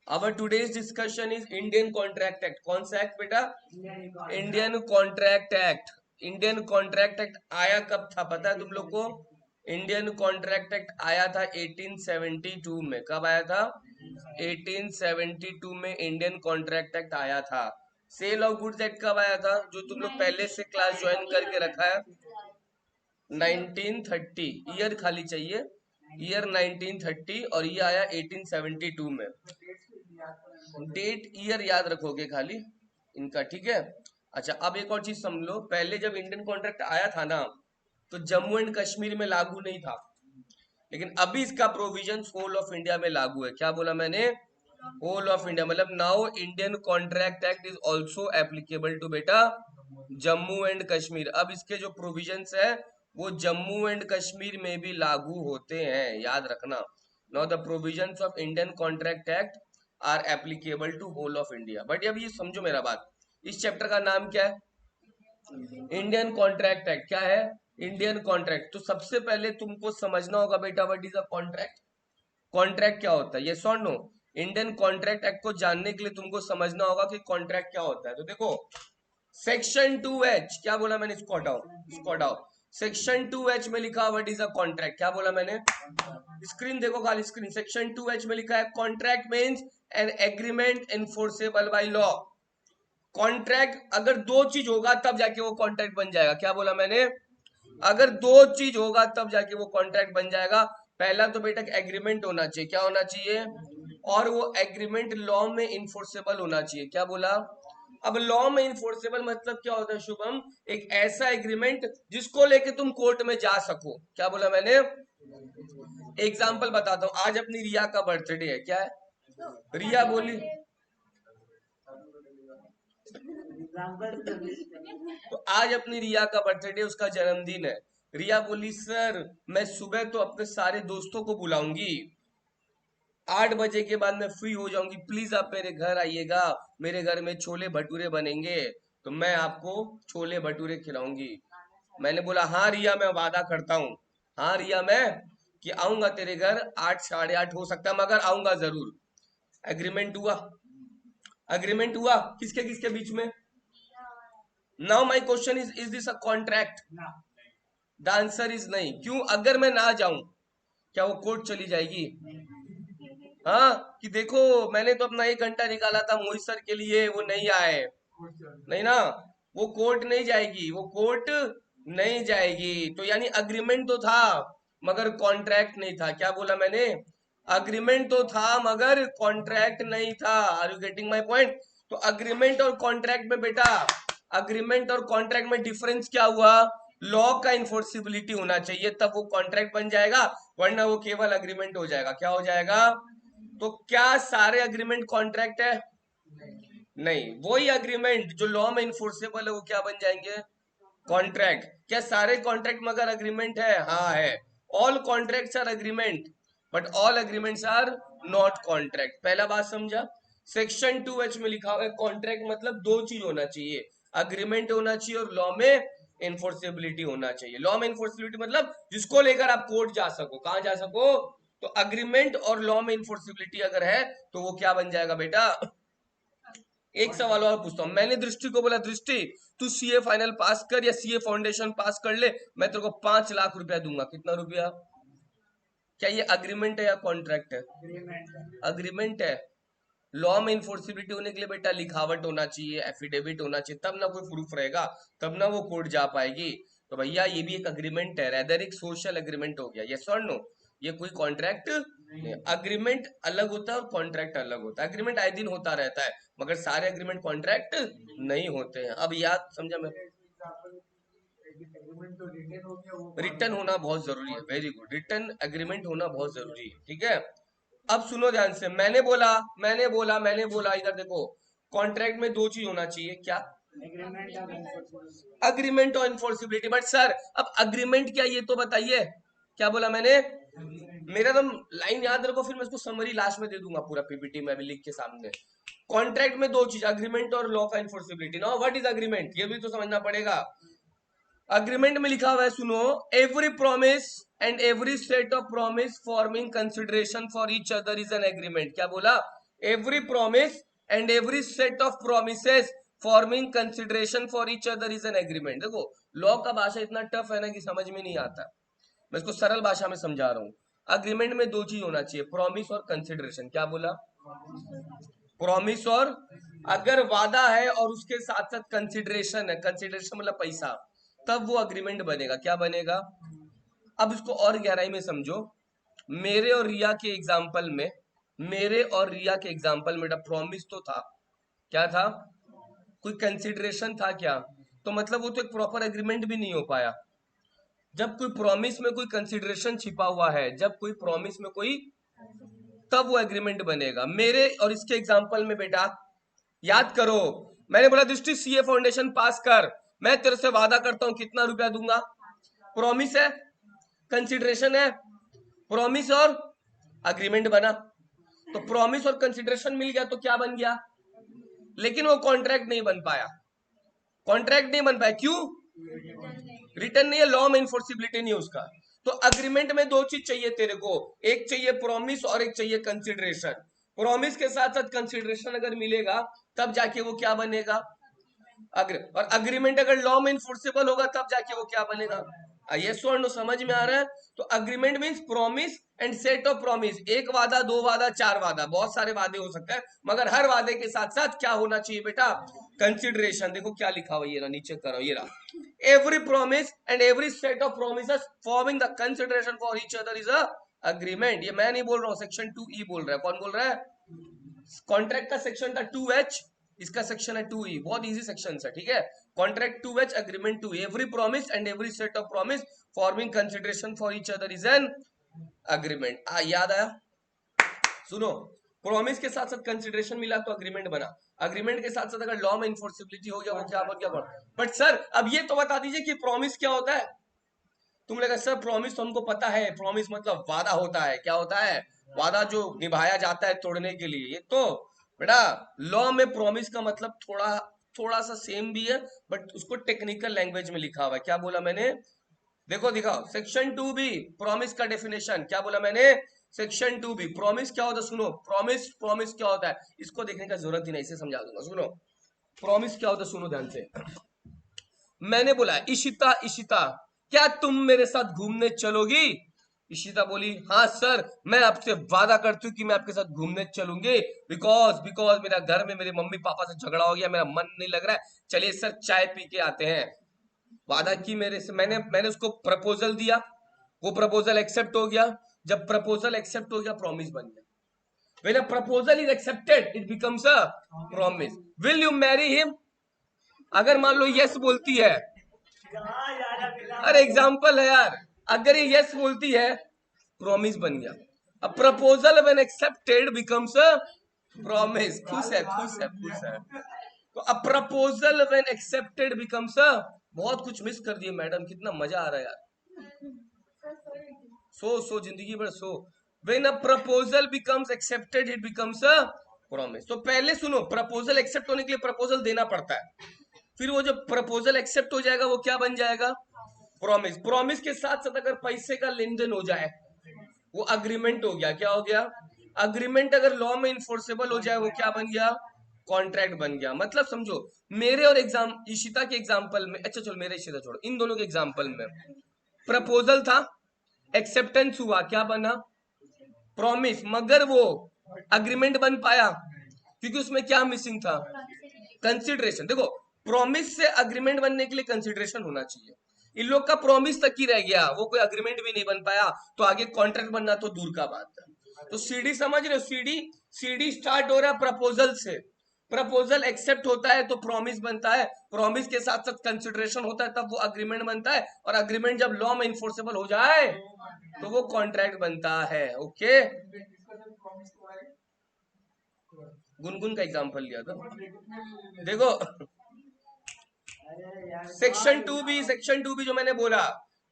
Our today's discussion is Indian Contract Act. कौन सा act बेटा? Indian contract act. Indian contract act आया कब था पता है तुम लोग को? इंडियन कॉन्ट्रैक्ट एक्ट आया था 1872 में. कब आया था? 1872 में इंडियन कॉन्ट्रैक्ट एक्ट आया था. सेल ऑफ गुड्स एक्ट कब आया था, जो तुम लोग पहले से क्लास ज्वाइन करके रखा है? 1930. ईयर खाली चाहिए, ईयर 1930, और ये आया 1872 में. डेट ईयर याद रखोगे खाली इनका, ठीक है? अच्छा, अब एक और चीज समझ लो. पहले जब इंडियन कॉन्ट्रैक्ट आया था ना, तो जम्मू एंड कश्मीर में लागू नहीं था, लेकिन अभी इसका प्रोविजन होल ऑफ इंडिया में लागू है. क्या बोला मैंने? Whole of India. मतलब now Indian contract act is also applicable to बेटा जम्मू एंड कश्मीर. अब इसके जो प्रोविजंस है वो जम्मू एंड कश्मीर में भी लागू होते हैं, याद रखना. Now the provisions of Indian contract Act are applicable to whole of India. But अब ये समझो मेरा बात, इस चैप्टर का नाम क्या है? Indian contract act. क्या है? Indian contract. तो सबसे पहले तुमको समझना होगा बेटा what is a contract. Contract क्या होता है, yes or no? Indian contract act को जानने के लिए तुमको समझना होगा कि कॉन्ट्रैक्ट क्या होता है. तो देखो, सेक्शन 2H, क्या बोला मैंने? इसको हटाओ, इसको हटाओ. सेक्शन 2H में लिखा व्हाट इज अ कॉन्ट्रैक्ट. क्या बोला मैंने? स्क्रीन देखो, खाली स्क्रीन. सेक्शन 2H में लिखा है contract means an agreement enforceable by law. Contract अगर दो चीज होगा तब जाके वो कॉन्ट्रैक्ट बन जाएगा. क्या बोला मैंने? अगर दो चीज होगा तब जाके वो कॉन्ट्रैक्ट बन जाएगा. पहला तो बेटा एग्रीमेंट होना चाहिए. क्या होना चाहिए? और वो एग्रीमेंट लॉ में इन्फोर्सेबल होना चाहिए. क्या बोला? अब लॉ में इन्फोर्सेबल मतलब क्या होता है शुभम? एक ऐसा एग्रीमेंट जिसको लेके तुम कोर्ट में जा सको. क्या बोला मैंने? एग्जाम्पल बताता हूँ. आज अपनी रिया का बर्थडे है. क्या है? रिया बोली, तो आज अपनी रिया का बर्थडे, उसका जन्मदिन है. रिया बोली सर मैं सुबह तो अपने सारे दोस्तों को बुलाऊंगी, 8 बजे के बाद मैं फ्री हो जाऊंगी, प्लीज आप मेरे घर आइएगा, मेरे घर में छोले भटूरे बनेंगे, तो मैं आपको छोले भटूरे खिलाऊंगी. मैंने बोला हाँ रिया मैं वादा करता हूँ, हाँ रिया मैं कि आऊंगा तेरे घर 8 साढ़े 8 हो सकता है मगर आऊंगा जरूर. एग्रीमेंट हुआ? एग्रीमेंट हुआ किसके किसके बीच में? Now my question is this a contract? The answer is नहीं. क्यों? अगर मैं ना जाऊं क्या वो कोर्ट चली जाएगी? हाँ, कि देखो मैंने तो अपना 1 घंटा निकाला था मोहित सर के लिए, वो नहीं आए. नहीं ना, वो कोर्ट नहीं जाएगी, वो कोर्ट नहीं जाएगी. तो यानी अग्रीमेंट तो था मगर कॉन्ट्रैक्ट नहीं था. क्या बोला मैंने? अग्रीमेंट तो था मगर कॉन्ट्रैक्ट नहीं था. Are you getting my point? तो अग्रीमेंट और कॉन्ट्रैक्ट में बेटा, अग्रीमेंट और कॉन्ट्रैक्ट में डिफरेंस क्या हुआ? लॉ का इन्फोर्सिबिलिटी होना चाहिए तब वो कॉन्ट्रैक्ट बन जाएगा, वरना वो केवल अग्रीमेंट हो जाएगा. क्या हो जाएगा? तो क्या सारे अग्रीमेंट कॉन्ट्रैक्ट है? नहीं. वही अग्रीमेंट जो लॉ में इन्फोर्सेबल है वो क्या बन जाएंगे? कॉन्ट्रैक्ट. क्या सारे कॉन्ट्रैक्ट मगर अग्रीमेंट है? हाँ है. All contracts are agreement but all agreements are not contract. पहला बात समझा? सेक्शन 2H में लिखा हुआ है कॉन्ट्रैक्ट मतलब दो चीज होना चाहिए, अग्रीमेंट होना चाहिए और लॉ में इन्फोर्सेबिलिटी होना चाहिए. लॉ में इन्फोर्सेबिलिटी मतलब जिसको लेकर आप कोर्ट जा सको. कहां जा सको? तो अग्रीमेंट और लॉ में इन्फोर्सेबिलिटी अगर है तो वो क्या बन जाएगा बेटा? एक सवाल और पूछता हूँ. मैंने दृष्टि को बोला दृष्टि तू सीए फाइनल पास कर या सीए फाउंडेशन पास कर ले, मैं तेरे को 5 लाख रुपया दूंगा. कितना रुपया? क्या ये अग्रीमेंट है या कॉन्ट्रैक्ट है? अग्रीमेंट है. लॉ में इन्फोर्सिबिलिटी होने के लिए बेटा लिखावट होना चाहिए, एफिडेविट होना चाहिए, तब ना कोई प्रूफ रहेगा, तब ना वो कोर्ट जा पाएगी. तो भैया ये भी एक अग्रीमेंट है, रेदर एक सोशल एग्रीमेंट हो गया. Yes or no? ये कोई कॉन्ट्रैक्ट नहीं. अग्रीमेंट अलग होता है और कॉन्ट्रैक्ट अलग होता है. अग्रीमेंट आए दिन होता रहता है मगर सारे अग्रीमेंट कॉन्ट्रैक्ट नहीं होते हैं. अब याद समझा मैं? रिटर्न होना बहुत जरूरी है. Very good. रिटर्न एग्रीमेंट होना बहुत जरूरी है. ठीक है. अब सुनो ध्यान से. मैंने बोला इधर देखो, कॉन्ट्रैक्ट में दो चीज होना चाहिए. क्या? अग्रीमेंट और इन्फोर्सिबिलिटी. बट सर अब अग्रीमेंट क्या ये तो बताइए. क्या बोला मैंने? मेरा तो लाइन याद रखो, फिर मैं इसको समरी लास्ट में दे दूंगा पूरा पीपीटी में अभी लिख के सामने. कॉन्ट्रैक्ट में दो चीज, अग्रीमेंट और लॉ का enforceability. Now what is agreement ये भी तो समझना पड़ेगा. अग्रीमेंट में लिखा हुआ है सुनो, every promise and every set of promise forming consideration for each other is an agreement. क्या बोला? Every promise and every set of promises forming consideration for each other is an agreement. देखो law का भाषा इतना tough है ना कि समझ में नहीं आता, मैं इसको सरल भाषा में समझा रहा हूं। अग्रीमेंट में दो चीज होना चाहिए, प्रॉमिस और कंसिडरेशन। क्या बोला? प्रॉमिस और, अगर वादा है और उसके साथ साथ कंसिडरेशन है, कंसिडरेशन मतलब पैसा, तब वो अग्रीमेंट बनेगा। क्या बनेगा? अब इसको और गहराई में समझो। मेरे और रिया के एग्जाम्पल में, मेरे और रिया के एग्जाम्पल में प्रॉमिस तो था, क्या था? कोई कंसिडरेशन था क्या? तो मतलब वो तो एक प्रॉपर एग्रीमेंट भी नहीं हो पाया। जब कोई प्रॉमिस में कोई कंसिडरेशन छिपा हुआ है, जब कोई प्रॉमिस में कोई, तब वो एग्रीमेंट बनेगा। मेरे और इसके एग्जाम्पल में बेटा याद करो, मैंने बोला दृष्टि सीए फाउंडेशन पास कर, मैं तेरे से वादा करता हूं कितना रुपया दूंगा, प्रॉमिस है, कंसिडरेशन है, प्रॉमिस और अग्रीमेंट बना। तो प्रॉमिस और कंसिडरेशन मिल गया तो क्या बन गया? लेकिन वो कॉन्ट्रैक्ट नहीं बन पाया। कॉन्ट्रैक्ट नहीं बन पाया क्यों? रिटर्न नहीं है, लॉ में इन्फोर्सिबिलिटी नहीं है उसका। तो अग्रीमेंट में दो चीज चाहिए तेरे को, एक चाहिए प्रॉमिस और एक चाहिए कंसिडरेशन। प्रॉमिस के साथ साथ कंसिडरेशन अगर मिलेगा तब जाके वो क्या बनेगा? और अग्रीमेंट अगर लॉ में इन्फोर्सेबल होगा तब जाके वो क्या बनेगा? यस और नो समझ में आ रहा है? तो agreement means promise and set of promise. एक वादा, दो वादा, चार वादा, बहुत सारे वादे हो सकते हैं, मगर हर वादे के साथ साथ क्या होना चाहिए बेटा? कंसिडरेशन। देखो क्या लिखा हुआ, ये रहा नीचे करो, ये रहा, every promise and every set of promises forming the consideration for each other is a agreement. ये मैं नहीं बोल रहा हूँ, सेक्शन 2E बोल रहा है। कौन बोल रहा है? कॉन्ट्रैक्ट का सेक्शन था 2H, इसका सेक्शन है 2E। बहुत इजी सेक्शन है, ठीक है। Contract 2H, agreement 2E। Every promise and every set of promise forming consideration for each other is an agreement. याद आया? सुनो, प्रॉमिस के साथ साथ कंसिडरेशन मिला तो अग्रीमेंट बना, अग्रीमेंट के साथ साथ अगर लॉ में इन्फोर्सिबिलिटी हो गया वो क्या बन गया? बट सर अब ये तो बता दीजिए कि प्रॉमिस क्या होता है। तुम लगा सर प्रॉमिस तो हमको पता है, प्रॉमिस मतलब वादा होता है। क्या होता है? वादा जो निभाया जाता है तोड़ने के लिए। ये तो बेटा लॉ में प्रॉमिस का मतलब थोड़ा थोड़ा सा सेम भी है, बट उसको टेक्निकल लैंग्वेज में लिखा हुआ है। क्या बोला मैंने? देखो दिखाओ, सेक्शन 2B प्रॉमिस का डेफिनेशन। क्या बोला मैंने? सेक्शन 2B प्रॉमिस क्या होता है, सुनो। प्रॉमिस, प्रॉमिस क्या होता है इसको देखने का जरूरत ही नहीं, इसे समझा दूंगा। सुनो प्रॉमिस क्या होता है, सुनो ध्यान से। मैंने बोला इशिता, इशिता क्या तुम मेरे साथ घूमने चलोगी? इशिता बोली हाँ सर, मैं आपसे वादा करती हूँ कि मैं आपके साथ घूमने चलूंगी, बिकॉज बिकॉज मेरा घर में मेरे मम्मी पापा से झगड़ा हो गया, मेरा मन नहीं लग रहा है, चलिए सर चाय पी के आते हैं। वादा की मेरे से, मैंने उसको प्रपोजल दिया, वो प्रपोजल एक्सेप्ट हो गया। जब प्रपोजल एक्सेप्ट हो गया प्रॉमिस बन गया। When a proposal is accepted, it becomes a promise. Will you marry him? अगर मान लो यस बोलती है, अरे एग्जाम्पल है यार, अगर ये यस बोलती है प्रॉमिस बन गया। अब proposal when accepted becomes a promise. खुश है, खुश है, खुश है। तो अब प्रपोजल व्हेन एक्सेप्टेड बिकम्स अ, बहुत कुछ मिस कर दिए मैडम, कितना मजा आ रहा है यार। सो जिंदगी भर सो। When a proposal becomes accepted it becomes a promise. तो पहले सुनो, प्रपोजल एक्सेप्ट होने के लिए प्रपोजल देना पड़ता है, फिर वो जब प्रपोजल एक्सेप्ट हो जाएगा वो क्या बन जाएगा? प्रॉमिस। प्रॉमिस के साथ साथ अगर पैसे का लेन देन हो जाए वो अग्रीमेंट हो गया। क्या हो गया? अग्रीमेंट। अगर लॉ में इन्फोर्सेबल हो जाए वो क्या बन गया? कॉन्ट्रैक्ट बन गया। मतलब समझो, मेरे और इशिता के एग्जाम्पल में, अच्छा चलो मेरे इशिता छोड़ो, इन दोनों के एग्जाम्पल में प्रपोजल था, एक्सेप्टेंस हुआ, क्या बना? प्रॉमिस। मगर वो अग्रीमेंट बन पाया क्योंकि उसमें क्या मिसिंग था? कंसिडरेशन। देखो प्रॉमिस से अग्रीमेंट बनने के लिए कंसिडरेशन होना चाहिए, इन लोग का प्रॉमिस तक ही रह गया, वो कोई अग्रीमेंट भी नहीं बन पाया, तो आगे कॉन्ट्रैक्ट बनना तो दूर का बात है। तो सीडी समझ रहे हो? सीडी, सीडी स्टार्ट हो रहा है प्रपोजल से, प्रपोजल एक्सेप्ट होता है तो प्रॉमिस बनता है, प्रॉमिस के साथ साथ कंसिडरेशन होता है तब वो अग्रीमेंट बनता है, और अग्रीमेंट जब लॉ में इन्फोर्सेबल हो जाए तो वो कॉन्ट्रैक्ट बनता है। ओके, गुनगुन का एग्जांपल लिया था। देखो सेक्शन 2B जो मैंने बोला,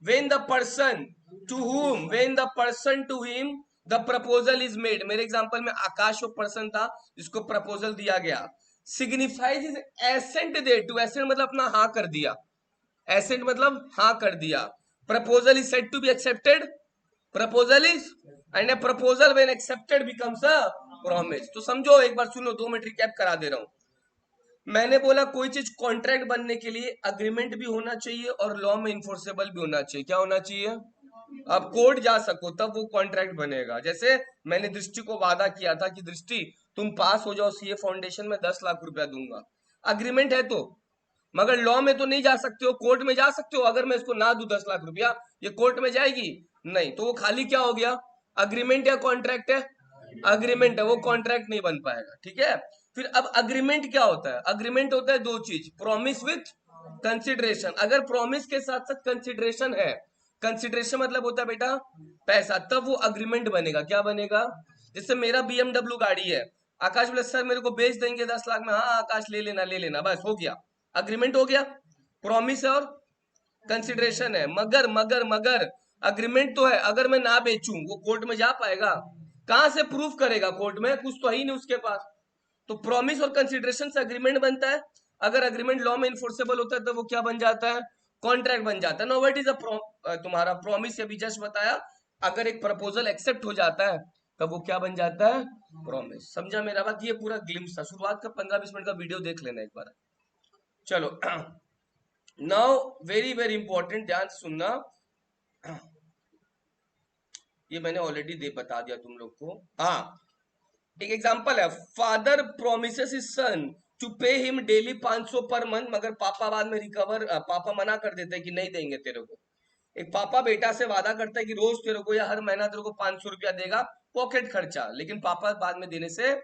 when the person to whom, when the person to him the proposal is made, मेरे एग्जांपल में आकाश वो पर्सन था जिसको प्रपोजल दिया गया, signifies his assent thereto, assent मतलब अपना हाँ कर दिया, assent मतलब हाँ कर दिया। proposal is said to be accepted, proposal is, and a proposal when accepted becomes a promise. तो समझो, एक बार सुनो, 2 मिनट रिकैप करा दे रहा हूं। मैंने बोला कोई चीज कॉन्ट्रैक्ट बनने के लिए अग्रीमेंट भी होना चाहिए और लॉ में इन्फोर्सेबल भी होना चाहिए। क्या होना चाहिए? अब कोर्ट जा सको तब वो कॉन्ट्रैक्ट बनेगा। जैसे मैंने दृष्टि को वादा किया था कि दृष्टि तुम पास हो जाओ सीए फाउंडेशन में, 10 लाख रुपया दूंगा। अग्रीमेंट है तो, मगर लॉ में तो नहीं जा सकते हो, कोर्ट में जा सकते हो। अगर मैं इसको ना दूं 10 लाख रुपया, ये कोर्ट में जाएगी नहीं, तो वो खाली क्या हो गया? अग्रीमेंट या कॉन्ट्रैक्ट है? अग्रीमेंट है, वो कॉन्ट्रैक्ट नहीं बन पाएगा। ठीक है। फिर अब अग्रीमेंट क्या होता है? अग्रीमेंट होता है दो चीज, प्रॉमिस विथ कंसिडरेशन। अगर प्रॉमिस के साथ साथ कंसिडरेशन है, कंसिडरेशन मतलब होता है बेटा पैसा, तब वो अग्रीमेंट बनेगा। क्या बनेगा? जैसे मेरा BMW गाड़ी है, आकाश बोले सर मेरे को बेच देंगे 10 लाख में। हाँ आकाश ले लेना ले लेना, बस हो गया, अग्रीमेंट हो गया। प्रॉमिस है और कंसिडरेशन है। मगर मगर मगर अग्रीमेंट तो है, अगर मैं ना बेचूं वो कोर्ट में जा पाएगा? कहां से प्रूफ करेगा? कोर्ट में कुछ तो है ही नहीं उसके पास। तो प्रॉमिस और कंसिडरेशन से अग्रीमेंट बनता है। अगर अग्रीमेंट लॉ में इन्फोर्सेबल होता है तो वो क्या बन जाता है? कॉन्ट्रैक्ट बन जाता है। नो व्हाट इज अ तुम्हारा प्रॉमिस, अभी जस्ट बताया। अगर एक प्रपोजल एक्सेप्ट हो जाता है तब वो क्या बन जाता है? प्रॉमिस। समझा मेरा बात? ये पूरा ग्लिम्स था, शुरुआत का 15-20 मिनट का वीडियो देख लेना एक बार। चलो नाउ वेरी वेरी इंपॉर्टेंट, ध्यान से सुनना। ये मैंने ऑलरेडी दे बता दिया तुम लोग को। हाँ, एक एग्जांपल है, father promises his son to pay him daily 500 per month, मगर पापा बाद में पापा मना कर देते हैं कि नहीं देंगे तेरे को। एक पापा बेटा से वादा करता है कि रोज तेरे को या हर महीना तेरे को 500 रुपया देगा, पॉकेट खर्चा, लेकिन पापा बाद में देने से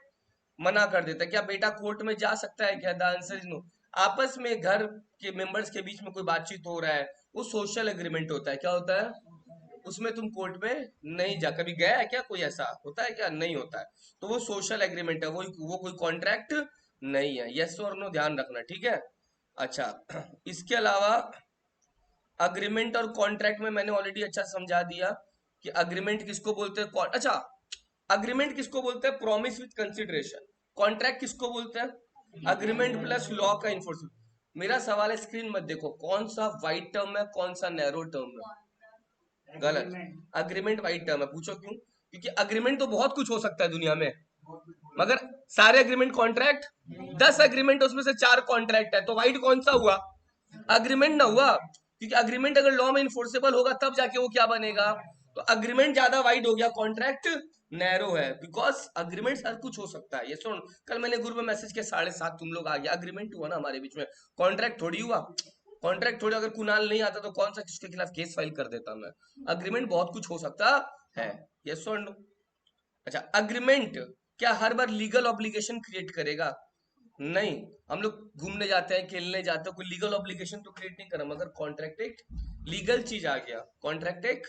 मना कर देता है। क्या बेटा कोर्ट में जा सकता है क्या? The answer is no. आपस में घर के मेंबर्स के बीच में कोई बातचीत हो रहा है, वो सोशल एग्रीमेंट होता है। क्या होता है? उसमें तुम कोर्ट में नहीं जा, कभी गया है क्या? कोई ऐसा होता है क्या? नहीं होता है। तो वो सोशल एग्रीमेंट है, वो कोई कॉन्ट्रैक्ट नहीं है। यस और नो ध्यान रखना, ठीक है। अच्छा इसके अलावा अग्रीमेंट और कॉन्ट्रैक्ट में मैंने ऑलरेडी अच्छा समझा दिया कि अग्रीमेंट किसको बोलते हैं। अच्छा, अग्रीमेंट किसको बोलते हैं? Promise with consideration. कॉन्ट्रैक्ट किसको बोलते हैं? अग्रीमेंट प्लस लॉ का इन्फोर्समेंट। मेरा सवाल है, स्क्रीन मत देखो, कौन सा वाइट टर्म है कौन सा नैरो टर्म है? गलत। अग्रीमेंट वाइट टर्म है। पूछो क्यों? क्योंकि अग्रीमेंट तो बहुत कुछ हो सकता है दुनिया में, मगर सारे अग्रीमेंट कॉन्ट्रैक्ट? 10 अग्रीमेंट उसमें से 4 कॉन्ट्रैक्ट है, तो वाइट कौन सा हुआ? अग्रीमेंट ना हुआ। क्योंकि अग्रीमेंट अगर लॉ में इन्फोर्सेबल होगा तब जाके वो क्या बनेगा? तो अग्रीमेंट ज्यादा वाइड हो गया, कॉन्ट्रैक्ट नैरो है। बिकॉज अग्रीमेंट हर कुछ हो सकता है। ये सुन, कल मैंने ग्रुप में मैसेज किया 7:30 तुम लोग आ गया, अग्रीमेंट हुआ ना हमारे बीच में, कॉन्ट्रैक्ट थोड़ी हुआ। कॉन्ट्रैक्ट थोड़ी, अगर कुणाल नहीं आता तो कौन सा किसके खिलाफ केस फाइल कर देता मैं। अग्रीमेंट बहुत कुछ हो सकता है। Yes or no? अच्छा, अग्रीमेंट क्या हर बार लीगल ऑब्लिगेशन क्रिएट करेगा? नहीं। हम लोग घूमने जाते हैं, खेलने जाते हैं, कोई लीगल ऑब्लिगेशन तो क्रिएट नहीं कर रहा, मगर कॉन्ट्रैक्ट एक लीगल चीज आ गया। कॉन्ट्रैक्ट एक,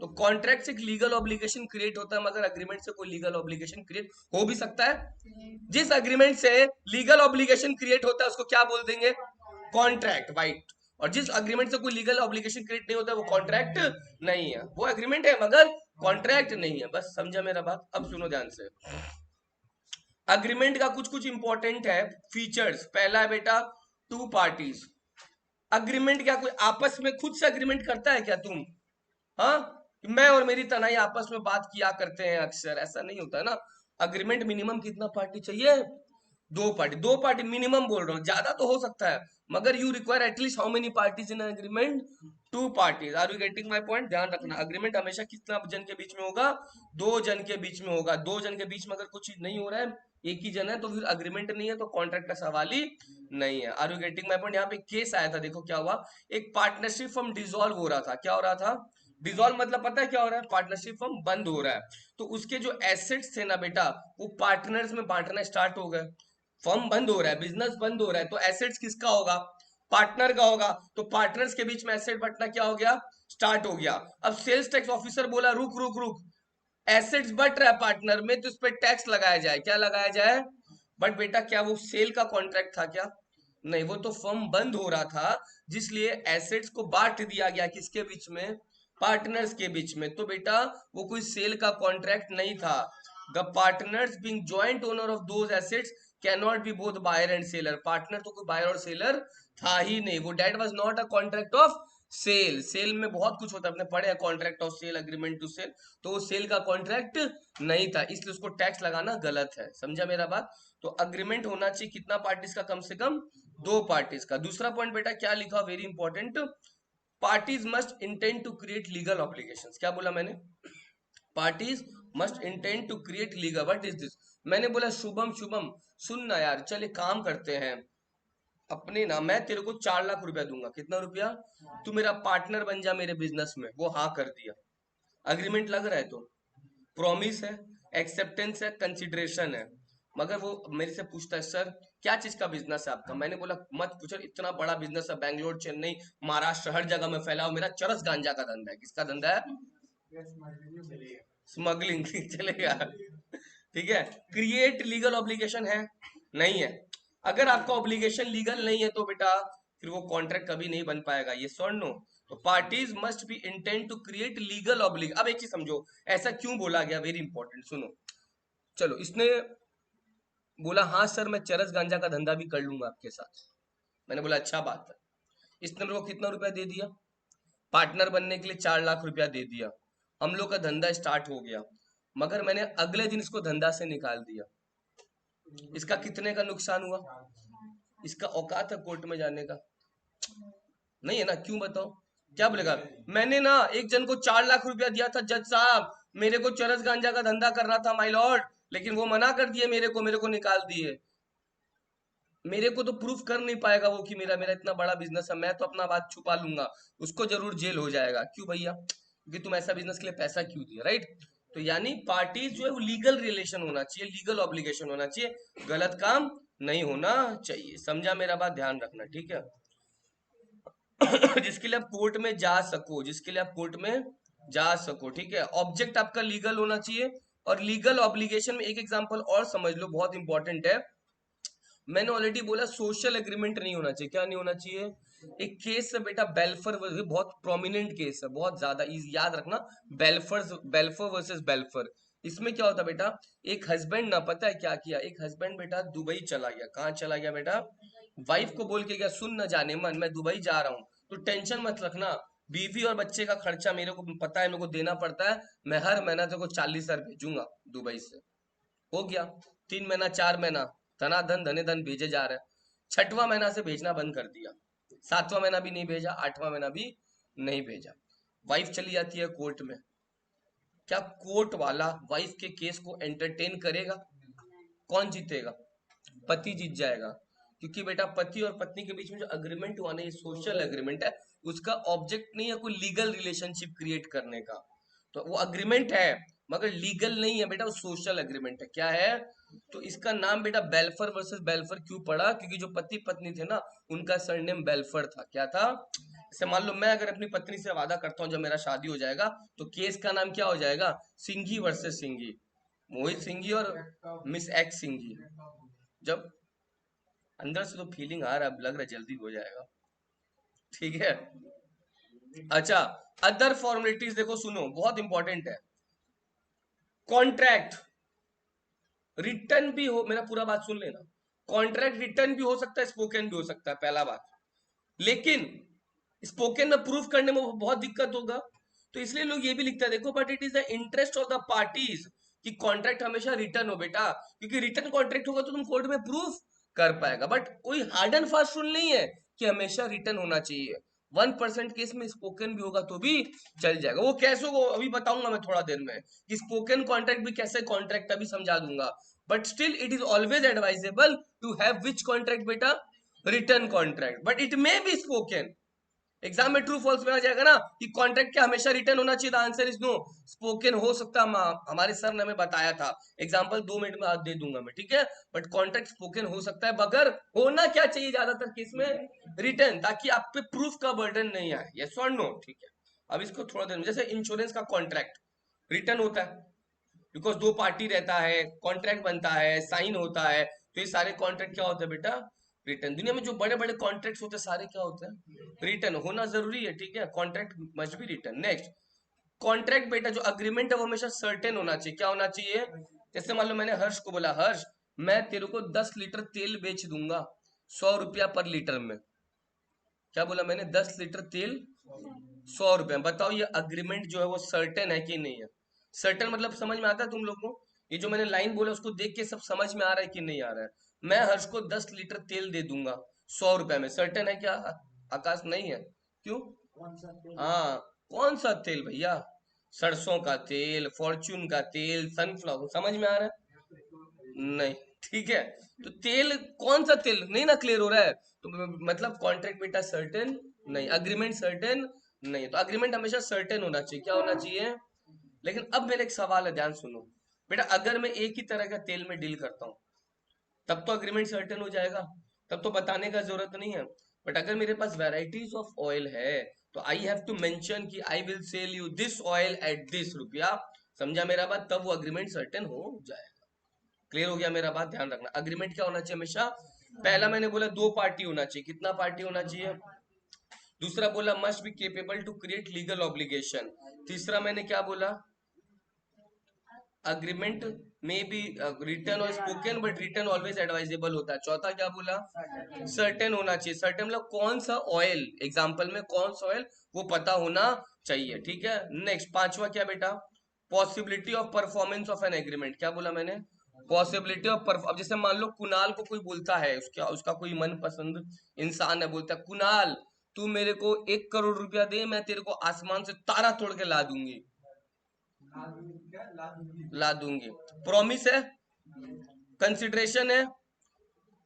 तो कॉन्ट्रैक्ट से एक लीगल ऑब्लिगेशन क्रिएट होता है, मगर अग्रीमेंट से कोई लीगल ऑब्लिगेशन क्रिएट हो भी सकता है। जिस अग्रीमेंट से लीगल ऑब्लिगेशन क्रिएट होता है उसको क्या बोल देंगे? Contract, white. और जिस अग्रीमेंट से कोई लीगल ऑब्लिगेशन क्रिएट नहीं होता है वो कॉन्ट्रैक्ट नहीं है। वो एग्रीमेंट है मगर कॉन्ट्रैक्ट नहीं है। बस समझा मेरा बात? अब सुनो ध्यान से। अग्रीमेंट का कुछ कुछ इंपॉर्टेंट है फीचर्स। पहला है बेटा टू पार्टीज। अग्रीमेंट क्या कोई आपस में खुद से अग्रीमेंट करता है क्या तुम? हाँ, मैं और मेरी तनाई आपस में बात किया करते हैं अक्सर, ऐसा नहीं होता है ना। अग्रीमेंट मिनिमम कितना पार्टी चाहिए? 2 पार्टी। 2 पार्टी मिनिमम बोल रहा हूँ, ज्यादा तो हो सकता है, मगर you require at least how many parties in agreement? 2 parties. Are you getting my point? ध्यान रखना, अग्रीमेंट हमेशा कितना जन के बीच में होगा? 2 जन के बीच में होगा। 2 जन के बीच में अगर कुछ चीज नहीं हो रहा है, एक ही जन है, तो फिर अग्रीमेंट नहीं है, तो कॉन्ट्रैक्ट का सवाल ही नहीं है। Are you getting my point? यहाँ पे केस आया था, देखो क्या हुआ। एक पार्टनरशिप फर्म डिसॉल्व हो रहा था। क्या हो रहा था? डिसॉल्व मतलब पता है क्या हो रहा है? पार्टनरशिप फर्म बंद हो रहा है। तो उसके जो एसेट्स थे ना बेटा, वो पार्टनर्स में बांटना स्टार्ट हो गए। फर्म बंद हो रहा है, बिजनेस बंद हो रहा है, तो एसेट्स किसका होगा? पार्टनर का होगा। तो पार्टनर्स के बीच में एसेट बंटना क्या हो गया? स्टार्ट हो गया। अब सेल्स टैक्स ऑफिसर बोला रुक रुक रुक, एसेट्स बट रहा है पार्टनर में, तो इस पर टैक्स लगाया जाए। क्या लगाया जाए? बट बेटा क्या वो सेल का कॉन्ट्रैक्ट था क्या? नहीं, वो तो फर्म बंद हो रहा था, जिसलिए एसेट्स को बांट दिया गया किसके बीच में? पार्टनर्स के बीच में। तो बेटा वो कोई सेल का कॉन्ट्रैक्ट नहीं था। The partners being joint owner of those assets can not be both buyer and seller. Partner तो कोई बायर और सेलर था ही नहीं, वो that was not a contract of sale, sale में बहुत कुछ होता है, अपने पढ़े हैं contract of sale, agreement to sell, तो वो सेल का कॉन्ट्रैक्ट नहीं था, इसलिए उसको टैक्स लगाना गलत है। समझा मेरा बात? तो अग्रीमेंट होना चाहिए कितना पार्टीज का, कम से कम 2 पार्टीज का। दूसरा पॉइंट बेटा क्या लिखा, very important, parties must intend to create legal obligations. क्या बोला मैंने? Parties must intend to create legal, what is this? मैंने बोला शुभम, शुभम सुन ना यार, चल एक काम करते हैं, अपने ना मैं तेरे को 4 लाख रुपया दूंगा। कितना रुपया? तू मेरा पार्टनर बन जा मेरे बिजनेस में। वो हाँ कर दिया, अग्रीमेंट लग रहा है, तो प्रॉमिस है, एक्सेप्टेंस है, कंसिडरेशन है। मगर वो मेरे से पूछता है सर क्या चीज का बिजनेस है आपका? मैंने बोला मत पूछो, इतना बड़ा बिजनेस है, बैंगलोर, चेन्नई, महाराष्ट्र, हर जगह में फैला हुआ, मेरा चरस गांजा का धंधा है। किसका धंधा है? स्मगलिंग चलेगा? ठीक है। क्रिएट लीगल ऑब्लिगेशन है? नहीं है। अगर आपका ऑब्लिगेशन लीगल नहीं है तो बेटा फिर वो कॉन्ट्रैक्ट कभी नहीं बन पाएगा। ये सॉर नो? तो parties must be intend to create legal obligation. अब एक चीज समझो, ऐसा क्यों बोला गया, वेरी इंपॉर्टेंट सुनो। चलो इसने बोला हाँ सर मैं चरस गांजा का धंधा भी कर लूंगा आपके साथ। मैंने बोला अच्छा बात है। इसने मेरे को कितना रुपया दे दिया? पार्टनर बनने के लिए 4 लाख रुपया दे दिया। हम लोग का धंधा स्टार्ट हो गया, मगर मैंने अगले दिन इसको धंधा से निकाल दिया। इसका कितने का नुकसान हुआ? इसका औकात है कोर्ट में जाने का? नहीं है ना? क्यों बताओ? क्या बोलेगा? मैंने ना एक जन को 4 लाख रुपया दिया था जज साहब, मेरे को चरस गांजा का धंधा करना था माय लॉर्ड, लेकिन वो मना कर दिए, मेरे को निकाल दिए। मेरे को तो प्रूफ कर नहीं पाएगा वो कि मेरा मेरा इतना बड़ा बिजनेस है, मैं तो अपना बात छुपा लूंगा, उसको जरूर जेल हो जाएगा। क्यों भैया? क्योंकि तुम ऐसा बिजनेस के लिए पैसा क्यों दिया, राइट? तो यानी पार्टीज जो है वो लीगल रिलेशन होना चाहिए, लीगल ऑब्लिगेशन होना चाहिए, गलत काम नहीं होना चाहिए। समझा मेरा बात? ध्यान रखना, ठीक है? जिसके लिए आप कोर्ट में जा सको, जिसके लिए आप कोर्ट में जा सको, ठीक है? ऑब्जेक्ट आपका लीगल होना चाहिए। और लीगल ऑब्लिगेशन में एक एग्जांपल और समझ लो, बहुत इंपॉर्टेंट है। मैंने ऑलरेडी बोला सोशल एग्रीमेंट नहीं होना चाहिए। क्या नहीं होना चाहिए? एक केस है बेटा बेल्फर, बहुत प्रोमिनेंट केस है, बहुत ज्यादा इजी, याद रखना। बेल्फर वर्सेस बेल्फर। इसमें क्या होता बेटा, एक हस्बैंड ना, पता है क्या किया, एक हस्बैंड बेटा दुबई चला गया। कहाँ चला गया बेटा? वाइफ को बोल के गया सुन न जाने मन, मैं दुबई जा रहा हूँ, तो टेंशन मत रखना, बीवी और बच्चे का खर्चा मेरे को पता है, मेरे को देना पड़ता है, मैं हर महीना तेरे को 40 हजार भेजूंगा दुबई से। हो गया 3 महीना 4 महीना, धना धन धने धन भेजे जा रहे हैं। 6वां महीना से भेजना बंद कर दिया, 7वां महीना भी नहीं भेजा, 8वां महीना भी नहीं भेजा। वाइफ चली जाती है कोर्ट में। क्या कोर्ट वाला वाइफ के केस को एंटरटेन करेगा? कौन जीतेगा? पति जीत जाएगा। क्योंकि बेटा पति और पत्नी के बीच में जो अग्रीमेंट हुआ ना, ये सोशल एग्रीमेंट है, उसका ऑब्जेक्ट नहीं है कोई लीगल रिलेशनशिप क्रिएट करने का। तो वो अग्रीमेंट है मगर लीगल नहीं है बेटा, वो सोशल एग्रीमेंट है। क्या है? तो इसका नाम बेटा बेल्फर वर्सेस बेल्फर क्यों पड़ा? क्योंकि जो पति पत्नी थे ना, उनका सरनेम बेल्फर था। क्या था? जैसे मान लो मैं अगर अपनी पत्नी से वादा करता हूँ जब मेरा शादी हो जाएगा, तो केस का नाम क्या हो जाएगा? सिंघी वर्सेस सिंघी, मोहित सिंघी और मिस एक्स सिंघी। जब अंदर से तो फीलिंग आ रहा है, अब लग रहा है जल्दी हो जाएगा, ठीक है? अच्छा, अदर फॉर्मेलिटीज देखो, सुनो बहुत इंपॉर्टेंट है। कॉन्ट्रैक्ट रिटर्न भी हो, मेरा पूरा बात सुन लेना। कॉन्ट्रैक्ट रिटर्न भी हो सकता है, स्पोकन भी हो सकता है, पहला बात। लेकिन स्पोकन में प्रूफ करने में बहुत दिक्कत होगा, तो इसलिए लोग ये भी लिखते हैं देखो, but it is the interest of the parties कि कॉन्ट्रैक्ट हमेशा रिटर्न हो बेटा, क्योंकि रिटर्न कॉन्ट्रैक्ट होगा तो तुम कोर्ट में प्रूफ कर पाएगा। बट कोई हार्ड एंड फास्ट रूल नहीं है कि हमेशा रिटर्न होना चाहिए। 1% केस में स्पोकन भी होगा तो भी चल जाएगा। वो कैसे होगा अभी बताऊंगा मैं थोड़ा देर में, कि स्पोकन कॉन्ट्रैक्ट भी कैसे कॉन्ट्रैक्ट अभी समझा दूंगा। But still it is always advisable to have which contract बेटा? Written contract, but it may be spoken. Exam में ट्रू फॉल्स में आ जाएगा ना कि कॉन्ट्रैक्ट क्या हमेशा रिटर्न होना चाहिए? The answer is no. Spoken हो सकता है, हमारे सर ने हमें बताया था, एग्जांपल 2 मिनट में आज दे दूंगा मैं, ठीक है? बट कॉन्ट्रैक्ट स्पोकन हो सकता है, मगर होना क्या चाहिए ज्यादातर केस में? रिटर्न, ताकि आप पे प्रूफ का बर्डन नहीं आए। Yes or no? ठीक है। अब इसको थोड़ा देर में, जैसे इंश्योरेंस का कॉन्ट्रैक्ट रिटर्न होता है, बिकॉज 2 पार्टी रहता है, कॉन्ट्रैक्ट बनता है, साइन होता है, तो ये सारे कॉन्ट्रैक्ट क्या होते हैं बेटा? रिटर्न। दुनिया में जो बड़े बड़े कॉन्ट्रैक्ट्स होते हैं सारे क्या होते हैं? रिटर्न होना जरूरी है, ठीक है? Contract must be return. Next, contract बेटा जो अग्रीमेंट है वो हमेशा सर्टेन होना चाहिए। क्या होना चाहिए? जैसे मान लो मैंने हर्ष को बोला हर्ष मैं तेरे को 10 लीटर तेल बेच दूंगा 100 रुपया पर लीटर में, क्या बोला मैंने? 10 लीटर तेल 100 रुपए। बताओ ये अग्रीमेंट जो है वो सर्टेन है कि नहीं है? सर्टेन मतलब समझ में आता है तुम लोग को? ये जो मैंने लाइन बोला उसको देख के सब समझ में आ रहा है कि नहीं आ रहा है? मैं हर्ष को 10 लीटर तेल दे दूंगा 100 रुपए में, सर्टेन है क्या आकाश? नहीं है। क्यों? हाँ, कौन सा तेल भैया? सरसों का तेल, फॉर्च्यून का तेल, सनफ्लावर, समझ में आ रहा है? नहीं। ठीक है, तो तेल कौन सा तेल नहीं ना क्लियर हो रहा है? तो मतलब कॉन्ट्रैक्ट बेटा सर्टेन नहीं, अग्रीमेंट सर्टेन नहीं। तो अग्रीमेंट हमेशा सर्टेन होना चाहिए। क्या होना चाहिए? लेकिन अब मेरा एक सवाल है, ध्यान सुनो बेटा। अगर मैं एक ही तरह का तेल में डील करता हूँ तब तो अग्रीमेंट सर्टेन हो जाएगा, तब तो बताने का जरूरत नहीं है। बट अगर मेरे पास वैरायटीज ऑफ ऑयल है तो आई हैव टू मेंशन कि I will sell you this oil at this रुपया। समझा मेरा बात? तब वो अग्रीमेंट सर्टेन हो जाएगा। क्लियर हो गया मेरा बात? ध्यान रखना, अग्रीमेंट क्या होना चाहिए हमेशा? पहला मैंने बोला 2 पार्टी होना चाहिए। कितना पार्टी होना चाहिए? दूसरा बोला must be capable to create legal obligation. तीसरा मैंने क्या बोला? अग्रीमेंट में बी रिटर्न और spoken, but written always advisable होता है। चौथा क्या बोला? सर्टेन होना चाहिए। सर्टेन मतलब कौन सा ऑयल, एग्जाम्पल में कौन सा ऑयल, वो पता होना चाहिए। ठीक है, नेक्स्ट पांचवा क्या बेटा? Possibility of performance of an agreement. क्या बोला मैंने? पॉसिबिलिटी ऑफ अब जैसे मान लो कुणाल को कोई बोलता है, उसका उसका कोई मनपसंद इंसान है, बोलता है कुणाल तू मेरे को 1 करोड़ रुपया दे, मैं तेरे को आसमान से तारा तोड़ के ला दूंगी। ला दूंगी। प्रॉमिस है, कंसिडरेशन है,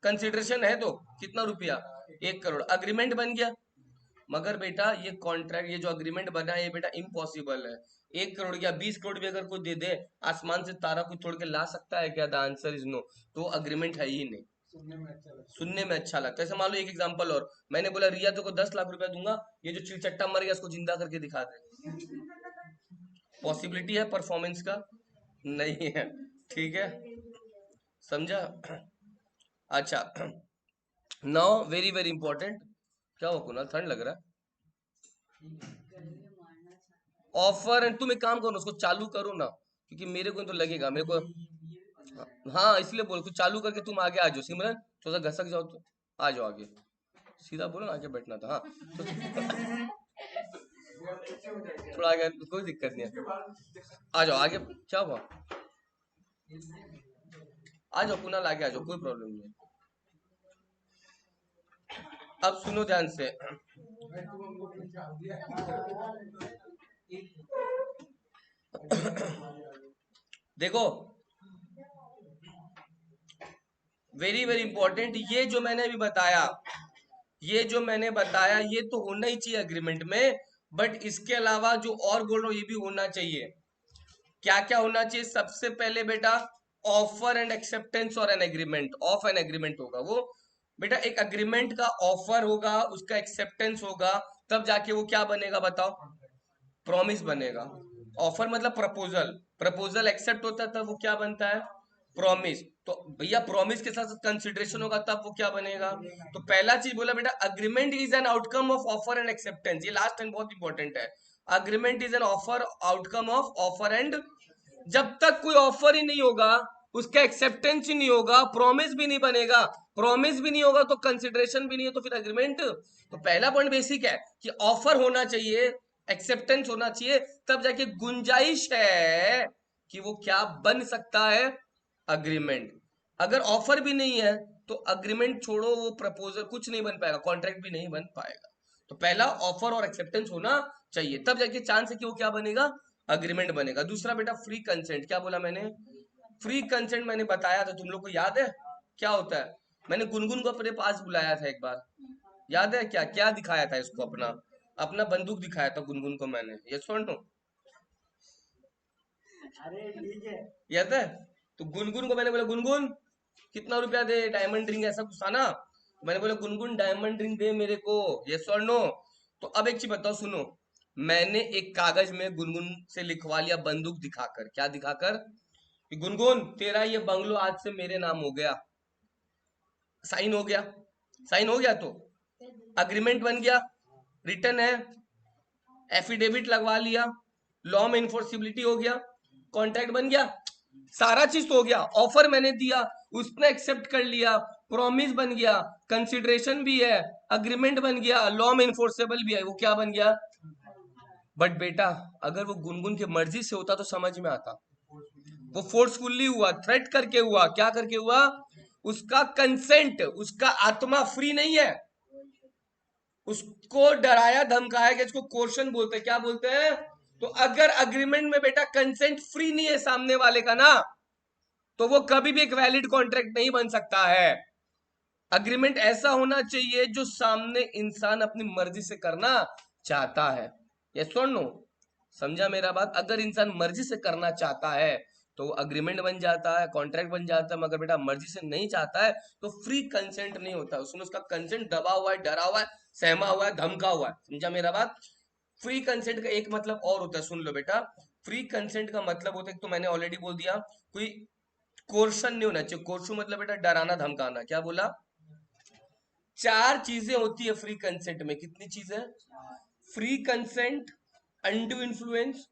कंसिडरेशन है तो कितना रुपया? 1 करोड़। अग्रीमेंट बन गया। मगर बेटा ये कॉन्ट्रैक्ट, ये जो अग्रीमेंट बना है ये बेटा इम्पॉसिबल है। 1 करोड़ या 20 करोड़ भी अगर कोई दे दे, आसमान से तारा कोई तोड़ के ला सकता है क्या? The answer is no. तो अग्रीमेंट है ही नहीं। सुनने में अच्छा लगता है। जैसे मान लो एक एग्जांपल और, मैंने बोला रिया तो को 10 लाख रुपया दूंगा, ये जो चिलचट्टा मर गया उसको जिंदा करके दिखा दे। पॉसिबिलिटी है परफॉर्मेंस का? नहीं है। ठीक है, समझा? अच्छा, नाउ वेरी वेरी इंपॉर्टेंट। क्या हो कुणाल, ठंड लग रहा है? ऑफर एंड, तुम एक काम करो उसको चालू करो ना, क्योंकि मेरे को तो लगेगा मेरे को। हाँ इसलिए बोल, कुछ चालू करके तुम आगे आ जाओ। सिमरन थोड़ा सा घसक जाओ तो आ जाओ आगे। सीधा बोलो ना, आगे बैठना था। हाँ तो थोड़ा आगे, कोई दिक्कत नहीं है, आ जाओ आगे। क्या हुआ? आ जाओ कुणाल, आगे आ जाओ, कोई प्रॉब्लम नहीं है। अब सुनो ध्यान से। देखो वेरी वेरी इंपॉर्टेंट, ये जो मैंने अभी बताया, ये जो मैंने बताया ये तो होना ही चाहिए एग्रीमेंट में। बट इसके अलावा जो और बोल रहा हूँ ये भी होना चाहिए। क्या क्या होना चाहिए? सबसे पहले बेटा ऑफर एंड एक्सेप्टेंस और an agreement of an agreement होगा वो। बेटा एक अग्रीमेंट का ऑफर होगा, उसका एक्सेप्टेंस होगा, तब जाके वो क्या बनेगा बताओ? प्रॉमिस बनेगा। ऑफर मतलब प्रपोजल, प्रपोजल एक्सेप्ट होता है तब वो क्या बनता है? प्रॉमिस। तो भैया प्रॉमिस के साथ कंसिडरेशन होगा तब वो क्या बनेगा? तो पहला चीज बोला बेटा, agreement is an outcome of offer and acceptance. ये लास्ट एंड बहुत इंपॉर्टेंट है। Agreement is an offer outcome of offer and, जब तक कोई ऑफर ही नहीं होगा, उसका एक्सेप्टेंस ही नहीं होगा, प्रॉमिस भी नहीं बनेगा, प्रॉमिस भी नहीं होगा तो कंसिडरेशन भी नहीं है, तो फिर अग्रीमेंट। तो पहला पॉइंट बेसिक है कि ऑफर होना चाहिए, एक्सेप्टेंस होना चाहिए, तब जाके गुंजाइश है कि वो क्या बन सकता है? अग्रीमेंट। अगर ऑफर भी नहीं है तो अग्रीमेंट छोड़ो, वो प्रपोजल कुछ नहीं बन पाएगा, कॉन्ट्रैक्ट भी नहीं बन पाएगा। तो पहला ऑफर और एक्सेप्टेंस होना चाहिए, तब जाके चांस है कि वो क्या बनेगा? अग्रीमेंट बनेगा। दूसरा बेटा फ्री कंसेंट। क्या बोला मैंने? फ्री कंसेंट मैंने बताया था, तुम लोग को याद है क्या होता है? मैंने गुनगुन को अपने पास बुलाया था एक बार, याद है क्या? क्या दिखाया था इसको? अपना अपना बंदूक दिखाया था गुनगुन को मैंने, ये सुन लो। याद है? तो गुनगुन को मैंने बोला गुनगुन कितना रुपया दे, डायमंड रिंग ऐसा कुछ था ना। तो मैंने बोला गुनगुन डायमंड रिंग दे मेरे को, यस और नो। तो अब एक चीज बताओ, सुनो। मैंने एक कागज में गुनगुन से लिखवा लिया बंदूक दिखाकर। क्या दिखाकर? कि गुनगुन तेरा ये बंगलो आज से मेरे नाम हो गया। साइन हो गया, साइन हो गया तो अग्रीमेंट बन गया, रिटर्न है, एफिडेविट लगवा लिया, लॉ में इन्फोर्सिबिलिटी हो गया, कॉन्ट्रैक्ट बन गया। सारा चीज तो हो गया, ऑफर मैंने दिया, उसने एक्सेप्ट कर लिया, प्रॉमिस बन गया, कंसिडरेशन भी है, अग्रीमेंट बन गया, लॉ में इन्फोर्सेबल भी है, वो क्या बन गया? बट बेटा अगर वो गुनगुन की मर्जी से होता तो समझ में आता। वो फोर्सफुली हुआ, थ्रेट करके हुआ, क्या करके हुआ? उसका कंसेंट, उसका आत्मा फ्री नहीं है, उसको डराया धमकाया गया, इसको कोर्शन बोलते हैं। क्या बोलते हैं? तो अगर अग्रीमेंट में बेटा कंसेंट फ्री नहीं है सामने वाले का ना, तो वो कभी भी एक वैलिड कॉन्ट्रैक्ट नहीं बन सकता है। अग्रीमेंट ऐसा होना चाहिए जो सामने इंसान अपनी मर्जी से करना चाहता है। Yes or no? समझा मेरा बात? अगर इंसान मर्जी से करना चाहता है तो अग्रीमेंट बन जाता है, कॉन्ट्रैक्ट बन जाता है। मगर बेटा मर्जी से नहीं चाहता है तो फ्री कंसेंट नहीं होता, उसमें उसका कंसेंट दबा हुआ है, डरा हुआ है, सहमा हुआ है, धमका हुआ है। समझा मेरा बात? फ्री कंसेंट का एक मतलब और होता है, सुन लो बेटा। फ्री कंसेंट का मतलब होता है, तो मैंने ऑलरेडी बोल दिया, कोई कोर्शन नहीं होना चाहिए। कोर्शन मतलब बेटा डराना धमकाना। क्या बोला? चार चीजें होती है फ्री कंसेंट में। कितनी चीजें? Free consent, undue influence,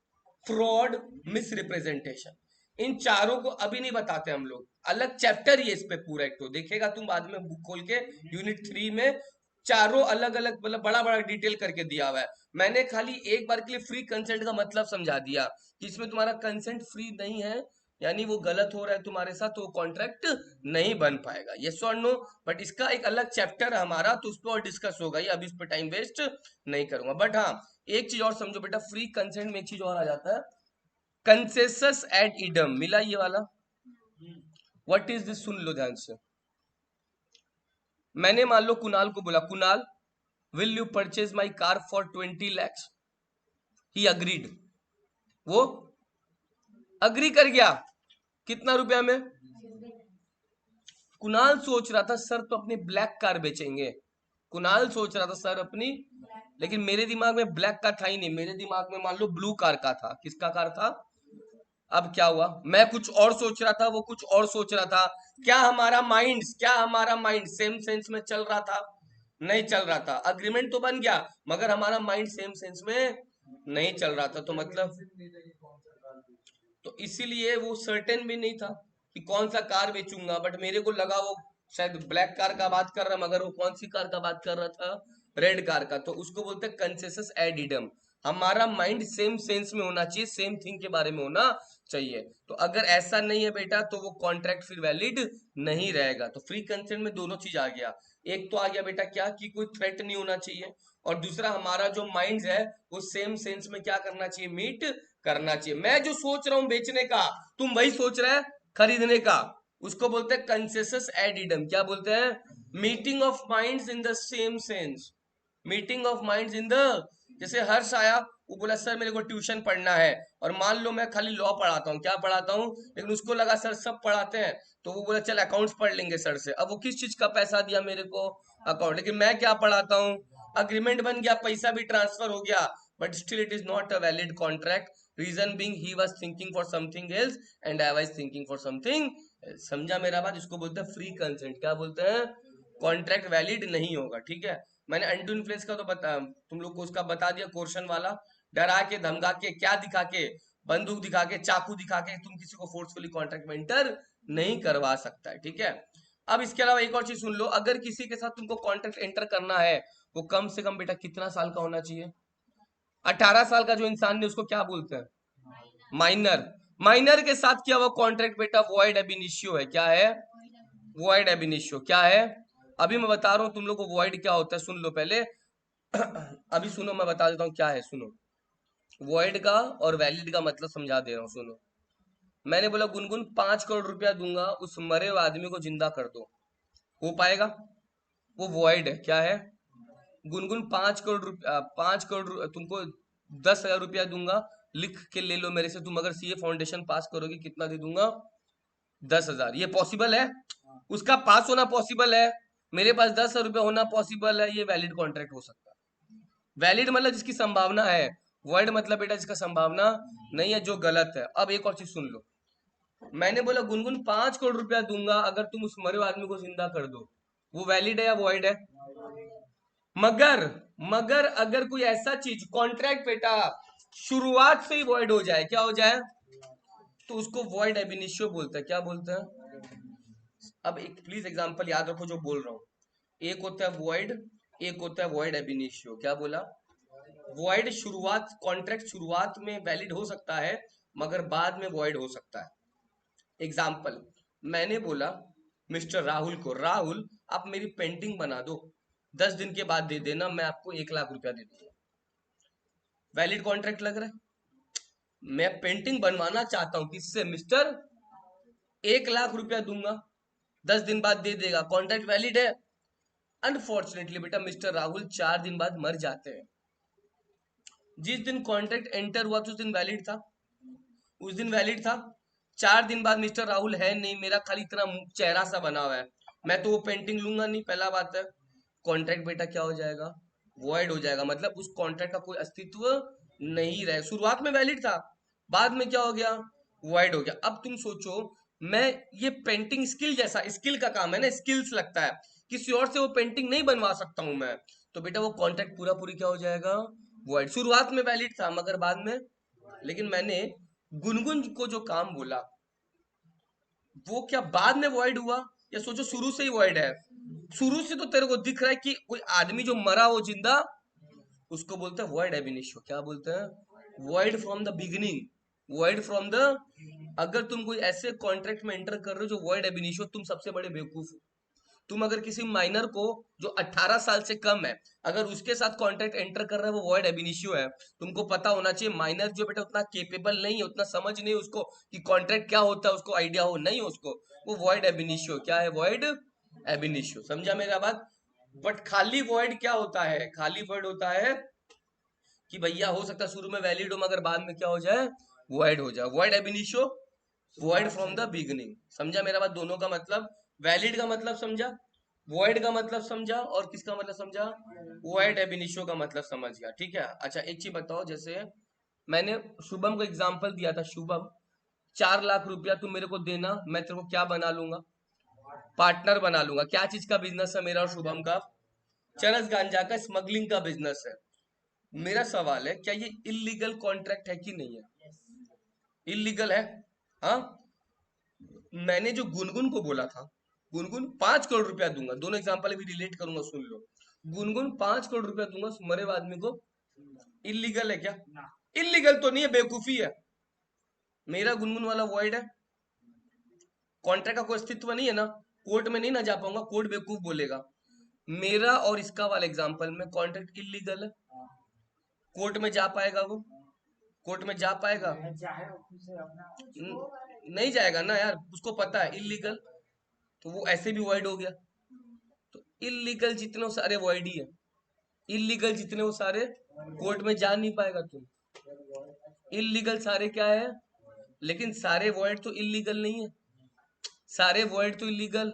fraud, misrepresentation. इन चारों को अभी नहीं बताते हम लोग, अलग चैप्टर ही है इस पे पूरा। एक तो देखेगा तुम बाद में बुक खोल के, यूनिट 3 में चारों अलग अलग मतलब बड़ा बड़ा डिटेल करके दिया हुआ है। मैंने खाली एक बार के लिए फ्री कंसेंट का मतलब समझा दिया कि इसमें तुम्हारा कंसेंट फ्री नहीं है, यानी वो गलत हो रहा है तुम्हारे साथ, तो वो कॉन्ट्रैक्ट नहीं बन पाएगा। Yes or no? बट इसका एक अलग चैप्टर है हमारा, तो उस पर और डिस्कस होगा, ये अभी इस पर टाइम वेस्ट नहीं करूंगा। बट हाँ, एक चीज और समझो बेटा, फ्री कंसेंट में एक चीज और आ जाता है, कंसेसस एड इडम। मिला ये वाला? What is this? सुन लो ध्यान से। मैंने मान लो कुणाल को बोला, Kunal will you purchase my car for 20 lakhs। He agreed, वो अग्री कर गया। कितना रुपया में? कुणाल सोच रहा था सर तो अपनी ब्लैक कार बेचेंगे। कुणाल सोच रहा था सर अपनी, लेकिन मेरे दिमाग में ब्लैक कार था ही नहीं, मेरे दिमाग में मान लो ब्लू कार का था। किसका कार था? अब क्या हुआ, मैं कुछ और सोच रहा था, वो कुछ और सोच रहा था। क्या हमारा माइंड सेम सेंस में चल रहा था? नहीं चल रहा था। अग्रीमेंट तो बन गया मगर हमारा माइंड सेम सेंस में नहीं चल रहा था, तो मतलब तो इसीलिए वो सर्टेन भी नहीं था कि कौन सा कार बेचूंगा। बट मेरे को लगा वो शायद ब्लैक कार का बात कर रहा, मगर वो कौन सी कार का बात कर रहा था? रेड कार का। तो उसको बोलते हैं कंसेसस एड इडम। हमारा माइंड सेम सेंस में होना चाहिए, सेम थिंग के बारे में होना चाहिए। तो अगर ऐसा नहीं है बेटा तो वो कॉन्ट्रैक्ट फिर वैलिड नहीं रहेगा। तो फ्री कंसेंट में दोनों चीज आ गया। एक तो आ गया बेटा क्या, कि कोई थ्रेट नहीं होना चाहिए, और दूसरा हमारा जो माइंड है वो सेम सेंस में क्या करना चाहिए? मीट करना चाहिए। मैं जो सोच रहा हूं बेचने का, तुम वही सोच रहे हैं खरीदने का। उसको बोलते हैं कंसेसस एड इडम। क्या बोलते हैं? Meeting of minds in the same sense. Meeting of minds in the, जैसे हर्ष आया, वो बोला सर मेरे को ट्यूशन पढ़ना है, और मान लो मैं खाली लॉ पढ़ाता हूँ, क्या पढ़ाता हूँ, लेकिन उसको लगा सर सब पढ़ाते हैं, तो वो बोला चल अकाउंट्स पढ़ लेंगे सर से। अब वो किस चीज का पैसा दिया मेरे को? अकाउंट। लेकिन मैं क्या पढ़ाता हूँ? अग्रीमेंट बन गया, पैसा भी ट्रांसफर हो गया, but still it is not a valid contract. Reason being he was thinking for something else and I was thinking for something else. समझा मेरा बात? इसको बोलते हैं फ्री कंसेंट। क्या बोलते हैं? कॉन्ट्रैक्ट वैलिड नहीं होगा। ठीक है, मैंने अनटू इन्फ्लुएंस का तो बता तुम लोग को उसका बता दिया, क्वेश्चन वाला। डरा के धमका के, क्या दिखा के? बंदूक दिखा के, चाकू दिखा के तुम किसी को फोर्सफुली कॉन्ट्रैक्ट में इंटर नहीं करवा सकता है। ठीक है, अब इसके अलावा एक और चीज सुन लो, अगर किसी के साथ तुमको कॉन्ट्रैक्ट एंटर करना है, वो कम से कम बेटा कितना साल का होना चाहिए? 18 साल का जो इंसान ने, उसको क्या बोलते हैं? माइनर। माइनर के साथ किया हुआ कॉन्ट्रैक्ट बेटा वॉइड एब इनिशियो है। क्या है? वॉइड एब इनिशियो क्या है? अभी मैं बता रहा हूं तुम लोग को वॉइड क्या होता है, सुन लो पहले। अभी सुनो, मैं बता देता हूँ क्या है, सुनो। वॉइड का और वैलिड का मतलब समझा दे रहा हूँ, सुनो। मैंने बोला गुनगुन 5 करोड़ रुपया दूंगा, उस मरे हुए आदमी को जिंदा कर दो, हो पाएगा? वो वॉइड है। क्या है? गुनगुन 5 करोड़ रुपया, 5 करोड़ तुमको 10,000 रुपया दूंगा, लिख के ले लो मेरे से, तुम अगर सीए फाउंडेशन पास करोगे कितना दे दूंगा? 10,000। ये पॉसिबल है? उसका पास होना पॉसिबल है, मेरे पास 10,000 रुपया होना पॉसिबल है, ये वैलिड कॉन्ट्रैक्ट हो सकता है। वैलिड मतलब जिसकी संभावना है, वर्ड मतलब बेटा जिसका संभावना नहीं है, जो गलत है। अब एक और चीज सुन लो, मैंने बोला गुनगुन 5 करोड़ रुपया दूंगा अगर तुम उस मरे हुए आदमी को जिंदा कर दो, वो वैलिड है या वॉइड है? मगर मगर अगर कोई ऐसा चीज, कॉन्ट्रैक्ट बेटा शुरुआत से ही वॉइड हो जाए, क्या हो जाए? तो उसको वॉइड एब इनिशियो बोलते हैं। क्या बोलते हैं? अब एक प्लीज एग्जांपल याद रखो जो बोल रहा हूँ। एक होता है वॉइड, एक होता है वॉइड एब इनिशियो। क्या बोला? वॉइड शुरुआत, कॉन्ट्रैक्ट शुरुआत में वैलिड हो सकता है मगर बाद में वॉइड हो सकता है। एग्जाम्पल, मैंने बोला मिस्टर राहुल को, राहुल आप मेरी पेंटिंग बना दो, 10 दिन के बाद दे देना, मैं आपको 1 लाख रुपया दे दूंगा। वैलिड कॉन्ट्रैक्ट लग रहा है। मैं पेंटिंग बनवाना चाहता हूं, किससे? मिस्टर, 1 लाख रुपया दूंगा, 10 दिन बाद दे देगा, कॉन्ट्रैक्ट वैलिड है। अनफॉर्चुनेटली बेटा मिस्टर राहुल 4 दिन बाद मर जाते हैं। जिस दिन कॉन्ट्रैक्ट एंटर हुआ था उस दिन वैलिड था, उस दिन वैलिड था। 4 दिन बाद मिस्टर राहुल है नहीं, मेरा खाली इतना चेहरा सा बना हुआ है, मैं तो वो पेंटिंग लूंगा नहीं, पहला बात है। कॉन्ट्रैक्ट बेटा क्या हो जाएगा? वॉइड हो जाएगा, मतलब उस कॉन्ट्रैक्ट का कोई अस्तित्व नहीं रहे। शुरुआत में वैलिड था, बाद में क्या हो गया? वॉइड हो गया। अब तुम सोचो, मैं ये पेंटिंग स्किल जैसा, स्किल का काम है ना, स्किल्स लगता है, किसी और से वो पेंटिंग नहीं बनवा सकता हूं मैं, तो बेटा वो कॉन्ट्रैक्ट पूरा पूरी क्या हो जाएगा? वॉइड। शुरुआत में वैलिड था मगर बाद में, लेकिन मैंने गुनगुन को जो काम बोला वो क्या बाद में वॉइड हुआ, या सोचो शुरू से ही वॉइड है? शुरू से तो तेरे को दिख रहा है कि कोई आदमी जो मरा वो जिंदा, उसको बोलते हैं वॉइड एब इनिशियो। क्या बोलते हैं? Void from the beginning, void from the. अगर तुम कोई ऐसे कॉन्ट्रैक्ट में एंटर कर रहे हो जो वॉइड एब इनिशियो, तुम सबसे बड़े बेवकूफ हो। तुम अगर किसी माइनर को जो 18 साल से कम है, अगर उसके साथ कॉन्ट्रैक्ट एंटर कर रहा है, वो वॉइड एब इनिशियो है। तुमको पता होना चाहिए माइनर जो बेटा उतना केपेबल नहीं है, उतना समझ नहीं है उसको कि कॉन्ट्रैक्ट क्या होता है, उसको आइडिया हो नहीं उसको, वो वॉइड एब इनिशियो। क्या है? Void ab initio. समझा मेरा बात? बट खाली वॉइड क्या होता है? खाली वॉइड होता है कि भैया हो सकता है शुरू में वैलिड हो मगर बाद में क्या हो जाए? वॉइड हो जाए। Void ab initio, void from the beginning. समझा मेरा बात? दोनों का मतलब, वैलिड का मतलब समझा, वॉइड का मतलब समझा, और किसका मतलब समझा? वॉइड एब इनिशियो का मतलब समझ गया। ठीक है। अच्छा एक चीज बताओ, जैसे मैंने शुभम को एग्जांपल दिया था, शुभम 4 लाख रुपया तुम मेरे को देना, मैं तेरे को क्या बना लूंगा? पार्टनर बना लूंगा। क्या चीज का बिजनेस है मेरा और शुभम का? चरस गांजा का, स्मगलिंग का बिजनेस है। मेरा सवाल है, क्या ये इलीगल कॉन्ट्रैक्ट है कि नहीं है? इलीगल है। हाँ। मैंने जो गुनगुन को बोला था, गुनगुन 5 करोड़ रुपया दूंगा, दोनों एग्जांपल भी रिलेट करूंगा, सुन लो। गुनगुन 5 करोड़ रुपया दूंगा उस मरे हुए आदमी को, इलीगल है क्या? इलीगल तो नहीं है, बेवकूफी है। मेरा गुनगुन वाला वॉइड है, कॉन्ट्रैक्ट का कोई अस्तित्व नहीं है ना, कोर्ट में नहीं ना जा पाऊंगा, कोर्ट बेवकूफ बोलेगा। मेरा और इसका वाला एग्जांपल में कॉन्ट्रैक्ट इलीगल है, कोर्ट में जा पाएगा वो? कोर्ट में जा पाएगा? नहीं जाएगा ना यार, उसको पता है इलीगल, तो वो ऐसे भी वॉइड हो गया। तो इलीगल जितने वो सारे वॉइड ही है, इलीगल जितने वो सारे, कोर्ट में जा नहीं पाएगा तुम। इलीगल सारे क्या है? लेकिन सारे वॉइड तो इलीगल नहीं है, सारे वॉइड तो इलीगल।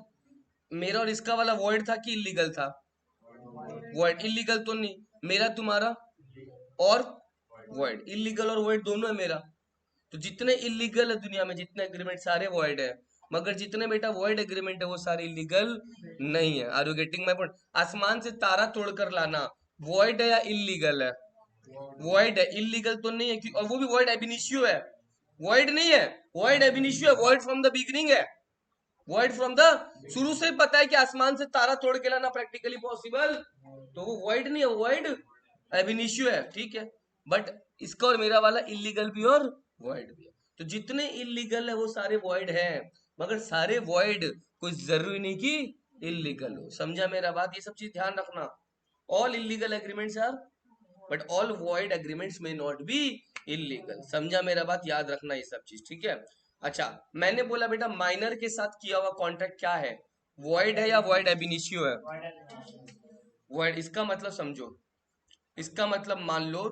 मेरा और इसका वाला वॉइड था कि इलीगल था? वॉइड। इलीगल तो नहीं, मेरा तुम्हारा और वॉइड, इलीगल और वॉइड दोनों है मेरा। तो जितने इलीगल है दुनिया में, जितने एग्रीमेंट, सारे वॉइड है। मगर जितने बेटा वॉइड एग्रीमेंट है वो सारे इलीगल नहीं है। Are you getting my point? आसमान से तारा तोड़कर लाना वॉइड है या इलीगल है? वॉइड है, इलीगल तो नहीं है और वो भी वॉइड एब इनिशियो है, वॉइड नहीं है। वॉइड एब इनिशियो है, वॉइड फ्रॉम द बिगिनिंग है, वॉइड फ्रॉम द, शुरू से पता है कि आसमान से तारा तोड़ के लाना प्रैक्टिकली पॉसिबल, तो वो वॉइड नहीं है, वॉइड एब इनिशियो है। ठीक है। बट इसका और मेरा वाला इलीगल भी और वॉइड भी है। तो जितने इलीगल है वो सारे वॉइड है, मगर सारे वॉइड कोई जरूरी नहीं कि इलीगल हो। समझा मेरा बात? ये सब चीज ध्यान रखना। All illegal agreements are, but all void agreements may not be illegal. समझा मेरा बात? याद रखना ये सब चीज। ठीक है। अच्छा, मैंने बोला बेटा माइनर के साथ किया हुआ कॉन्ट्रैक्ट क्या है? वॉइड है या वॉइड एब इनिशियो है? वॉइड। इसका मतलब समझो, इसका मतलब मान लो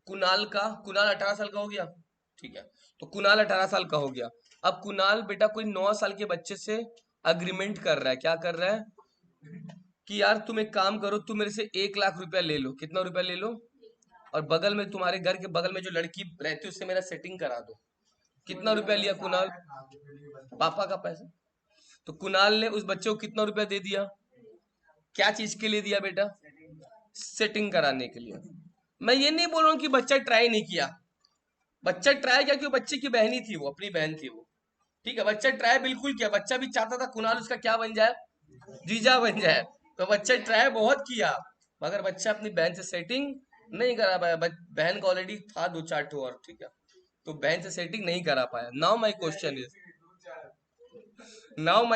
कुणाल 18 साल का हो गया। ठीक है। तो कुणाल 18 साल का हो गया। अब कुणाल बेटा कोई 9 साल के बच्चे से अग्रीमेंट कर रहा है। क्या कर रहा है? कि यार तुम एक काम करो, तुम मेरे से 1 लाख रुपया ले लो। कितना रुपया ले लो? और बगल में, तुम्हारे घर के बगल में जो लड़की रहती है उससे मेरा सेटिंग करा दो। कितना रुपया लिया कुणाल? पापा का पैसा। तो कुणाल ने उस बच्चे को कितना रुपया दे दिया? क्या चीज के लिए दिया बेटा? सेटिंग कराने के लिए। मैं ये नहीं बोल रहा हूँ कि बच्चा ट्राई नहीं किया, बच्चा ट्राई क्या, क्यों, बच्चे की बहन ही थी वो, अपनी बहन थी वो, ठीक है। बच्चा ट्राई बिल्कुल किया, बच्चा भी चाहता था कुणाल उसका क्या बन जाए, जीजा बन जाए। तो बच्चा ट्राई बहुत किया, मगर बच्चा अपनी बहन से सेटिंग नहीं करा पाया। बहन का ऑलरेडी था दो चार ठो और, ठीक है। तो बहन से सेटिंग नहीं करा पाया। Now my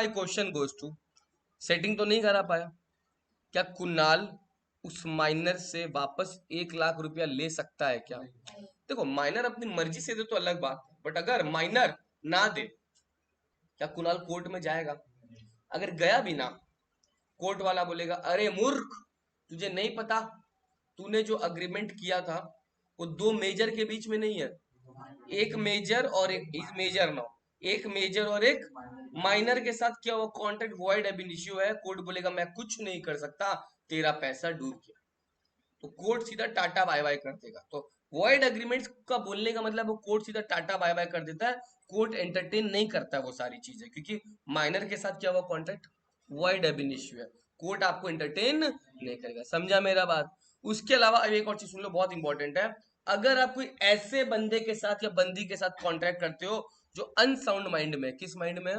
question goes to, setting तो नहीं करा पाया, क्या कुणाल उस माइनर से वापस 1 लाख रुपया ले सकता है क्या? देखो, माइनर अपनी मर्जी से दे तो अलग बात है, बट अगर माइनर ना दे, क्या कुणाल कोर्ट में जाएगा? अगर गया भी ना, कोर्ट वाला बोलेगा अरे मूर्ख, तुझे नहीं पता, तूने जो अग्रीमेंट किया था वो दो मेजर के बीच में नहीं है, एक मेजर और एक इस मेजर ना, एक मेजर और एक माइनर के साथ क्या वो कॉन्ट्रैक्ट वॉइड एब इनिशियो है। कोर्ट बोलेगा मैं कुछ नहीं कर सकता, तेरा पैसा डूब गया। तो कोर्ट सीधा टाटा बाय बाय कर देगा। तो वॉइड एग्रीमेंट्स का बोलने का मतलब वो कोर्ट सीधा टाटा बाय बाय कर देता है। कोर्ट एंटरटेन नहीं करता वो सारी चीजें, क्योंकि माइनर के साथ क्या हुआ कॉन्ट्रैक्ट वॉइड एब इनिशियो है। कोर्ट आपको एंटरटेन नहीं करेगा, समझा मेरा बात? उसके अलावा अब एक और चीज सुन लो, बहुत इंपॉर्टेंट है। अगर आप कोई ऐसे बंदे के साथ या बंदी के साथ कॉन्ट्रैक्ट करते हो जो अनसाउंड माइंड में, किस माइंड में है,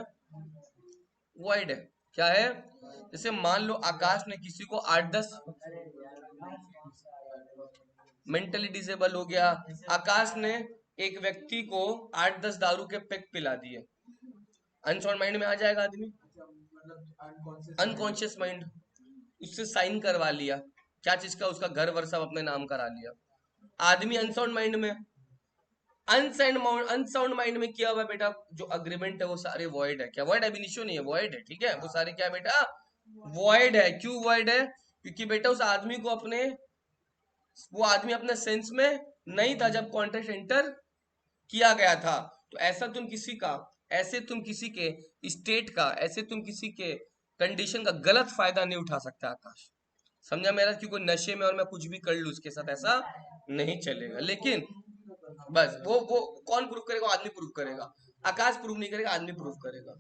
वॉइड है, क्या है? जैसे मान लो आकाश ने किसी को 8-10, मेंटली डिसेबल हो गया, आकाश ने एक व्यक्ति को 8-10 दारू के पैक पिला दिए, अनसाउंड माइंड में आ जाएगा आदमी, अनकॉन्शियस माइंड। उससे साइन करवा लिया, क्या चीज का, उसका घर वर सब अपने नाम करा लिया, आदमी अनसाउंड माइंड में। अनसाउंड माइंड में क्या हुआ बेटा, जो अग्रीमेंट है वो सारे वॉइड है। क्या वॉइड है, इनिशियो नहीं है, वॉइड है, ठीक है। वो सारे क्या है बेटा, वॉइड है। क्यों वॉइड है? क्योंकि बेटा उस आदमी को अपने, वो आदमी अपने सेंस में नहीं था जब कॉन्ट्रैक्ट एंटर किया गया था। तो ऐसा तुम किसी का, ऐसे तुम किसी के स्टेट का, ऐसे तुम किसी के कंडीशन का गलत फायदा नहीं उठा सकता आकाश, समझा मेरा? क्योंकि नशे में और मैं कुछ भी कर लूं उसके साथ, ऐसा नहीं चलेगा। लेकिन बस वो कौन प्रूव करेगा? आदमी प्रूव करेगा। आकाश प्रूव नहीं करेगा, आदमी प्रूव करेगा।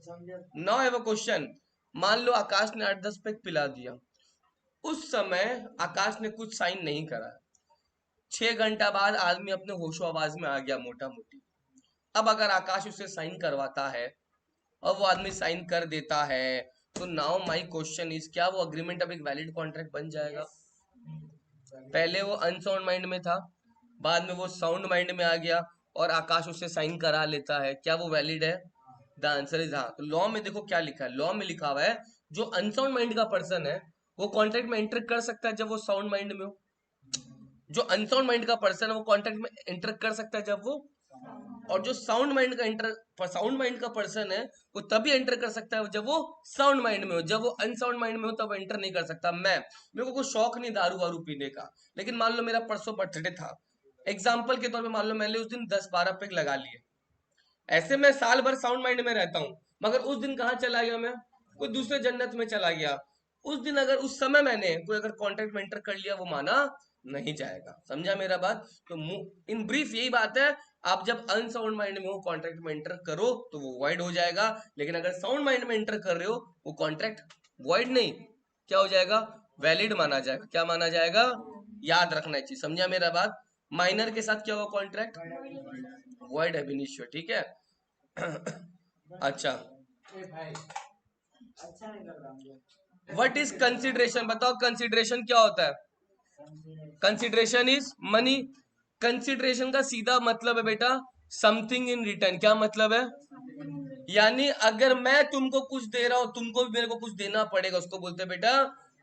नाउ हैव अ क्वेश्चन, मान लो आकाश ने 8-10 पैक पिला दिया, उस समय आकाश ने कुछ साइन नहीं करा, 6 घंटा बाद आदमी अपने होशो आवाज में आ गया मोटा मोटी। अब अगर आकाश उसे साइन करवाता है और वो आदमी साइन कर देता है, तो नाउ माई क्वेश्चन इज, क्या वो अग्रीमेंट अब एक वैलिड कॉन्ट्रैक्ट बन जाएगा? पहले वो अनसाउंड माइंड में था, बाद में वो साउंड माइंड में आ गया और आकाश उससे साइन करा लेता है, क्या वो वैलिड है? द आंसर इज हाँ। तो लॉ में देखो क्या लिखा है, लॉ में लिखा हुआ है जो अनसाउंड माइंड का पर्सन है वो कॉन्ट्रैक्ट में एंटर कर सकता है जब वो साउंड माइंड में हो। जो अनसाउंड माइंड का पर्सन है वो कॉन्ट्रैक्ट में एंटर कर सकता है जब वो, और जो साउंड माइंड का पर्सन है वो तभी एंटर कर सकता है जब वो साउंड माइंड में हो। जब वो अनसाउंड माइंड में हो तब एंटर नहीं कर सकता। मेरे को कोई शौक नहीं दारू वारू पीने का, लेकिन मान लो मेरा परसों बर्थडे था, एग्जाम्पल के तौर पे मान लो मैंने उस दिन 10-12 पैक लगा लिए, ऐसे मैं साल भर साउंड माइंड में रहता हूँ, मगर उस दिन कहाँ चला गया मैं, कोई दूसरे जन्नत में चला गया। उस दिन अगर उस समय मैंने कोई अगर कॉन्ट्रैक्ट में एंटर कर लिया, वो माना नहीं जाएगा, समझा मेरा बात? तो इन ब्रीफ यही बात है, आप जब अनसाउंड माइंड में हो कॉन्ट्रैक्ट में एंटर करो तो वो वॉइड हो जाएगा, लेकिन अगर साउंड माइंड में एंटर कर रहे हो वो कॉन्ट्रैक्ट वॉइड नहीं, क्या हो जाएगा, वैलिड माना जाएगा। क्या माना जाएगा, याद रखना चाहिए, समझा मेरा बात? माइनर के साथ क्या हुआ कॉन्ट्रैक्ट, वॉइड है इनिशियो, ठीक है। अच्छा, व्हाट इज कंसिडरेशन, बताओ कंसिडरेशन क्या होता है? Consideration is money. कंसिडरेशन का सीधा मतलब है बेटा समथिंग इन रिटर्न। क्या मतलब है? यानी अगर मैं तुमको कुछ दे रहा हूं, तुमको भी मेरे को कुछ देना पड़ेगा, उसको बोलते हैं बेटा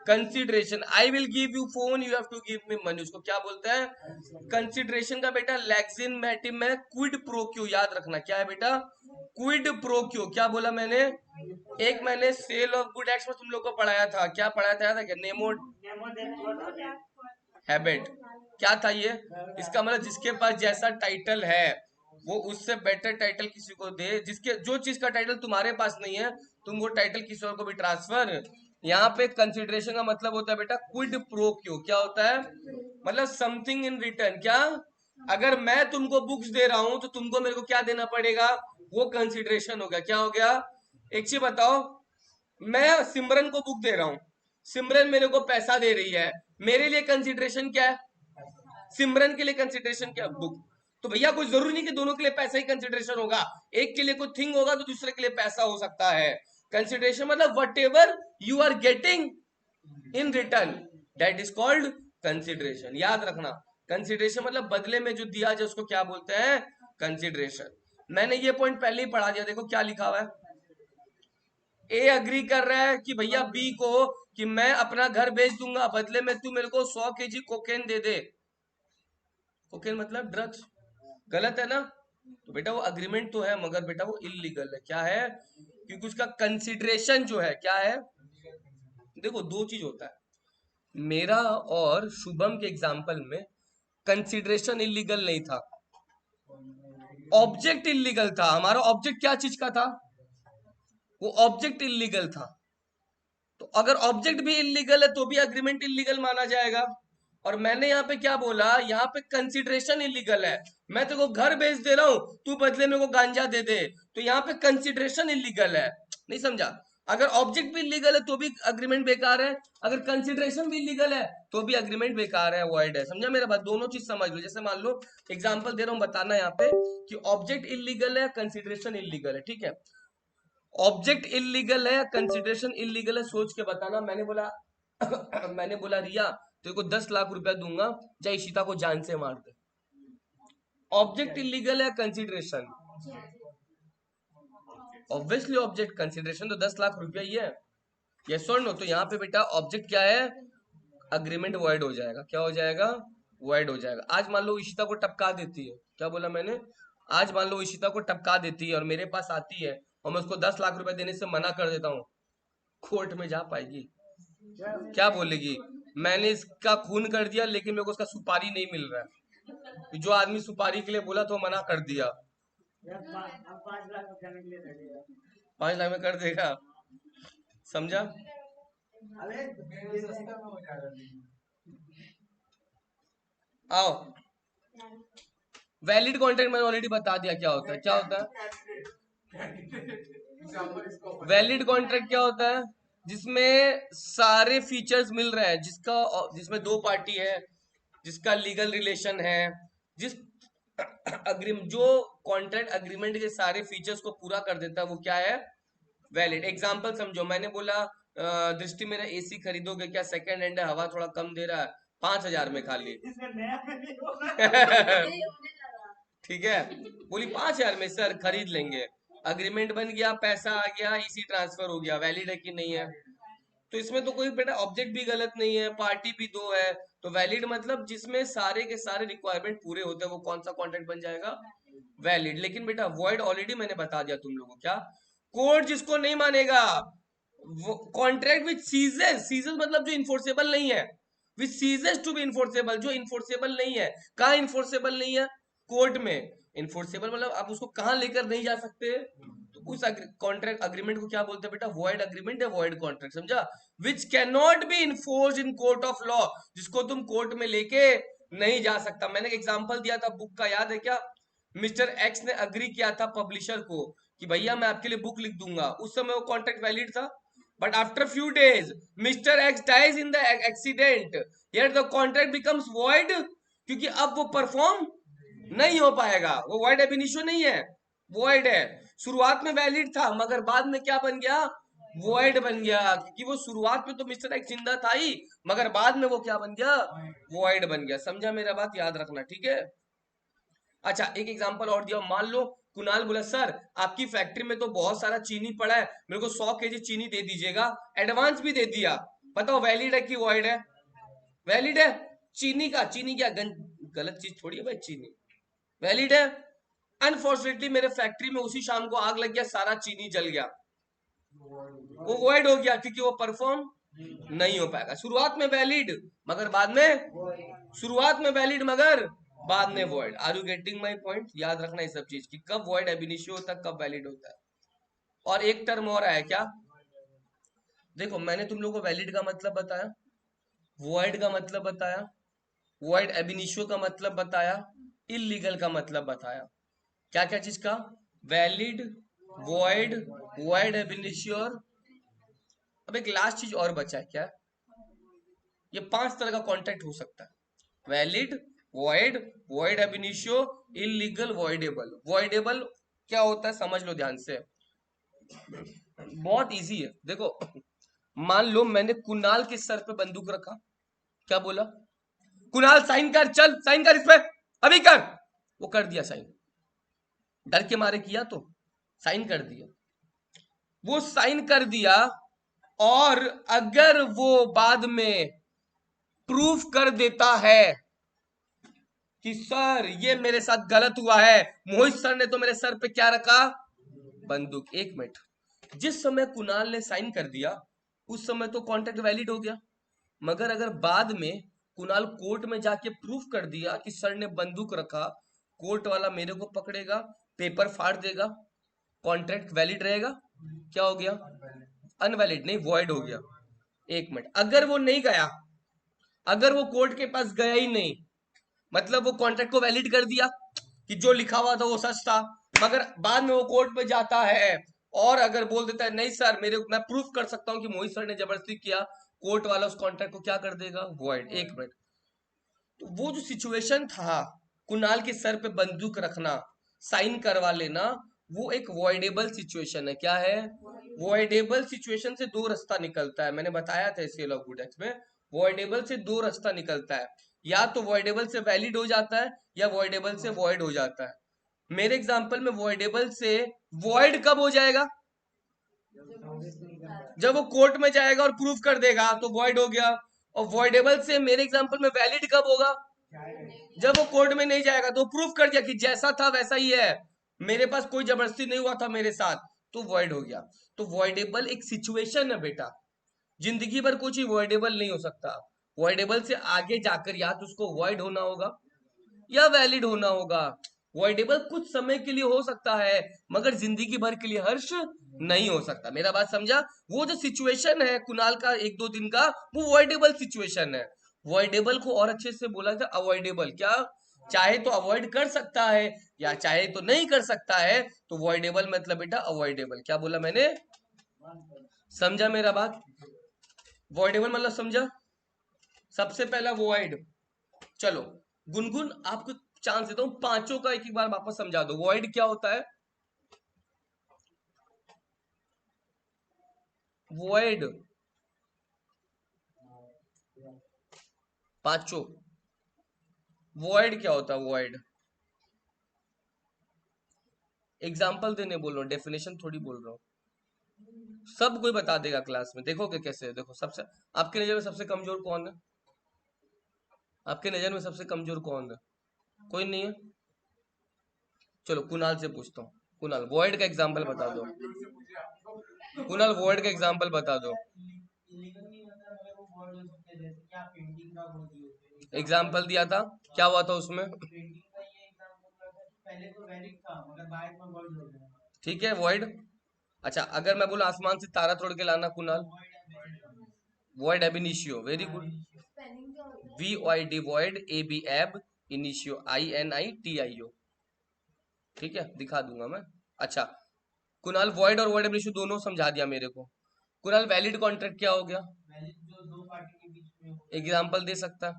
consideration. I will give you phone, you have to give me money, उसको क्या बोलते हैं? कंसिडरेशन का बेटा लैक्सिन मैटिम में क्विड प्रो क्यू, याद रखना क्या है बेटा, क्विड प्रो क्यू। क्या बोला मैंने? एक मैंने सेल ऑफ गुड एक्ट्स में तुम लोग को पढ़ाया था, क्या पढ़ाया था, याद है क्या? Nemo habit. क्या था ये? इसका मतलब जिसके पास जैसा टाइटल है वो उससे बेटर टाइटल किसी को दे, जिसके जो चीज का टाइटल तुम्हारे पास नहीं है तुम वो टाइटल किसी और को भी ट्रांसफर। यहाँ पे कंसिडरेशन का मतलब होता है बेटा क्विड प्रो क्यो। क्या होता है? मतलब समथिंग इन रिटर्न। क्या? अगर मैं तुमको बुक्स दे रहा हूं तो तुमको मेरे को क्या देना पड़ेगा, वो कंसिडरेशन हो गया। क्या हो गया? एक चीज बताओ, मैं सिमरन को बुक दे रहा हूं, सिमरन मेरे को पैसा दे रही है, मेरे लिए कंसिडरेशन क्या है? सिमरन के लिए कंसिडरेशन क्या? बुक। तो भैया कोई जरूरी नहीं कि दोनों के लिए पैसा ही कंसिडरेशन होगा, एक के लिए कोई थिंग होगा तो दूसरे के लिए पैसा हो सकता है। कंसिडरेशन मतलब whatever you are getting in return, that is called consideration. याद रखना, कंसिडरेशन मतलब बदले में जो दिया जाए उसको क्या बोलते हैं, कंसिडरेशन। मैंने ये पॉइंट पहले ही पढ़ा दिया, देखो क्या लिखा हुआ है। ए अग्री कर रहा है कि भैया बी को कि मैं अपना घर बेच दूंगा, बदले में तू मेरे को 100 kg कोकेन दे दे। कोकेन मतलब ड्रग्स, गलत है ना? तो बेटा वो अग्रीमेंट तो है मगर बेटा वो इलीगल है। क्या है? क्योंकि उसका कंसिडरेशन जो है क्या है, देखो दो चीज होता है। मेरा और शुभम के एग्जाम्पल में कंसिडरेशन इलीगल नहीं था, ऑब्जेक्ट इलीगल था। हमारा ऑब्जेक्ट क्या चीज का था, वो ऑब्जेक्ट इलीगल था। तो अगर ऑब्जेक्ट भी इलीगल है तो भी अग्रीमेंट इलीगल माना जाएगा। और मैंने यहाँ पे क्या बोला, यहाँ पे कंसिडरेशन इलीगल है। मैं तेरे को घर बेच दे रहा हूं, तू बदले में को गांजा दे दे, तो यहाँ पे कंसिडरेशन इलीगल है। नहीं समझा? अगर ऑब्जेक्ट भी इलीगल है तो भी अग्रीमेंट बेकार है, अगर कंसिडरेशन भी इलीगल है तो भी अग्रीमेंट बेकार है, वॉइड है। समझा मेरा बात? दोनों चीज समझ लो। जैसे मान लो एग्जाम्पल दे रहा हूँ, बताना यहाँ पे कि ऑब्जेक्ट इलीगल है, कंसिडरेशन इलीगल है, ठीक है? ऑब्जेक्ट इलीगल है या कंसिडरेशन इलीगल है, सोच के बताना। मैंने बोला मैंने बोला रिया तेरे को 10 लाख रुपया दूंगा, जा इशिता को जान से मार दे। ऑब्जेक्ट इलीगल है, कंसिडरेशन? ऑब्वियसली ऑब्जेक्ट, कंसिडरेशन तो 10 लाख रुपया ही है। Yes or no? तो यहाँ पे बेटा ऑब्जेक्ट क्या है, अग्रीमेंट वॉइड हो जाएगा। क्या हो जाएगा? वॉइड हो जाएगा। आज मान लो इशिता को टपका देती है, क्या बोला मैंने? आज मान लो इशिता को टपका देती है और मेरे पास आती है और मैं उसको 10 लाख रुपए देने से मना कर देता हूँ, कोर्ट में जा पाएगी? क्या बोलेगी? मैंने इसका खून कर दिया लेकिन मेरे को उसका सुपारी नहीं मिल रहा है। जो आदमी सुपारी के लिए बोला तो मना कर दिया, 5 लाख में कर देगा। समझा? आओ, वैलिड कॉन्ट्रैक्ट मैंने ऑलरेडी बता दिया क्या होता है। क्या होता है वैलिड कॉन्ट्रैक्ट? क्या होता है? जिसमें सारे फीचर्स मिल रहे हैं, जिसमें दो पार्टी है, जिसका लीगल रिलेशन है, जिस जो कॉन्ट्रैक्ट अग्रीमेंट के सारे फीचर्स को पूरा कर देता है, वो क्या है? वैलिड। एग्जांपल समझो, मैंने बोला दृष्टि मेरा एसी खरीदोगे क्या, सेकंड हैंड है, हवा थोड़ा कम दे रहा है, 5,000 में खाली। ठीक है, बोली 5,000 में सर खरीद लेंगे। अग्रीमेंट बन गया, पैसा आ गया, इसी ट्रांसफर हो गया। वैलिड है कि नहीं है? तो इसमें तो कोई बेटा ऑब्जेक्ट भी गलत नहीं है, पार्टी भी दो है। तो वैलिड मतलब जिसमें सारे के सारे रिक्वायरमेंट पूरे होते हैं, वो कौन सा कॉन्ट्रैक्ट बन जाएगा? वैलिड। लेकिन बेटा वॉइड ऑलरेडी मैंने बता दिया तुम लोगों को। क्या? कोर्ट जिसको नहीं मानेगा, वो कॉन्ट्रैक्ट विच सीजेस, सीजेस मतलब जो इन्फोर्सेबल नहीं है, विच सीजेस टू बी इन्फोर्सेबल, जो इन्फोर्सेबल नहीं है। कहाँ इन्फोर्सेबल नहीं है? कोर्ट में। इन्फोर्सेबल मतलब आप उसको कहाँ लेकर नहीं जा सकते, तो उस कॉन्ट्रैक्ट अग्रीमेंट को क्या बोलते हैं बेटा? वॉइड अग्रीमेंट या वॉइड कॉन्ट्रैक्ट। समझा? Which can not B enforced in court of law, जिसको तुम कोर्ट में लेके नहीं जा सकता। मैंने एग्जांपल दिया था बुक का, याद है क्या? मिस्टर एक्स ने अग्री किया था पब्लिशर को कि भैया मैं आपके लिए बुक लिख दूंगा, उस समय वो कॉन्ट्रैक्ट वैलिड था। But after few days mister X dies in the accident, here the contract becomes void, क्योंकि अब वो परफॉर्म नहीं हो पाएगा। वो वॉइड एब इनिशियो नहीं है, वॉइड है। शुरुआत में वैलिड था मगर बाद में क्या बन गया? वॉइड बन गया, क्योंकि वो शुरुआत में तो मिस्टर एक्स जिंदा था ही, मगर बाद में वो क्या बन गया? वॉइड बन गया। समझा मेरा बात? याद रखना, ठीक है? अच्छा, एक एग्जांपल और दिया। मान लो कुणाल बोला सर आपकी फैक्ट्री में तो बहुत सारा चीनी पड़ा है, मेरे को 100 kg चीनी दे दीजिएगा, एडवांस भी दे दिया। बताओ वैलिड है कि वॉइड है? वैलिड है। चीनी का, चीनी क्या गलत चीज थोड़ी है भाई, चीनी वैलिड है। अनफॉर्चुनेटली मेरे फैक्ट्री में उसी शाम को आग लग गया, सारा चीनी जल गया, वो वॉइड हो गया क्योंकि वो परफॉर्म नहीं हो पाएगा। शुरुआत में वैलिड मगर बाद में, शुरुआत में वैलिड मगर बाद में void. Are you getting my point? याद रखना ये सब चीज कि कब वॉइड एब इनिशियो होता है, कब वैलिड होता है। और एक टर्म और आया क्या, देखो मैंने तुम लोगों को वैलिड का मतलब बताया, वॉइड का मतलब बताया, वॉइड एब इनिशियो का मतलब बताया, इलीगल का मतलब बताया। क्या क्या चीज का? Valid, void, void ab initio. अब एक लास्ट चीज और बचा है, क्या? ये 5 तरह का कॉन्ट्रैक्ट हो सकता है, valid, void, void ab initio, illegal, voidable. Voidable क्या होता है समझ लो ध्यान से, बहुत इजी है। देखो मान लो मैंने कुणाल के सर पे बंदूक रखा, क्या बोला, कुणाल साइन कर, चल साइन कर इस पे, अभी कर। वो कर दिया साइन, डर के मारे किया तो साइन कर दिया, वो साइन कर दिया। और अगर वो बाद में प्रूफ कर देता है कि सर ये मेरे साथ गलत हुआ है, मोहित सर ने तो मेरे सर पे क्या रखा, बंदूक। एक मिनट, जिस समय कुणाल ने साइन कर दिया उस समय तो कॉन्ट्रैक्ट वैलिड हो गया, मगर अगर बाद में कुणाल कोर्ट में जाके प्रूफ कर दिया कि सर ने बंदूक रखा, कोर्ट वाला मेरे को पकड़ेगा, पेपर फाड़ देगा, कॉन्ट्रैक्ट वैलिड रहेगा, क्या हो गया, अनवैलिड नहीं, वॉइड हो गया। एक मिनट, अगर वो नहीं गया, अगर वो कोर्ट के पास गया ही नहीं, मतलब वो कॉन्ट्रैक्ट को वैलिड कर दिया कि जो लिखा हुआ था वो सच था, मगर बाद में वो कोर्ट में जाता है और अगर बोल देता है नहीं सर मेरे, मैं प्रूफ कर सकता हूं कि मोहित सर ने जबरदस्ती किया, कोर्ट वाला उस कॉन्ट्रैक्ट को क्या कर देगा, वॉइड। एक मिनट, तो वो जो सिचुएशन था, कुणाल के सर पे बंदूक रखना, साइन करवा लेना, वो एक वॉइडेबल सिचुएशन है। क्या है, वॉइडेबल सिचुएशन से दो रास्ता निकलता है, मैंने बताया था इसके लॉ गुड एक्ट में, वॉइडेबल से दो रास्ता निकलता है, या तो वॉइडेबल से वैलिड हो जाता है या वॉइडेबल से वॉइड हो जाता है। मेरे एग्जांपल में वॉइडेबल से वॉइड कब हो जाएगा, जब वो कोर्ट में जाएगा और प्रूफ कर देगा तो वॉइड हो गया। और वॉइडेबल से मेरे एग्जांपल में वैलिड कब होगा, जब वो कोर्ट में नहीं जाएगा, तो प्रूफ कर दिया कि जैसा था वैसा ही है, मेरे पास कोई जबरदस्ती नहीं हुआ था मेरे साथ, तो वॉइड हो गया। तो वॉइडेबल एक सिचुएशन है बेटा, जिंदगी भर कुछ ही वॉइडेबल नहीं हो सकता। वॉइडेबल से आगे जाकर या तो उसको वॉइड होना होगा या वैलिड होना होगा। वॉइडेबल कुछ समय के लिए हो सकता है मगर जिंदगी भर के लिए हर्ष नहीं हो सकता। मेरा बात समझा, वो जो सिचुएशन है कुणाल का एक दो दिन का, वो वॉइडेबल सिचुएशन है। वॉइडेबल को और अच्छे से बोला था अवॉइडेबल, क्या, चाहे तो अवॉइड कर सकता है या चाहे तो नहीं कर सकता है, तो वॉइडेबल मतलब बेटा अवॉइडेबल। क्या बोला मैंने, समझा मेरा बात, वॉइडेबल मतलब समझा। सबसे पहला वॉइड, चलो गुनगुन आपको चांस देता हूं, पांचों का एक एक बार वापस समझा दो। वॉइड क्या होता है, वॉइड, पांचों, वॉइड क्या होता है, वॉइड एग्जाम्पल देने बोल रहा हूँ, डेफिनेशन थोड़ी बोल रहा हूँ। सब कोई बता देगा क्लास में, देखोगे कैसे। देखो सबसे, आपकी नजर में सबसे कमजोर कौन है, आपके नजर में सबसे कमजोर कौन है, कोई नहीं है। चलो कुणाल से पूछता हूँ, कुणाल वॉइड का एग्जाम्पल बता दो, कुणाल वॉइड का एग्जाम्पल बता दो, एग्जाम्पल दिया था, क्या हुआ था उसमें, ठीक है वॉइड। अच्छा अगर मैं बोला आसमान से तारा तोड़ के लाना Kunal, void ab initio, very good, V Y D void, A B ab, initio I N I T I O, ठीक है दिखा दूंगा मैं। अच्छा कुणाल वॉइड और वॉइड एब इनिशियो दोनों समझा दिया मेरे को। कुणाल वैलिड कॉन्ट्रैक्ट क्या हो गया, एग्जाम्पल दे सकता,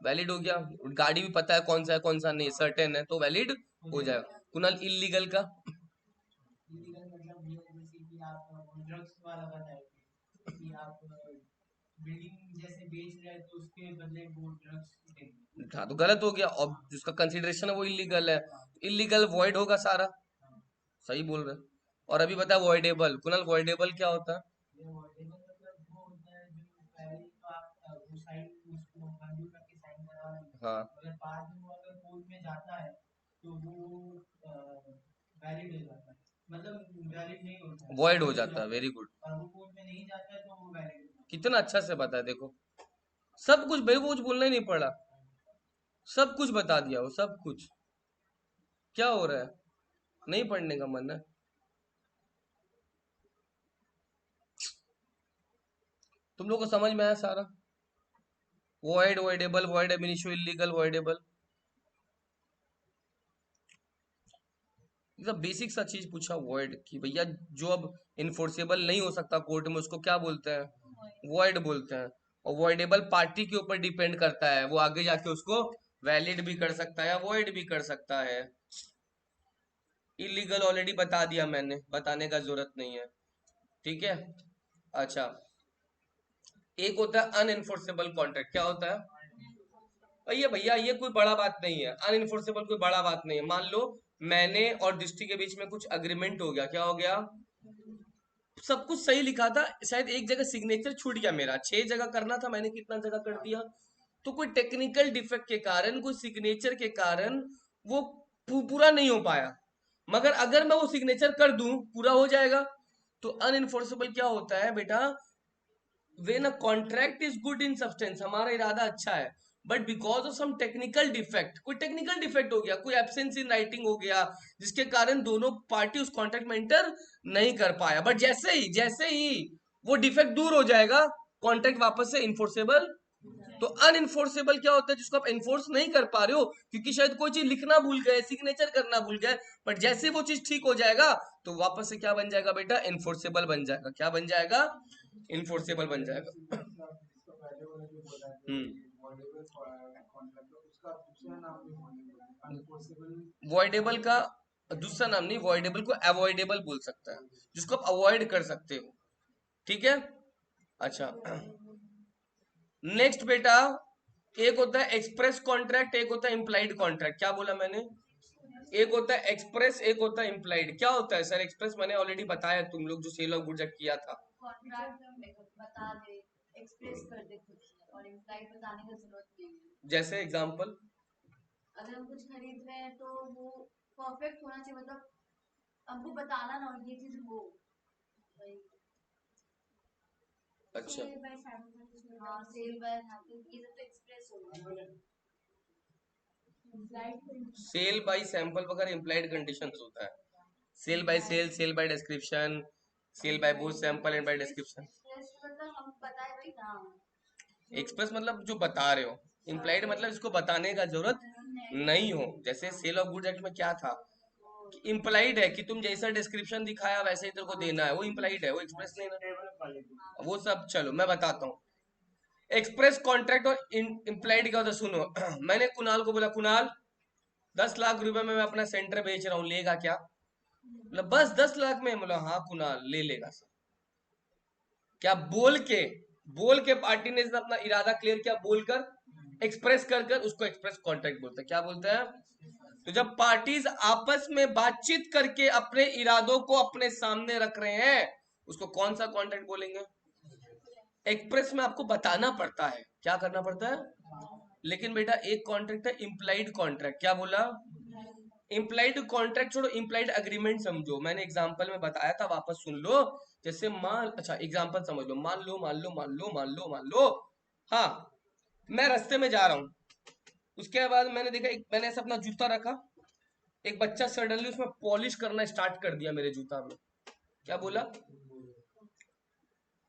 वैलिड हो गया, गाड़ी भी पता है कौन सा है कौन सा नहीं, सर्टेन है, तो वैलिड हो जाएगा। कुणाल इलीगल का, हाँ तो गलत हो गया, और जिसका कंसिडरेशन है वो इलीगल है, इलीगल वॉइड होगा सारा, सही बोल रहे। और अभी बता वॉइडेबल, कुणाल वॉइडेबल क्या होता है, हाँ वॉइड हो जाता है, वेरी गुड, कितना अच्छा से बता, देखो सब कुछ भाई, वो कुछ बोलना ही नहीं पड़ा, सब कुछ बता दिया वो, सब कुछ। क्या हो रहा है, नहीं पढ़ने का मन है, तुम लोग को समझ में आया सारा, void, voidable, void ab initio, illegal, voidable. एकदम बेसिक सा चीज पूछा वॉइड कि भैया जो अब इन्फोर्सेबल नहीं हो सकता कोर्ट में उसको क्या बोलते हैं, वॉइड बोलते हैं। और वॉइडेबल पार्टी के ऊपर डिपेंड करता है, वो आगे जाके उसको वैलिड भी कर सकता है या वॉइड भी कर सकता है। इलीगल ऑलरेडी बता दिया मैंने, बताने का जरूरत नहीं है, ठीक है। अच्छा, एक होता है अनएनफोर्सेबल कॉन्ट्रैक्ट। क्या होता है भैया, भैया ये कोई बड़ा बात नहीं है, अनइन्फोर्सेबल कोई बड़ा बात नहीं है। मान लो मैंने और डिस्ट्रिक्ट के बीच में कुछ अग्रीमेंट हो गया, क्या हो गया, सब कुछ सही लिखा था, शायद एक जगह सिग्नेचर छूट गया मेरा, 6 जगह करना था, मैंने कितना जगह कर दिया। तो कोई टेक्निकल डिफेक्ट के कारण, कोई सिग्नेचर के कारण वो पूरा नहीं हो पाया, मगर अगर मैं वो सिग्नेचर कर दूं पूरा हो जाएगा। तो अनइन्फोर्सेबल क्या होता है बेटा, when a contract is good in substance, हमारा इरादा अच्छा है, but because of some technical defect, कोई टेक्निकल डिफेक्ट हो गया, कोई एब्सेंस इन राइटिंग हो गया, जिसके कारण दोनों पार्टी उस कॉन्ट्रैक्ट में एंटर नहीं कर पाया, बट जैसे ही वो डिफेक्ट दूर हो जाएगा, कॉन्ट्रैक्ट वापस से इन्फोर्सेबल। तो अनइन्फोर्सेबल क्या होता है, जिसको आप इन्फोर्स नहीं कर पा रहे हो क्योंकि शायद कोई चीज लिखना भूल गए, सिग्नेचर करना भूल गए, बट जैसे वो चीज ठीक हो जाएगा तो वापस से क्या बन जाएगा बेटा, इन्फोर्सेबल बन जाएगा। क्या बन जाएगा, इन्फोर्सेबल बन जाएगा। वॉइडेबल का दूसरा नाम नहीं, वॉइडेबल को अवॉइडेबल बोल सकता है, जिसको आप अवॉइड कर सकते हो, ठीक है। अच्छा, नेक्स्ट बेटा, एक होता है एक्सप्रेस कॉन्ट्रैक्ट, एक होता है इम्प्लाइड कॉन्ट्रैक्ट। क्या बोला मैंने, एक होता है एक्सप्रेस, एक होता है इम्प्लाइड। क्या होता है सर एक्सप्रेस, मैंने ऑलरेडी बताया, तुम लोग जो सेल ऑफ गुड्स एक्ट किया था। बता दे, एक्सप्रेस कर दे खुद से, और इम्प्लाइड बताने की जरूरत नहीं है। जैसे एग्जांपल, अगर हम कुछ खरीद रहे हैं तो वो परफेक्ट होना चाहिए, मतलब हमको बताना ना ये चीज हो। अच्छा, सेल बाय सैंपल, हाँ सेल बाय सैंपल, ये सब तो एक्सप्रेस होगा। सेल बाय सैंपल वगैरह इम्प्लाइड कंडीशंस होता है। Sale by sale by description, sale by both sample and by description. Express मतलब हम बताए भाई ना। एक्सप्रेस मतलब जो बता रहे हो, इम्प्लाइड मतलब इसको बताने का जरूरत नहीं हो। जैसे सेल ऑफ गुड्स एक्ट में क्या था, इम्प्लाइड है कि तुम जैसा डिस्क्रिप्शन दिखाया वैसे ही तेरे को देना है, वो इम्प्लाइड है, वो एक्सप्रेस नहीं ना। वो सब चलो मैं बताता हूँ। एक्सप्रेस कॉन्ट्रैक्ट और इम्प्लाइड का होता, सुनो। मैंने कुणाल को बोला, कुणाल 10 लाख रुपए में मैं अपना सेंटर बेच रहा हूँ, लेगा क्या, मतलब बस 10 लाख में, बोला हाँ कुणाल ले लेगा सर। क्या बोल के पार्टी ने अपना इरादा क्लियर किया, बोलकर एक्सप्रेस कर कर, उसको एक्सप्रेस कॉन्ट्रैक्ट बोलते हैं। क्या बोलते हैं, तो जब पार्टीज आपस में बातचीत करके अपने इरादों को अपने सामने रख रहे हैं, उसको कौन सा कॉन्ट्रैक्ट बोलेंगे, एक्सप्रेस में आपको बताना पड़ता है, क्या करना पड़ता है। लेकिन बेटा एक कॉन्ट्रैक्ट है इम्प्लाइड कॉन्ट्रैक्ट। क्या बोला, इम्प्लाइड कॉन्ट्रैक्ट छोड़ो, इम्प्लाइड अग्रीमेंट समझो, मैंने एग्जांपल में बताया था, वापस सुन लो। जैसे अच्छा एग्जांपल समझ लो, मान लो, हाँ मैं रास्ते में जा रहा हूँ, उसके बाद मैंने देखा मैंने ऐसा अपना जूता रखा, एक बच्चा सडनली उसमें पॉलिश करना स्टार्ट कर दिया मेरे जूता में। क्या बोला,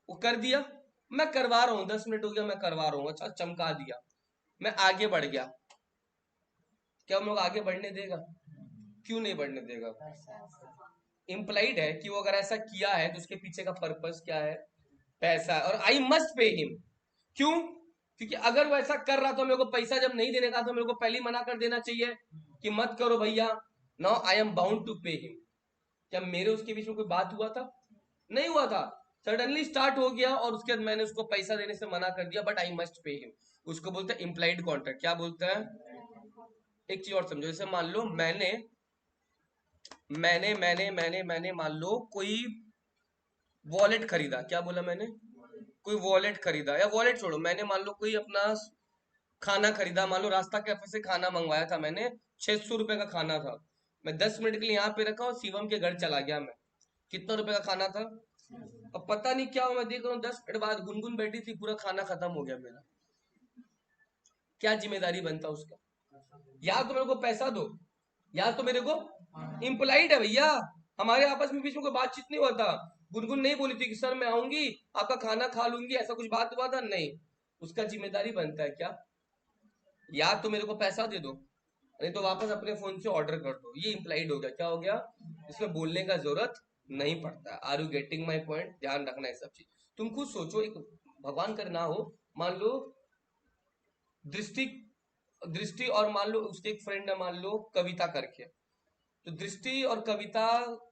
वो कर दिया, मैं करवा रहा हूँ, 10 मिनट हो गया मैं करवा रहा हूँ, अच्छा चमका दिया, मैं आगे बढ़ गया, क्या हम लोग आगे बढ़ने देगा, क्यों नहीं बढ़ने देगा, इम्प्लाइड है कि वो अगर ऐसा किया है तो उसके पीछे का पर्पस क्या है, पैसा, और आई मस्ट पे हिम। क्यों, क्योंकि अगर वो ऐसा कर रहा तो मेरे को पैसा जब नहीं देने का तो मेरे को पहले ही मना कर देना चाहिए कि मत करो भैया, now I am bound to pay him. क्या मेरे उसके बीच में कोई बात हुआ था, नहीं हुआ था, सडनली स्टार्ट हो गया और उसके बाद मैंने उसको पैसा देने से मना कर दिया, but I must pay him, उसको बोलते हैं इम्प्लाइड कॉन्ट्रैक्ट। क्या बोलते हैं, एक चीज और समझो, जैसे मान लो मैंने मान लो कोई वॉलेट खरीदा। क्या बोला मैंने, कोई वॉलेट खरीदा, या वॉलेट छोड़ो, मैंने मान लो कोई अपना खाना खरीदा, मान लो रास्ता कैफे से खाना मंगवाया था मैंने, 600 रुपए का खाना था, मैं 10 मिनट के लिए यहाँ पे रखा और शिवम के घर चला गया मैं, कितना रुपए का खाना था, अब पता नहीं क्या हुआ, मैं देख रहा हूँ 10 मिनट बाद गुनगुन बैठी थी, पूरा खाना खत्म हो गया मेरा, क्या जिम्मेदारी बनता उसका, या तो मेरे को पैसा दो, या तो मेरे को, इम्प्लाइड है भैया, हमारे आपस में बीच में कोई बातचीत नहीं हुआ था, गुनगुन नहीं बोली थी कि सर मैं आऊंगी आपका खाना खा लूंगी, ऐसा कुछ बात हुआ था नहीं, उसका जिम्मेदारी बनता है क्या, या तो मेरे को पैसा दे दो, नहीं तो वापस अपने फोन से ऑर्डर कर दो। ये इम्प्लाइड हो गया। क्या हो गया? इसमें बोलने का जरूरत नहीं पड़ता। Are you getting my point? ध्यान रखना है सब चीज। तुम खुद सोचो, एक भगवान कर ना हो, मान लो दृष्टि, दृष्टि और मान लो उसके एक फ्रेंड है, मान लो कविता करके। तो दृष्टि और कविता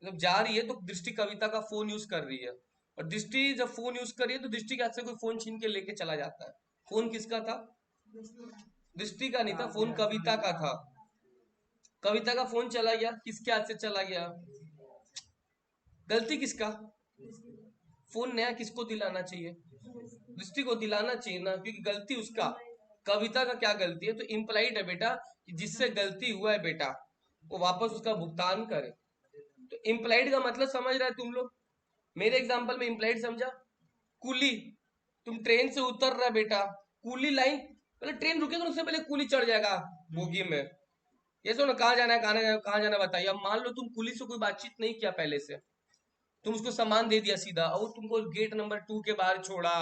जब जा रही है तो दृष्टि कविता का फोन यूज कर रही है, और दृष्टि जब फोन यूज कर रही है तो दृष्टि के हाथ से कोई फोन छीन के लेके चला जाता है। फोन किसका था? दृष्टि का नहीं था, फोन कविता का था। कविता का फोन चला गया, किसके हाथ से चला गया? गलती किसका? फोन नया किसको दिलाना चाहिए? दृष्टि को दिलाना चाहिए ना, क्योंकि गलती उसका। कविता का क्या गलती है? तो इम्प्लाइड है बेटा कि जिससे गलती हुआ है बेटा वो वापस उसका भुगतान करे। तो इम्प्लाइड का मतलब समझ रहे हैं तुम लोग? मेरे एग्जांपल में इम्प्लाइड समझा? कूली, तुम ट्रेन से उतर रहा बेटा, कूली लाइन, पहले ट्रेन रुकेगा उससे पहले कूली चढ़ जाएगा बोगी में। ये सुनो, कहाँ जाना है, कहाँ जाना है बताइए। अब मान लो तुम कुली से कोई बातचीत नहीं किया पहले से, तुम उसको सामान दे दिया सीधा, और वो तुमको गेट नंबर 2 के बाहर छोड़ा,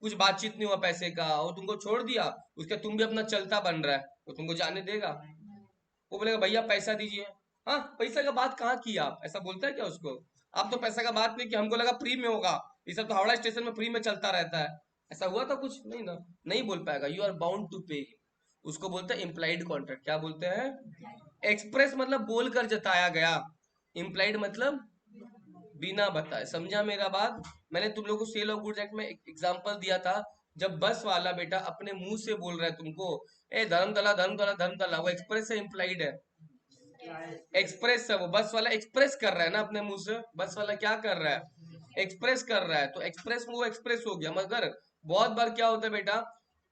कुछ बातचीत नहीं हुआ पैसे का, और तुमको छोड़ दिया। उसके तुम भी अपना चलता बन रहा है, वो तुमको जाने देगा? वो बोलेगा भैया पैसा दीजिए। हाँ, पैसा का बात कहाँ की आप? ऐसा बोलता है क्या उसको? आप तो पैसा का बात नहीं कि, हमको लगा फ्री में होगा, ये सब तो हावड़ा स्टेशन में फ्री में चलता रहता है। ऐसा हुआ था कुछ? नहीं ना, नहीं बोल पाएगा। यू आर बाउंड टू पे। उसको बोलते हैं इम्प्लाइड कॉन्ट्रैक्ट। क्या बोलते हैं? एक्सप्रेस मतलब बोलकर जताया गया, इम्प्लाइड मतलब बिना बताए। समझा मेरा बात? मैंने तुम लोगों को सेल ऑफ गुड्स एक्ट में एक एग्जांपल दिया था, जब बस वाला बेटा अपने मुंह से बोल रहा है तुमको, ए धर्मतला धर्मतला धर्मतला, वो एक्सप्रेस है इम्प्लाइड है? एक्सप्रेस है। वो बस वाला एक्सप्रेस कर रहा है ना अपने मुंह से। बस वाला क्या कर रहा है? एक्सप्रेस कर रहा है। तो एक्सप्रेस में वो एक्सप्रेस हो गया। मगर बहुत बार क्या होता है बेटा,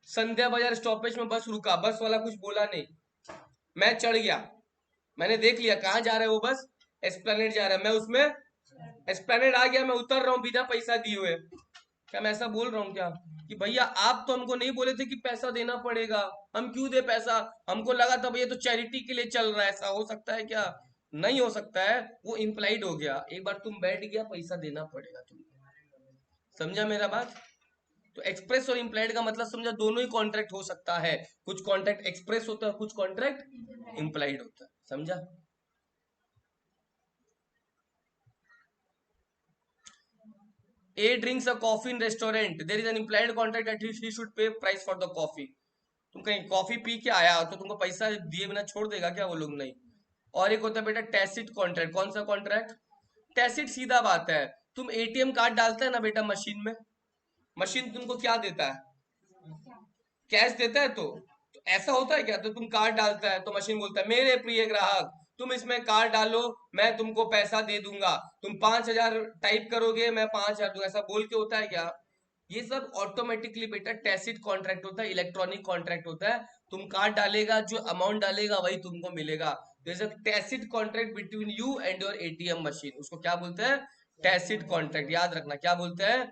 संध्या बाजार स्टॉपेज में बस रुका, बस वाला कुछ बोला नहीं, मैं चढ़ गया, मैंने देख लिया कहाँ जा रहा है वो बस, एस्प्लेनेड जा रहा है, मैं उसमें एस्प्लेनेड आ गया, मैं उतर रहा हूँ बिना पैसा दिए हुए। क्या मैं ऐसा बोल रहा हूँ क्या कि भैया आप तो हमको नहीं बोले थे कि पैसा देना पड़ेगा, हम क्यों दे पैसा? हमको लगा था भैया तो चैरिटी के लिए चल रहा है। ऐसा हो सकता है क्या? नहीं हो सकता है। वो इम्प्लाइड हो गया। एक बार तुम बैठ गया, पैसा देना पड़ेगा तुमको। समझा मेरा बात? तो एक्सप्रेस और इम्प्लाइड का मतलब समझा, दोनों ही कॉन्ट्रैक्ट हो सकता है। कुछ कॉन्ट्रैक्ट एक्सप्रेस होता है, कुछ कॉन्ट्रैक्ट इम्प्लाइड होता है। समझा? A drinks a coffee in restaurant. There is an implied contract that he should pay price for the coffee. तुम कहीं कॉफी पी के आया तो तुमको पैसा दिए बिना छोड़ देगा क्या वो लोग? नहीं। और एक होता है बेटा टैसिट कॉन्ट्रैक्ट। कौन सा कॉन्ट्रैक्ट? टैसिट सीधा बात है, तुम एटीएम कार्ड डालता है ना बेटा मशीन में, मशीन तुमको क्या देता है? कैश देता है। तो ऐसा होता है क्या? तो तुम कार्ड डालता है तो मशीन बोलता है मेरे प्रिय ग्राहक तुम इसमें कार्ड डालो, मैं तुमको पैसा दे दूंगा, तुम 5,000 टाइप करोगे मैं 5,000 दूंगा। ऐसा बोल के होता है क्या? ये सब ऑटोमेटिकली बेटा टैसिट कॉन्ट्रैक्ट होता है, इलेक्ट्रॉनिक कॉन्ट्रैक्ट होता है। तुम कार्ड डालेगा, जो अमाउंट डालेगा वही तुमको मिलेगा। जैसे tacit contract between you and your ATM machine, उसको क्या बोलते हैं? Tacit contract. याद रखना क्या बोलते हैं?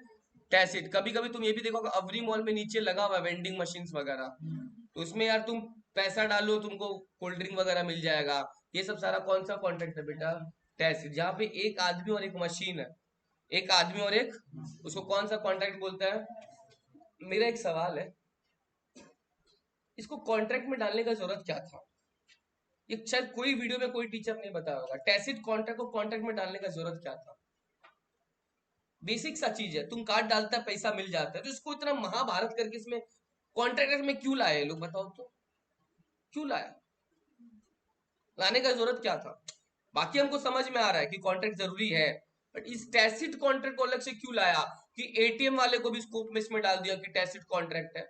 टैसिट। कभी कभी तुम ये भी देखोगे अवरी मॉल में नीचे लगा हुआ है वेंडिंग मशीन वगैरह, तो उसमें यार तुम पैसा डालो तुमको कोल्ड ड्रिंक वगैरह मिल जाएगा। ये सब सारा कौन सा कॉन्ट्रैक्ट है बेटा? टैसिट। जहाँ पे एक आदमी और एक मशीन है, एक आदमी और एक, उसको कौन सा कॉन्ट्रैक्ट बोलता है? मेरा एक सवाल है, इसको कॉन्ट्रैक्ट में डालने का जरूरत क्या था? ये शायद कोई वीडियो में कोई टीचर नहीं बताया होगा। टैसिट कॉन्ट्रैक्ट को कॉन्ट्रैक्ट में डालने का जरूरत क्या था? बेसिक सा चीज है, तुम कार्ड डालता है पैसा मिल जाता है, तो इसको इतना महाभारत करके इसमें कॉन्ट्रैक्ट में क्यों लाए लोग? बताओ तो, क्यों लाया? लाने का जरूरत क्या था? बाकी हमको समझ में आ रहा है कि कॉन्ट्रैक्ट जरूरी है, बट इस टैसिट कॉन्ट्रैक्ट को अलग से क्यों लाया कि एटीएम वाले को भी स्कोप में इसमें डाल दिया कि टैसिट कॉन्ट्रैक्ट है?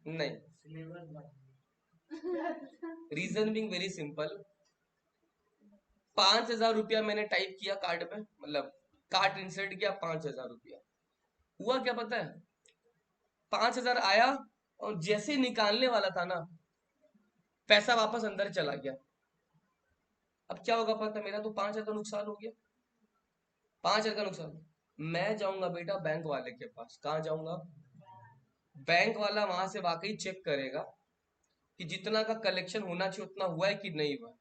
नहीं, रीजन बिंग वेरी सिंपल। 5,000 रुपया मैंने टाइप किया कार्ड में, मतलब कार्ड इंसर्ट किया, 5,000 रुपया हुआ। क्या पता है? 5,000 आया, और जैसे निकालने वाला था ना, पैसा वापस अंदर चला गया। अब क्या होगा पता है? मेरा तो 5,000 का नुकसान हो गया। 5,000 का नुकसान। मैं जाऊंगा बेटा बैंक वाले के पास। कहाँ जाऊंगा? बैंक वाला वहां से वाकई चेक करेगा कि जितना का कलेक्शन होना चाहिए उतना हुआ है कि नहीं हुआ।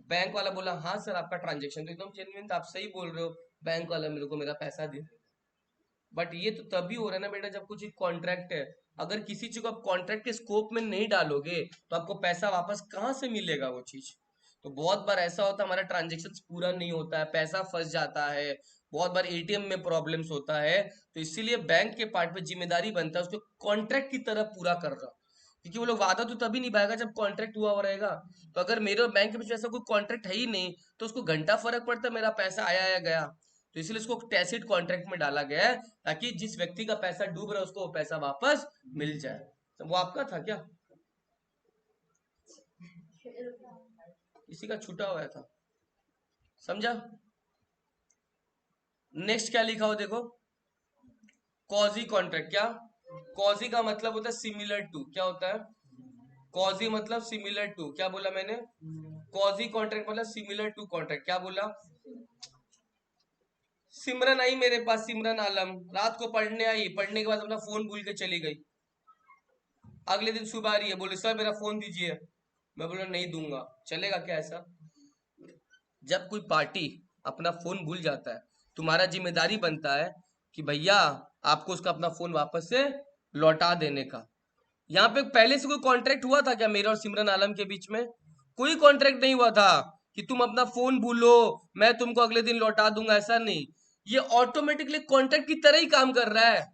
बैंक वाला बोला हाँ सर आपका ट्रांजेक्शन तो एकदम जेन्युइन था, आप सही बोल रहे हो, बैंक वाला मेरे को मेरा पैसा दे। बट ये तो तभी हो रहा है ना बेटा जब कुछ एक कॉन्ट्रैक्ट है। अगर किसी चीज को आप कॉन्ट्रैक्ट के स्कोप में नहीं डालोगे तो आपको पैसा वापस कहाँ से मिलेगा वो चीज। तो बहुत बार ऐसा होता है हमारा ट्रांजेक्शन पूरा नहीं होता है, पैसा फंस जाता है, बहुत बार एटीएम में प्रॉब्लम्स होता है। तो इसीलिए बैंक के पार्ट पे जिम्मेदारी बनता है उसको कॉन्ट्रैक्ट की तरह पूरा करना, क्योंकि वो लोग वादा तो तभी निभाएगा जब कॉन्ट्रैक्ट हुआ रहेगा। तो अगर मेरे और बैंक के बीच में ऐसा कोई कॉन्ट्रैक्ट है ही नहीं तो उसको घंटा फर्क पड़ता है मेरा पैसा आया या गया। तो इसलिए इसको टैसिट कॉन्ट्रैक्ट में डाला गया है ताकि जिस व्यक्ति का पैसा डूब रहा है उसको वो पैसा वापस मिल जाए। तो वो आपका था क्या, किसी का छूटा हुआ था, समझा। नेक्स्ट क्या लिखा हो देखो, कॉजी कॉन्ट्रैक्ट। क्या कॉजी का मतलब होता है सिमिलर टू, क्या होता है कॉजी मतलब सिमिलर टू, क्या बोला मैंने, कॉजी कॉन्ट्रैक्ट मतलब सिमिलर टू कॉन्ट्रैक्ट। क्या बोला, सिमरन आई मेरे पास, सिमरन आलम रात को पढ़ने आई, पढ़ने के बाद अपना फोन भूल के चली गई। अगले दिन सुबह आ रही है, बोले सर मेरा फोन दीजिए। मैं बोला नहीं दूंगा, चलेगा क्या ऐसा। जब कोई पार्टी अपना फोन भूल जाता है तुम्हारा जिम्मेदारी बनता है कि भैया आपको उसका अपना फोन वापस से लौटा देने का। यहाँ पे पहले से कोई कॉन्ट्रैक्ट हुआ था क्या मेरे और सिमरन आलम के बीच में, कोई कॉन्ट्रैक्ट नहीं हुआ था कि तुम अपना फोन भूलो मैं तुमको अगले दिन लौटा दूंगा, ऐसा नहीं। ये ऑटोमेटिकली कॉन्ट्रैक्ट की तरह ही काम कर रहा है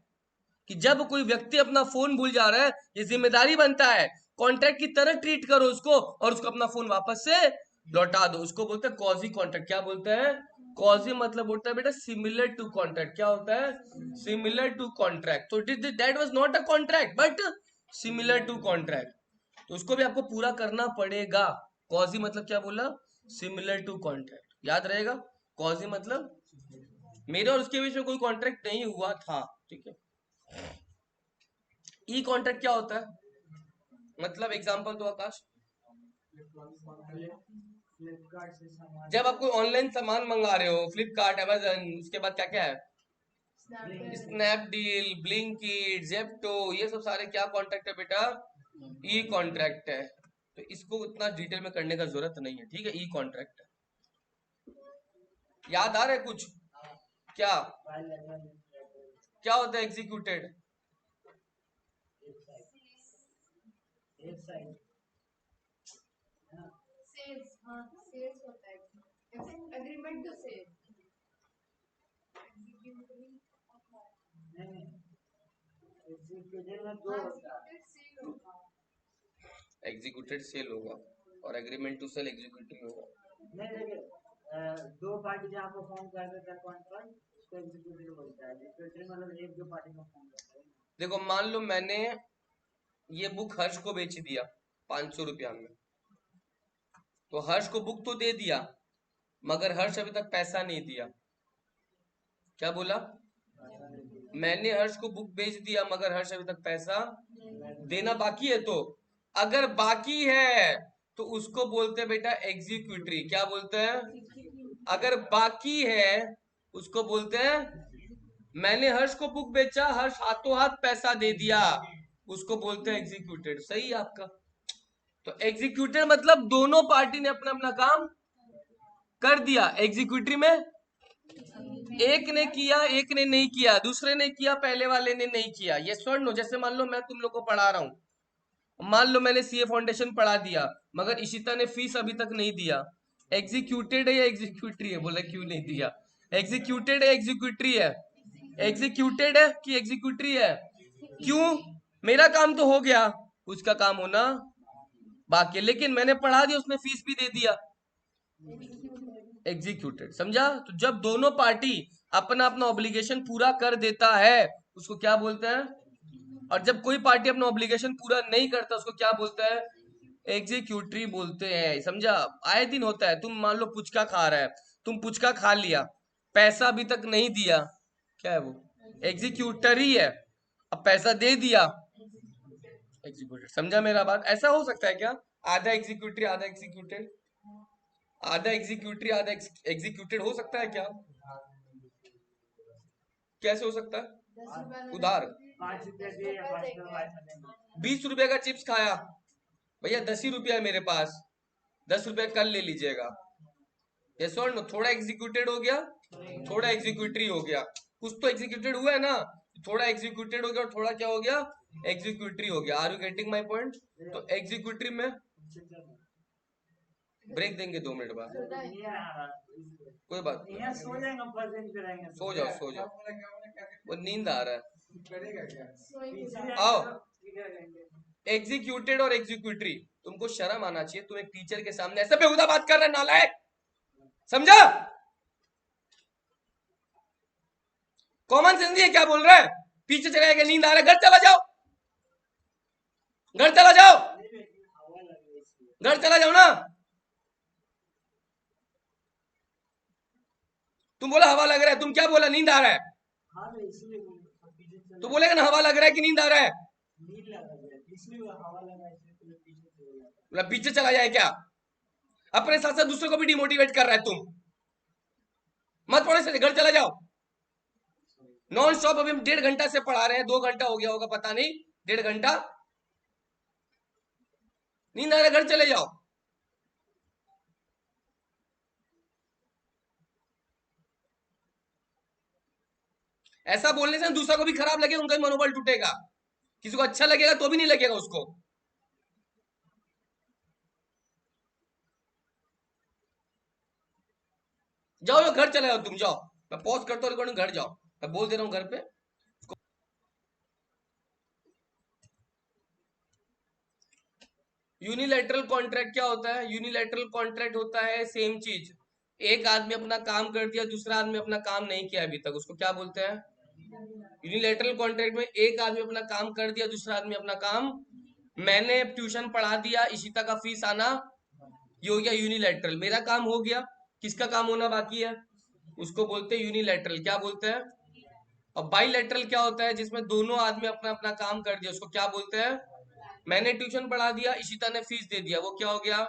कि जब कोई व्यक्ति अपना फोन भूल जा रहा है ये जिम्मेदारी बनता है कॉन्ट्रैक्ट की तरह ट्रीट करो उसको और उसको अपना फोन वापस से लौटा दो। उसको बोलते हैं कॉजी कॉन्ट्रैक्ट। क्या बोलते हैं, कॉजी मतलब होता है बेटा सिमिलर टू कॉन्ट्रैक्ट। क्या होता है, सिमिलर टू कॉन्ट्रैक्ट। तो that was not a contract but similar to contract, तो उसको भी आपको पूरा करना पड़ेगा। कॉजी मतलब क्या बोला, सिमिलर टू कॉन्ट्रैक्ट, याद रहेगा। कॉजी मतलब मेरे और उसके बीच में कोई कॉन्ट्रैक्ट नहीं हुआ था, ठीक है। ई कॉन्ट्रैक्ट क्या होता है, मतलब एग्जांपल दो आकाश। जब आप कोई ऑनलाइन सामान मंगा रहे हो फ्लिपकार्ट अमेजन, उसके बाद क्या क्या है, स्नैपडील ब्लिंकिट जेप्टो, ये सब सारे क्या कॉन्ट्रैक्ट है बेटा, ई कॉन्ट्रैक्ट है। तो इसको उतना डिटेल में करने का जरूरत नहीं है, ठीक है। ई कॉन्ट्रैक्ट है, याद आ रहा है कुछ, क्या क्या होता है एग्जीक्यूटेड, सेल्स, हाँ सेल्स होता है, जैसे agreement to sell. Executed sale होगा और एग्रीमेंट टू सेल एग्जीक्यूटिव होगा। नहीं देखिए, दो पार्टी जहाँ पर फॉर्म कर देता है कॉन्ट्रैक्ट उसको एग्जीक्यूटिव बोलता है। एग्जीक्यूटिव मतलब एक दो पार्टी का फॉर्म करता है। देखो मान लो मैंने ये बुक हर्ष को बेच दिया 500 रुपया में, तो हर्ष को बुक तो दे दिया मगर हर्ष अभी तक पैसा नहीं दिया। क्या बोला, मैंने हर्ष को बुक बेच दिया मगर हर्ष अभी तक पैसा देना बाकी है। तो अगर बाकी है तो उसको बोलते हैं बेटा एग्जीक्यूटरी। क्या बोलते हैं, अगर बाकी है उसको बोलते हैं, मैंने हर्ष को बुक बेचा हर्ष हाथों हाथ पैसा दे दिया, उसको बोलते हैं एग्जीक्यूटेड। सही है आपका। तो एग्जीक्यूटेड मतलब दोनों पार्टी ने अपना अपना काम कर दिया। एग्जीक्यूटिव में एक ने किया एक ने नहीं किया, दूसरे ने किया पहले वाले ने नहीं किया। ये स्वर्ण नो, जैसे मान लो मैं तुम लोग को पढ़ा रहा हूं, मान लो मैंने सीए फाउंडेशन पढ़ा दिया मगर इशिता ने फीस अभी तक नहीं दिया, एग्जीक्यूटेड है या एग्जीक्यूटरी है, बोला क्यों नहीं दिया, एग्जीक्यूटेड है एग्जीक्यूटरी है, एग्जीक्यूटेड है कि एग्जीक्यूटरी है, क्यों, मेरा काम तो हो गया उसका काम होना बाकी है, लेकिन मैंने पढ़ा दिया उसने फीस भी दे दिया, एग्जीक्यूटेड। समझा। तो जब दोनों पार्टी अपना अपना ऑब्लिगेशन पूरा कर देता है उसको क्या बोलते हैं, और जब कोई पार्टी अपना ऑब्लिगेशन पूरा नहीं करता उसको क्या बोलते हैं, एग्जीक्यूटरी बोलते हैं। समझा। आए दिन होता है, तुम मान लो पुचका खा रहा है, तुम पुचका खा लिया पैसा अभी तक नहीं दिया, क्या है वो, एग्जीक्यूटर ही है, अब पैसा दे दिया एग्जीक्यूटेड। समझा मेरा बात। ऐसा हो सकता है क्या, आधा एग्जीक्यूटरी आधा एग्जीक्यूटेड, आधा एग्जीक्यूटरी आधा एग्जीक्यूटेड हो सकता है क्या, कैसे हो सकता है, उधार 5 रुपया दिए या 5 रुपया वापस देंगे। 20 रुपए का चिप्स खाया, भैया 10 ही रुपया है मेरे पास, 10 रुपया कल ले लीजिएगा। ये सॉल्व नो, थोड़ा एग्जीक्यूटेड हो गया थोड़ा एग्जीक्यूटरी हो गया, कुछ तो एग्जीक्यूटेड हुआ है ना, थोड़ा एग्जीक्यूटेड हो गया और थोड़ा क्या हो गया एग्जीक्यूटरी हो गया। Are you getting my point? तो एग्जीक्यूटरी में ब्रेक देंगे 2 मिनट बाद, नहीं आ रहा इसलिए। कोई बात नहीं, यहाँ सो जाएंगे, प्रेजेंट करेंगे तो। सो जाओ सो जाओ, वो नींद आ रहा है। पीछे आओ, जाएंगे तो ट्रिगर करेंगे। एग्जीक्यूटेड और एग्जीक्यूटरी, तुमको शर्म आना चाहिए। तुम एक टीचर के सामने ऐसे बेहुदा बात कर रहे हैं, नालायक, समझा? कॉमन सेंस नहीं है क्या बोल रहा है? पीछे चले जाएगा, नींद आ रहा है, घर चला जाओ, घर चला जाओ, नहीं लेकिन हवा लग रही है इसलिए। घर चला जाओ ना। तुम बोला हवा लग रहा है, तुम क्या बोला? नींद आ रहा है। हाँ तो इसलिए पीछे चले तो बोलेगा ना हवा लग रहा है कि नींद आ रहा है? नींद लगा है इसलिए वो हवा लगा है, इसलिए तुम्हें पीछे चले जाता है। बोला पीछे चला जाए क्या? अपने साथ साथ दूसरे को भी डिमोटिवेट कर रहा है तुम। मत पढ़ो, से घर चला जाओ। नॉन स्टॉप अभी हम 1.5 घंटा से पढ़ा रहे हैं, 2 घंटा हो गया होगा पता नहीं, 1.5 घंटा। नींद आ रहा है, घर चले जाओ। ऐसा बोलने से दूसरा को भी खराब लगेगा, उनका भी मनोबल टूटेगा। किसी को अच्छा लगेगा तो भी नहीं लगेगा उसको। जाओ जाओ, घर चले जाओ, तुम जाओ। मैं पॉज करता हूँ रिकॉर्डिंग, घर जाओ। मैं बोल दे रहा हूँ घर पे। यूनिलैटरल कॉन्ट्रैक्ट क्या होता है? यूनिलैटरल कॉन्ट्रैक्ट होता है सेम चीज, एक आदमी अपना काम कर दिया, दूसरा आदमी अपना काम नहीं किया अभी तक, उसको क्या बोलते हैं? यूनिलैटरल कॉन्ट्रैक्ट में एक आदमी अपना काम कर दिया, दूसरा आदमी अपना काम, मैंने ट्यूशन पढ़ा दिया, इशिता का फीस आना, ये हो गया यूनिलैटरल। मेरा काम हो गया, किसका काम होना बाकी है? उसको बोलते हैं यूनिलैटरल। क्या बोलते हैं? और बाईलैटरल क्या होता है? जिसमें दोनों आदमी अपना अपना काम कर दिया, उसको क्या बोलते हैं? मैंने ट्यूशन पढ़ा दिया, इशिता ने फीस दे दिया, वो क्या हो गया?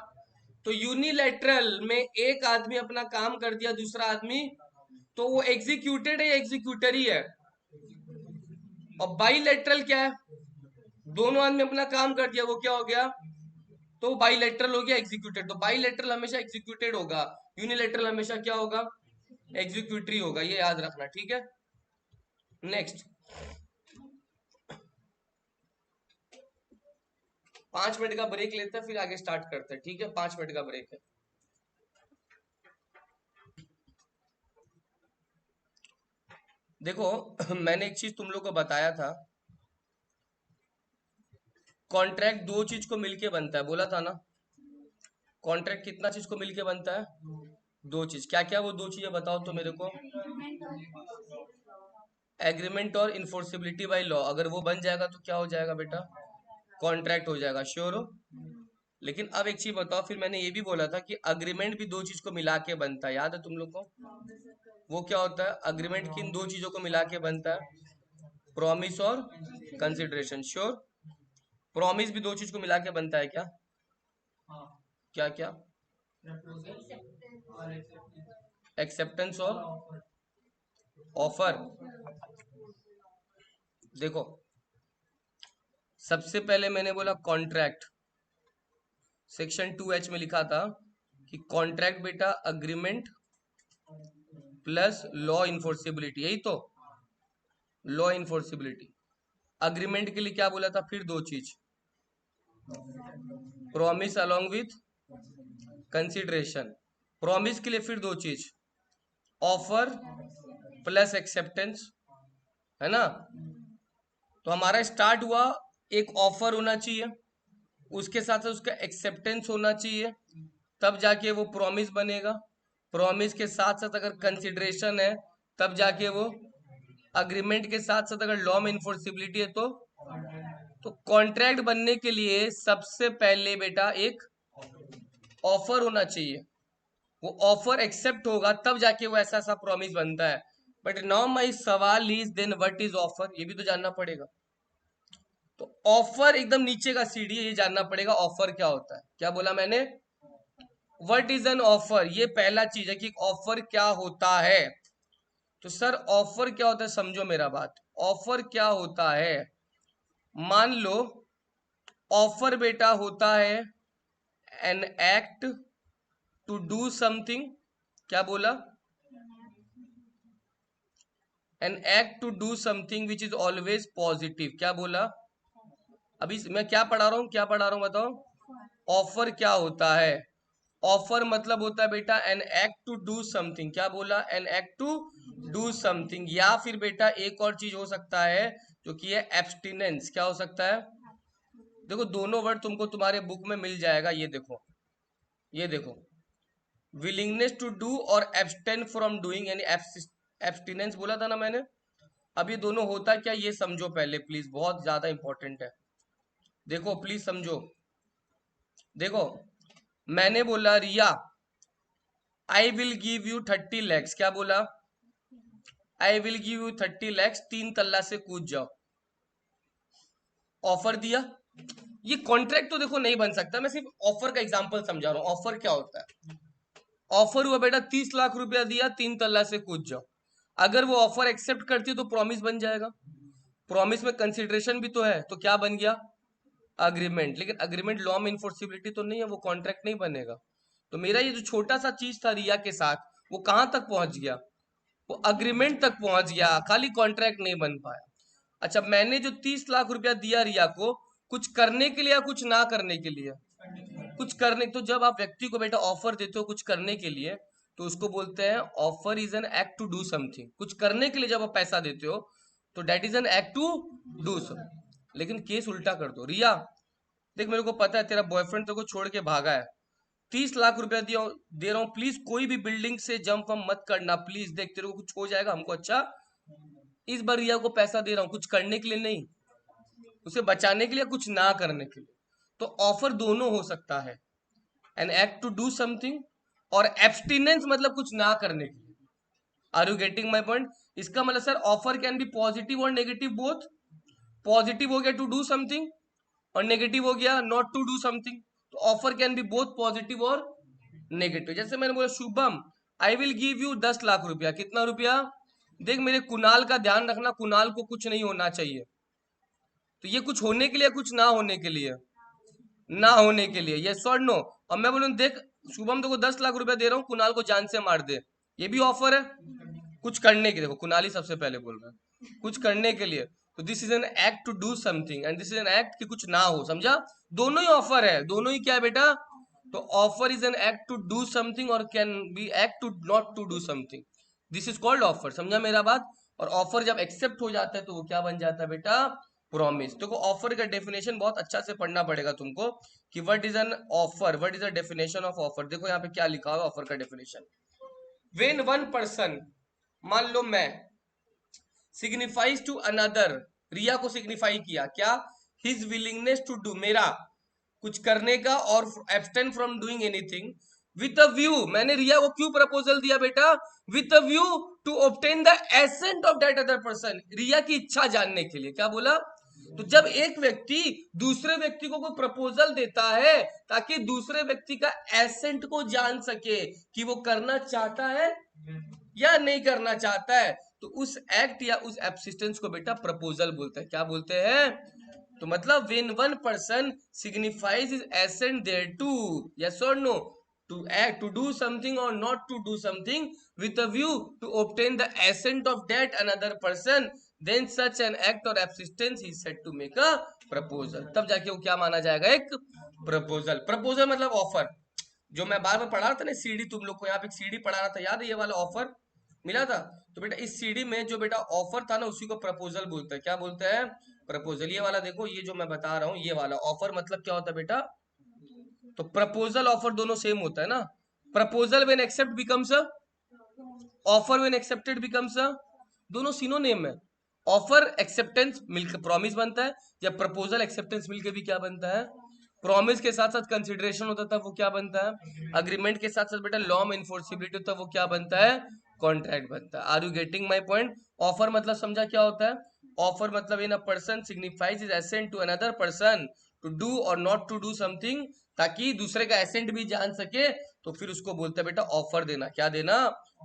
तो यूनिलैटरल में एक आदमी अपना काम कर दिया, दूसरा आदमी, तो वो एग्जीक्यूटेड है, एग्जीक्यूटरी है। और बाईलैटरल क्या है? दोनों आदमी अपना काम कर दिया, वो क्या हो गया? तो बाईलैटरल हो गया, एग्जीक्यूटेड। तो बाईलैटरल हमेशा एग्जीक्यूटेड होगा, यूनिलैटरल हमेशा क्या होगा? एग्जीक्यूटरी होगा, ये याद रखना, ठीक है? नेक्स्ट 5 मिनट का ब्रेक लेते हैं, फिर आगे स्टार्ट करते हैं, ठीक है? 5 मिनट का ब्रेक है। देखो मैंने एक चीज तुम लोग को बताया था, कॉन्ट्रैक्ट 2 चीज को मिलके बनता है, बोला था ना? कॉन्ट्रैक्ट कितना चीज को मिलके बनता है? 2 चीज। क्या क्या वो 2 चीजें बताओ तो मेरे को। एग्रीमेंट और इन्फोर्सिबिलिटी बाय लॉ, अगर वो बन जाएगा तो क्या हो जाएगा बेटा? कॉन्ट्रैक्ट हो जाएगा, श्योर हो? लेकिन अब एक चीज बताओ, फिर मैंने ये भी बोला था कि अग्रीमेंट भी 2 चीज को मिला के बनता है, याद है तुम लोग को? वो क्या होता है? अग्रीमेंट किन 2 चीजों को मिला के बनता है? प्रॉमिस और कंसिडरेशन, श्योर? प्रॉमिस भी 2 चीज को मिला के बनता है क्या? क्या क्या? एक्सेप्टेंस और ऑफर। देखो सबसे पहले मैंने बोला कॉन्ट्रैक्ट, सेक्शन 2H में लिखा था कि कॉन्ट्रैक्ट बेटा अग्रीमेंट प्लस लॉ इन्फोर्सिबिलिटी, यही तो लॉ इन्फोर्सिबिलिटी। अग्रीमेंट के लिए क्या बोला था फिर? 2 चीज, promise along with consideration. Promise के लिए फिर 2 चीज, ऑफर प्लस एक्सेप्टेंस, है ना? तो हमारा स्टार्ट हुआ, एक ऑफर होना चाहिए, उसके साथ साथ उसका एक्सेप्टेंस होना चाहिए, तब जाके वो प्रॉमिस बनेगा। प्रॉमिस के साथ साथ अगर कंसिडरेशन है, तब जाके वो अग्रीमेंट के साथ साथ अगर लॉ में इन्फोर्सिबिलिटी है तो कॉन्ट्रैक्ट बनने के लिए सबसे पहले बेटा एक ऑफर होना चाहिए, वो ऑफर एक्सेप्ट होगा तब जाके वो ऐसा ऐसा प्रॉमिस बनता है। बट नाउ माई सवाल is then what is offer, ये भी तो जानना पड़ेगा। तो ऑफर एकदम नीचे का सीढ़ी है, ये जानना पड़ेगा ऑफर क्या होता है। क्या बोला मैंने? व्हाट इज एन ऑफर, ये पहला चीज है कि ऑफर क्या होता है। तो सर ऑफर क्या होता है, समझो मेरा बात। ऑफर क्या होता है? मान लो ऑफर बेटा होता है an act to do something. क्या बोला? An act to do something which is always positive. क्या बोला? अभी मैं क्या पढ़ा रहा हूँ, क्या पढ़ा रहा हूँ बताओ। ऑफर क्या होता है? ऑफर मतलब होता है बेटा an act to do something. क्या बोला? An act to do something. या फिर बेटा एक और चीज हो सकता है जो कि है एब्सटिनेंस। क्या हो सकता है? देखो दोनों वर्ड तुमको तुम्हारे बुक में मिल जाएगा, ये देखो, ये देखो, विलिंगनेस टू डू और एब्सटेन फ्रॉम डूइंग, यानी एब्सटिनेंस बोला था ना मैंने। अब ये दोनों होता क्या, ये समझो पहले प्लीज, बहुत ज्यादा इंपॉर्टेंट है। देखो प्लीज समझो। देखो मैंने बोला Riya I will give you 30 lakhs। क्या बोला? I will give you 30 lakhs, 3 तल्ला से कूद जाओ। ऑफर दिया। ये कॉन्ट्रैक्ट तो देखो नहीं बन सकता, मैं सिर्फ ऑफर का एग्जांपल समझा रहा हूं। ऑफर क्या होता है? ऑफर हुआ बेटा 30 लाख रुपया दिया, 3 तल्ला से कूद जाओ। अगर वो ऑफर एक्सेप्ट करती है तो प्रॉमिस बन जाएगा। प्रॉमिस में कंसिडरेशन भी तो है, तो क्या बन गया? अग्रीमेंट। लेकिन अग्रीमेंट लॉ में इन्फोर्सिबिलिटी तो नहीं है, वो कॉन्ट्रैक्ट नहीं बनेगा। तो मेरा ये जो छोटा सा चीज था रिया के साथ, वो कहां तक पहुंच गया? वो अग्रीमेंट तक पहुंच गया, खाली कॉन्ट्रैक्ट नहीं बन पाया। अच्छा, मैंने जो 30 लाख रुपया दिया रिया को, कुछ करने के लिए या कुछ ना करने के लिए? कुछ करने। तो जब आप व्यक्ति को बेटा ऑफर देते हो कुछ करने के लिए, तो उसको बोलते हैं offer is an act to do something. कुछ करने के लिए जब आप पैसा देते हो तो that is an act to do something. लेकिन केस उल्टा कर दो, रिया देख मेरे को पता है तेरा बॉयफ्रेंड तेरे को छोड़ के भागा है, 30 लाख रुपया दिया दे रहा हूँ, प्लीज कोई भी बिल्डिंग से जंप वम मत करना प्लीज, देख तेरे को कुछ हो जाएगा हमको। अच्छा, इस बार रिया को पैसा दे रहा हूँ कुछ करने के लिए नहीं, उसे बचाने के लिए, कुछ ना करने के लिए। तो ऑफर दोनों हो सकता है, an act to do something और एब्सटिनेंस मतलब कुछ ना करने के लिए। Are you getting my point? इसका मतलब sir offer can be positive और नेगेटिव बोथ। पॉजिटिव हो गया टू डू समथिंग और नेगेटिव हो गया नॉट टू डू समथिंग। तो offer can be both positive और नेगेटिव। जैसे मैंने बोला Shubham I will give you 10 lakh रुपया। कितना रुपया? देख मेरे कुणाल का ध्यान रखना, कुणाल को कुछ नहीं होना चाहिए। तो ये कुछ होने के लिए, कुछ ना होने के लिए? ना होने के लिए, यस और नो। और मैं बोलूं देख शुभम को 10 लाख रुपया दे रहा हूँ, कुणाल को जान से मार दे, ये भी ऑफर है। कुछ करने के, देखो कुणाल ही सबसे पहले बोल रहा है कुछ करने के लिए। तो this is an act to do something and this is an act कि कुछ ना हो, समझा? दोनों ही ऑफर है, दोनों ही क्या है बेटा? तो offer is an act to do something or can be act to not to do something. This is called offer, समझा मेरा बात? और ऑफर जब एक्सेप्ट हो जाता है तो वो क्या बन जाता है बेटा? प्रॉमिस। देखो ऑफर का डेफिनेशन बहुत अच्छा से पढ़ना पड़ेगा तुमको कि what is an offer, what is the definition of offer. देखो यहाँ पे क्या लिखा हुआ ऑफर का डेफिनेशन। व्हेन वन पर्सन, मान लो मैं, सिग्निफाइज टू अनदर, रिया को सिग्निफाई किया क्या? हिज विलिंगनेस टू डू, मेरा कुछ करने का, और abstain from doing anything with a view. मैंने रिया को क्यों प्रपोजल दिया बेटा? With a view to obtain the assent of that other person, Riya की इच्छा जानने के लिए। क्या बोला? तो जब एक व्यक्ति दूसरे व्यक्ति को कोई प्रपोजल देता है ताकि दूसरे व्यक्ति का एसेंट को जान सके कि वो करना चाहता है या नहीं करना चाहता है, तो उस एक्ट या उस एब्सिस्टेंस को बेटा प्रपोजल बोलते हैं। क्या बोलते हैं? तो मतलब when one person signifies is assent there to, yes or no, to act to do something or not to do something with a view to obtain the assent of that another person, then such an act or abstinence is said to make a proposal. तब जाके वो क्या माना जाएगा? एक proposal. Proposal मतलब offer. जो मैं बार बार पढ़ा रहा था ना सीडी, तुम लोग को यहाँ पे एक सीडी पढ़ा रहा था, याद है? ये वाला ऑफर मिला था। तो बेटा इस सीडी में जो बेटा ऑफर था ना, उसी को प्रपोजल बोलते हैं। क्या बोलते हैं? प्रपोजल। ये वाला देखो, ये जो मैं बता रहा हूँ, ये वाला ऑफर मतलब क्या होता है बेटा? तो प्रपोजल ऑफर दोनों सेम होता है ना। Proposal when accept becomes a, offer when accepted becomes a, दोनों सिनोनिम है। ऑफर एक्सेप्टेंस मिलकर प्रॉमिस बनता है, जब प्रपोजल एक्सेप्टेंस मिलकर भी क्या बनता है? प्रॉमिस के साथ साथ कंसिडरेशन होता था, वो क्या बनता है? अग्रीमेंट के साथ साथ बेटा लॉ में इन्फोर्सिबिलिटी होता है, वो क्या बनता है? कॉन्ट्रैक्ट बनता है। Are you getting my point? Offer मतलब समझा क्या होता है? ऑफर मतलब in a person signifies is assent to another person to do और नॉट टू डू समथिंग, ताकि दूसरे का एसेंट भी जान सके, तो फिर उसको बोलते हैं बेटा ऑफर देना। क्या देना?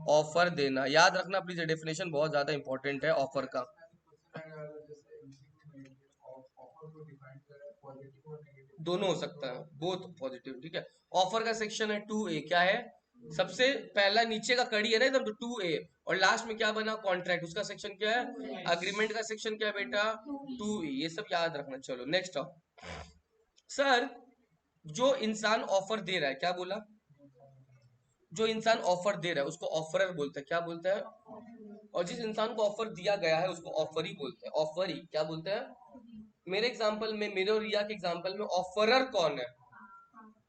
ऑफर देना। याद रखना प्लीज, डेफिनेशन बहुत ज्यादा इंपॉर्टेंट है ऑफर का। दोनों हो सकता है, बोथ पॉजिटिव, ठीक है। ऑफर का सेक्शन है 2A। क्या है? सबसे पहला नीचे का कड़ी है ना एकदम, तो 2A, और लास्ट में क्या बना? कॉन्ट्रैक्ट। उसका सेक्शन क्या है? अग्रीमेंट का सेक्शन क्या है बेटा? 2E। ये सब याद रखना। चलो नेक्स्ट आओ। सर जो इंसान ऑफर दे रहा है, क्या बोला, जो इंसान ऑफर दे रहा है उसको ऑफरर बोलते हैं, क्या बोलते हैं, और जिस इंसान को ऑफर दिया गया है उसको ऑफरी बोलते हैं, ऑफरी क्या बोलते हैं। मेरे एग्जांपल में, मेरे और रिया के एग्जांपल में ऑफरर कौन है,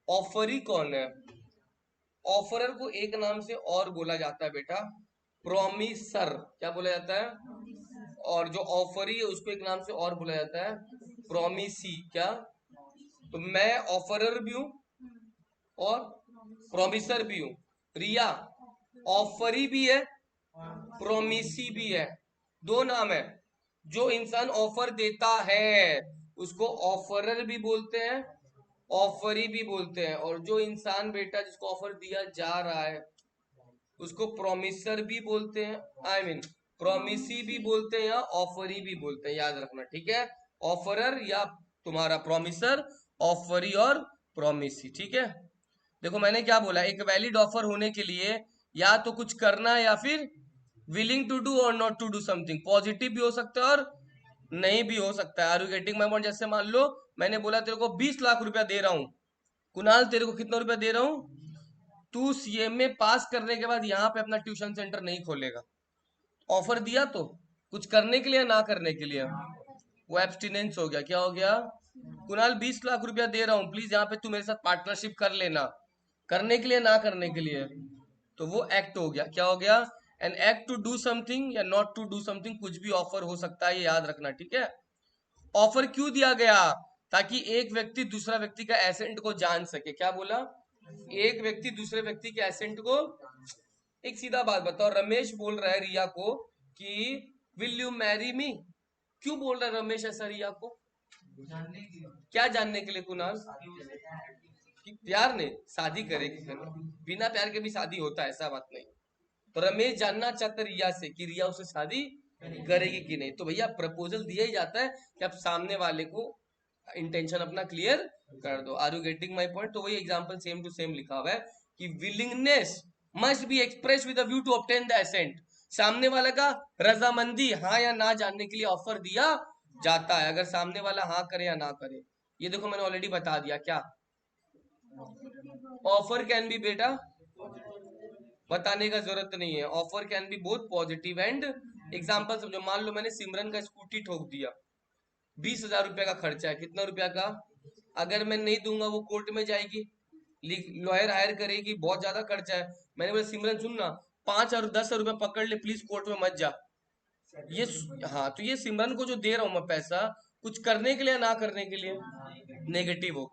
ऑफरी कौन है। ऑफरर को एक नाम से और बोला जाता है बेटा, प्रोमिसर, क्या बोला जाता है, और जो ऑफरी है उसको एक नाम से और बोला जाता है, प्रोमिसी, क्या। तो मैं ऑफरर भी हूं और प्रोमिसर भी हूं, रिया ऑफरी भी है, प्रोमिसी भी है, दो नाम है। जो इंसान ऑफर देता है उसको ऑफरर भी बोलते हैं, ऑफरी भी बोलते हैं, और जो इंसान बेटा जिसको ऑफर दिया जा रहा है उसको प्रोमिसर भी बोलते हैं, आई मीन प्रोमिसी भी बोलते हैं या ऑफरी भी बोलते हैं, याद रखना, ठीक है। ऑफरर या तुम्हारा प्रोमिसर, ऑफरी और प्रोमिसी, ठीक है। देखो मैंने क्या बोला, एक वैलिड ऑफर होने के लिए या तो कुछ करना है या फिर विलिंग टू डू और not to do something, positive भी हो सकता है और नहीं भी हो सकता है। Are you getting my point. जैसे मान लो मैंने बोला तेरे को 20 लाख रुपया दे रहा हूं, कुणाल तेरे को कितना रुपया दे रहा हूं, तू सीएम में पास करने के बाद यहाँ पे अपना ट्यूशन सेंटर नहीं खोलेगा। ऑफर दिया तो कुछ करने के लिए ना करने के लिए, वो एब्सटिनेंस हो गया, क्या हो गया। कुणाल 20 लाख रुपया दे रहा हूँ, प्लीज यहाँ पे तू मेरे साथ पार्टनरशिप कर लेना, करने के लिए ना करने के लिए, तो वो एक्ट हो गया, क्या हो गया। An act to do something या नॉट टू डू समथिंग, कुछ भी ऑफर हो सकता है, ये याद रखना, ठीक है। ऑफर क्यों दिया गया, ताकि एक व्यक्ति दूसरा व्यक्ति का एसेंट को जान सके, क्या बोला, एक व्यक्ति दूसरे व्यक्ति के एसेंट को। एक सीधा बात बताओ, रमेश बोल रहा है रिया को कि विल यू मैरी मी, क्यों बोल रहा है रमेश ऐसा रिया को, क्या जानने के लिए कुणाल, कि प्यार नहीं, शादी करेगी फिर, बिना प्यार के भी शादी होता है, ऐसा बात नहीं। तो रमेश जानना चाहता है रिया से कि रिया उससे शादी करेगी कि नहीं, तो भैया प्रपोजल दिया ही जाता है कि आप सामने वाले को इंटेंशन अपना क्लियर कर दो। Are you getting my point. तो वही एग्जांपल सेम टू सेम लिखा हुआ है कि willingness must be express with view to obtain the assent, सामने वाले का रजामंदी हाँ या ना जानने के लिए ऑफर दिया जाता है, अगर सामने वाला हाँ करे या ना करे। ये देखो मैंने ऑलरेडी बता दिया, क्या ऑफर कैन बी बेटा, बताने का जरूरत नहीं है, offer can be both positive and. Example समझो, मान लो मैंने सिमरन का स्कूटी ठोक दिया, 20,000 रुपए का खर्चा है, कितना रुपया का, अगर मैं नहीं दूंगा वो कोर्ट में जाएगी, लॉयर हायर करेगी, बहुत ज्यादा खर्चा है। मैंने बोला सिमरन सुन ना, 5 और 10 रुपए पकड़ ले प्लीज, कोर्ट में मत जा। ये हाँ, तो ये सिमरन को जो दे रहा हूं मैं पैसा, कुछ करने के लिए ना करने के लिए, नेगेटिव हो।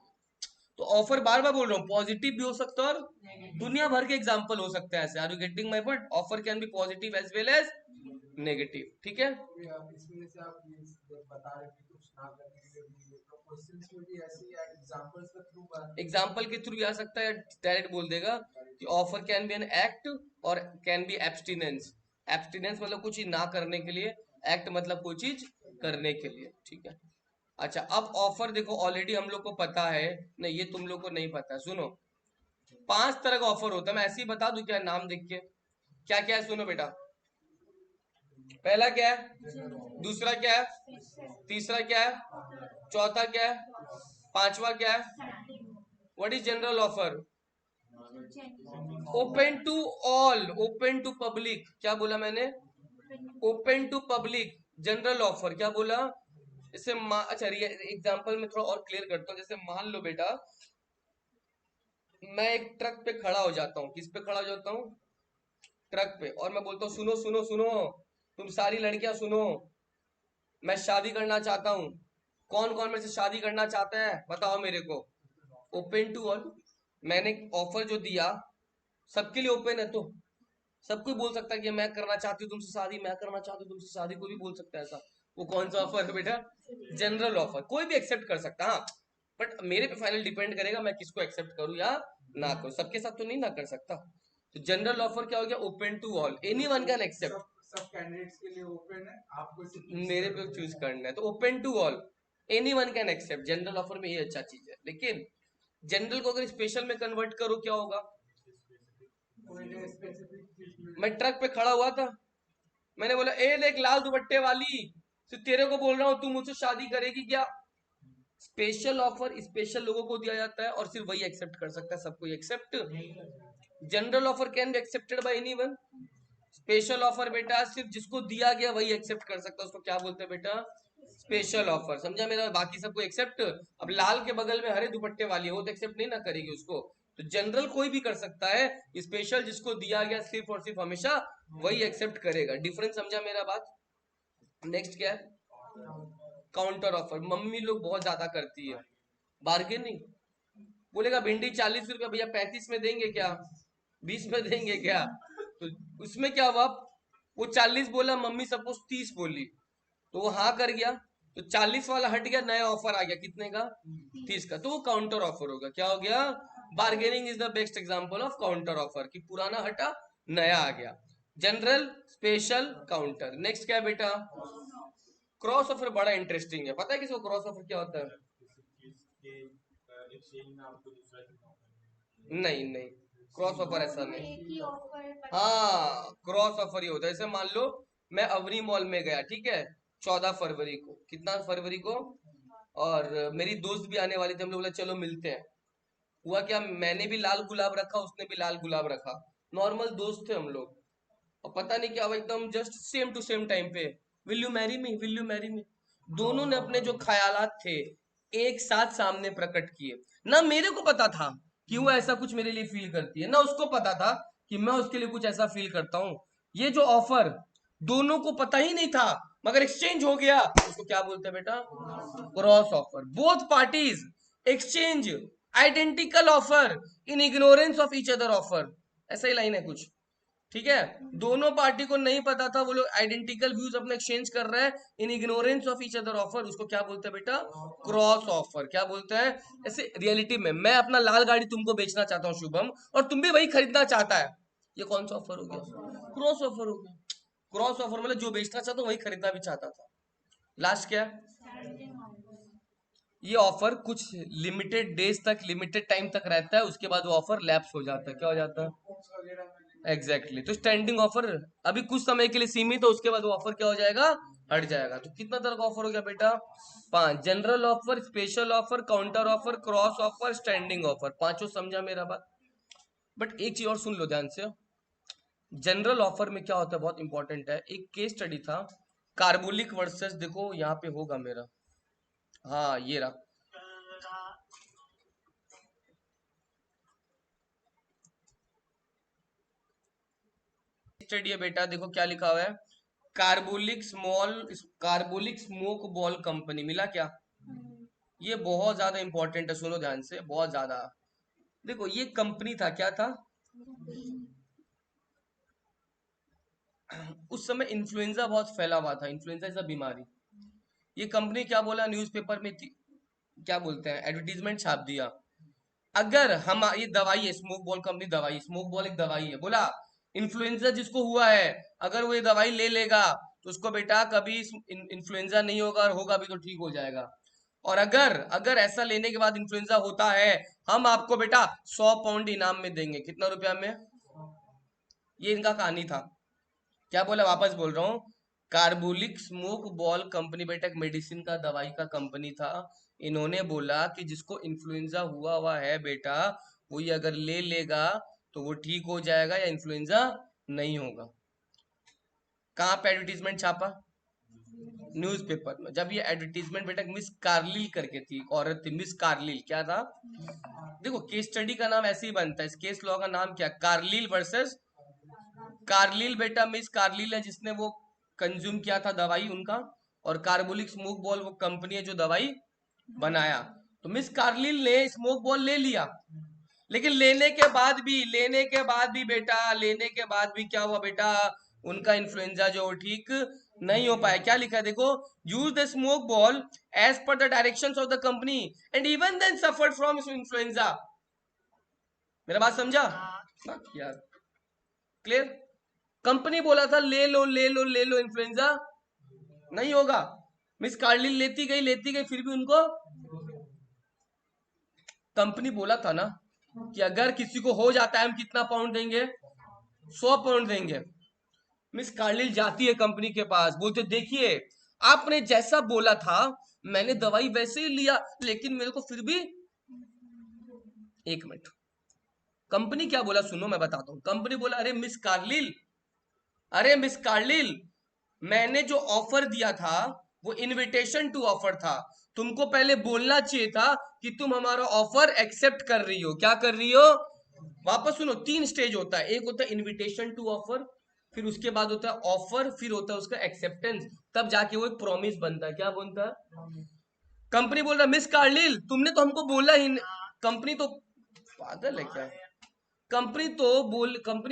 तो ऑफर बार बार बोल रहा हूँ, पॉजिटिव भी हो सकता है और दुनिया भर के एग्जाम्पल हो सकते हैं ऐसे। Are you getting my point. Offer can be positive as well as negative, ठीक है। इसमें से आप ये बता रहे कि कुछ ना करने के लिए भी, तो क्वेश्चंस में भी ऐसे ही एग्जांपल्स के थ्रू बात, एग्जाम्पल के थ्रू आ सकता है, डायरेक्ट बोल देगा कि offer can B N act और कैन बी एब्सटिनेंस। एब्सटिनेंस मतलब कुछ ही ना करने के लिए, एक्ट मतलब कोई चीज करने के लिए, ठीक है। अच्छा, अब ऑफर देखो ऑलरेडी हम लोग को पता है, नहीं ये तुम लोग को नहीं पता है, सुनो। 5 तरह का ऑफर होता है, मैं ऐसे ही बता दूं क्या, नाम देख के, क्या क्या है सुनो बेटा। पहला क्या है, दूसरा क्या है, तीसरा क्या है, चौथा क्या है, पांचवा क्या है। What is general offer, open to all, open to public, क्या बोला मैंने, open to public. General offer क्या बोला, जैसे अच्छा एग्जांपल में थोड़ा और क्लियर करता हूँ। जैसे मान लो बेटा मैं एक ट्रक पे खड़ा हो जाता हूँ, किस पे खड़ा हो जाता हूँ, ट्रक पे, और मैं बोलता हूँ सुनो सुनो सुनो, तुम सारी लड़कियां सुनो, मैं शादी करना चाहता हूँ, कौन कौन मेरे से शादी करना चाहता है बताओ मेरे को। ओपन टू ऑल, मैंने ऑफर जो दिया सबके लिए ओपन है, तो सब कोई बोल सकता है कि मैं करना चाहती हूँ तुमसे शादी, मैं करना चाहती हूँ तुमसे शादी, कोई भी बोल सकता है ऐसा। वो कौन सा ऑफर है बेटा, जनरल ऑफर, कोई भी एक्सेप्ट कर सकता है, हाँ बट मेरे पे फाइनल डिपेंड करेगा मैं किसको एक्सेप्ट करूँ या ना करूँ, सबके साथ तो नहीं ना कर सकता। तो जनरल ऑफर क्या हो गया, open to all, any one can accept, सब कैंडिडेट्स के लिए ओपन है, आपको सिर्फ मेरे पे चूज करना है, तो open to all, any one can accept. General offer में ये अच्छा चीज है, लेकिन जनरल को अगर स्पेशल में कन्वर्ट करो क्या होगा। कोई स्पेसिफिक चीज मैं ट्रक पे खड़ा हुआ था, मैंने बोला ए देख लाल दुपट्टे वाली, तो तेरे को बोल रहा हूँ तू मुझसे शादी करेगी क्या, स्पेशल ऑफर स्पेशल लोगों को दिया जाता है और सिर्फ वही एक्सेप्ट कर सकता है, सब कोई accept. General offer can be accepted by anyone. Special offer बेटा सिर्फ जिसको दिया गया वही एक्सेप्ट कर सकता है, उसको क्या बोलते हैं बेटा? Special offer. समझा मेरा? बाकी सबको एक्सेप्ट। अब लाल के बगल में हरे दुपट्टे वाली है, वो तो एक्सेप्ट नहीं ना करेगी उसको। तो जनरल कोई भी कर सकता है, स्पेशल जिसको दिया गया सिर्फ और सिर्फ हमेशा वही एक्सेप्ट करेगा। डिफरेंस समझा मेरा बात? नेक्स्ट क्या है? Counter offer. मम्मी लोग बहुत ज्यादा करती है बार्गेनिंग। बोलेगा भिंडी 40 रुपया, भैया 35 में देंगे क्या? 20 में देंगे क्या? तो उसमें क्या हुआ, वो 40 बोला, मम्मी सपोज 30 बोली, तो वो हाँ कर गया, तो 40 वाला हट गया, नया ऑफर आ गया कितने का? 30 का। तो वो काउंटर ऑफर होगा। क्या हो गया? Bargaining is the best example of counter offer, कि पुराना हटा नया आ गया। General, special, counter. नेक्स्ट क्या है बेटा? Cross offer. बड़ा इंटरेस्टिंग है। पता है किसको क्रॉस ऑफर क्या होता है? नहीं नहीं, क्रॉस ऑफर ऐसा नहीं। एक ही ऑफर हाँ, क्रॉस ऑफर ही होता है। जैसे मान लो मैं अवनी मॉल में गया, ठीक है, 14 फरवरी को, कितना फरवरी को, और मेरी दोस्त भी आने वाली थी, हम लोग बोला चलो मिलते हैं। हुआ क्या, मैंने भी लाल गुलाब रखा, उसने भी लाल गुलाब रखा, नॉर्मल दोस्त थे हम लोग, और पता नहीं क्या हुआ, एकदम just same to same time पे will you marry me, will you marry me, दोनों ने अपने जो ख्यालात थे एक साथ सामने प्रकट किए। ना मेरे को पता था कि वो ऐसा कुछ मेरे लिए फील करती है, ना उसको पता था कि मैं उसके लिए कुछ ऐसा फील करता हूँ। ये जो ऑफर दोनों को पता ही नहीं था, मगर एक्सचेंज हो गया, उसको क्या बोलते हैं बेटा? Cross offer. Both parties exchange identical offer in ignorance of each other offer. ऐसा ही लाइन है कुछ, ठीक है। दोनों पार्टी को नहीं पता था, वो लोग आइडेंटिकल व्यूज अपने एक्सचेंज कर रहे हैं इन ignorance of each other offer, उसको क्या बोलते हैं बेटा? Cross offer. क्या बोलते हैं? ऐसे रियलिटी में मैं अपना लाल गाड़ी तुमको बेचना चाहता हूँ शुभम, और तुम भी वही खरीदना चाहता है, ये कौन सा ऑफर हो गया? क्रॉस ऑफर हो गया। क्रॉस ऑफर मतलब जो बेचना चाहता हूँ वही खरीदना भी चाहता था। लास्ट क्या है? ये ऑफर कुछ लिमिटेड डेज तक, लिमिटेड टाइम तक रहता है, उसके बाद वो ऑफर लैप्स हो जाता है। क्या हो जाता है? एग्जैक्टली। तो स्टैंडिंग ऑफर अभी कुछ समय के लिए सीमित है, उसके बाद वो ऑफर क्या हो जाएगा? हट जाएगा। तो कितना तरह का ऑफर हो गया बेटा? 5। General offer, special offer, counter offer, cross offer, standing offer. पांचों समझा मेरा बात? बट एक चीज और सुन लो ध्यान से। जनरल ऑफर में क्या होता है, बहुत इंपॉर्टेंट है। एक केस स्टडी था, कार्बोलिक वर्सेस, देखो यहाँ पे होगा मेरा, हाँ ये रहा, स्टडी है बेटा, देखो क्या लिखा हुआ है, कार्बोलिक स्मोक बॉल कंपनी। मिला क्या? ये बहुत ज्यादा इंपॉर्टेंट है, सुनो ध्यान से, बहुत ज्यादा। देखो ये कंपनी था, क्या था? उस समय इन्फ्लुएंजा बहुत फैला हुआ था, इन्फ्लुएंजा इज अ बीमारी। ये कंपनी क्या बोला न्यूज़पेपर में क्या बोलते हैं, एडवर्टीजमेंट छाप दिया, अगर हम, ये दवाई है, स्मोक बॉल कंपनी दवाई, स्मोक बॉल एक दवाई है, बोला इन्फ्लुएंजा जिसको हुआ है अगर वो ये दवाई ले लेगा तो उसको बेटा कभी इन्फ्लुएंजा नहीं होगा, और होगा भी तो ठीक हो जाएगा। और अगर अगर ऐसा लेने के बाद इन्फ्लुएंजा होता है, हम आपको बेटा 100 पाउंड इनाम में देंगे। कितना रुपया में? ये इनका कहानी था। क्या बोला, वापस बोल रहा हूँ, कार्बोलिक स्मोक बॉल कंपनी बेटा एक मेडिसिन का, दवाई का कंपनी था। इन्होंने बोला कि जिसको इन्फ्लुएंजा हुआ हुआ है बेटा, वो ये अगर ले लेगा तो वो ठीक हो जाएगा या इन्फ्लुएंजा नहीं होगा। कहाँ पे एडवर्टीजमेंट छापा? न्यूज़पेपर में। जब ये एडवर्टीजमेंट बेटा मिस कार्लिल करके थी, एक औरत थी मिस कार्लिल, क्या था? देखो केस स्टडी का नाम ऐसे ही बनता है, इस केस लॉ का नाम क्या? Carlill versus Carlill. बेटा मिस कार्लिल है जिसने वो कंज्यूम किया था दवाई उनका, और कार्बोलिक स्मोक बॉल वो कंपनी है जो दवाई बनाया। तो मिस कार्लिल ने स्मोक बॉल ले लिया, लेकिन लेने के बाद भी बेटा, लेने के बाद भी क्या हुआ बेटा, उनका इन्फ्लुएंजा जो ठीक नहीं हो पाया। क्या लिखा है देखो, use the smoke ball as per the directions of the company and even then suffered from influenza. मेरा बात समझा यार? क्लियर? कंपनी बोला था ले लो ले लो ले लो, इन्फ्लुएंजा नहीं होगा। मिस कार्लिन लेती गई, फिर भी उनको कंपनी बोला था ना कि अगर किसी को हो जाता है हम कितना पाउंड देंगे? 100 पाउंड देंगे। मिस कार्लिल जाती है कंपनी के पास, बोलते देखिए आपने जैसा बोला था मैंने दवाई वैसे ही लिया लेकिन मेरे को फिर भी, एक मिनट, कंपनी क्या बोला सुनो मैं बताता हूँ। कंपनी बोला अरे मिस कार्लिल, अरे मिस कार्लिल, मैंने जो ऑफर दिया था वो इनविटेशन टू ऑफर था, तुमको पहले बोलना चाहिए था कि तुम हमारा ऑफर एक्सेप्ट कर रही हो। क्या कर रही हो? वापस सुनो, 3 स्टेज होता है, एक होता है इनविटेशन टू ऑफर, फिर उसके बाद होता है ऑफर, फिर होता है उसका एक्सेप्टेंस, तब जाके वो एक प्रॉमिस बनता है। क्या बनता है? कंपनी बोल रहा है मिस कार्लिल तुमने तो हमको बोला ही कंपनी तो पागल है क्या? कंपनी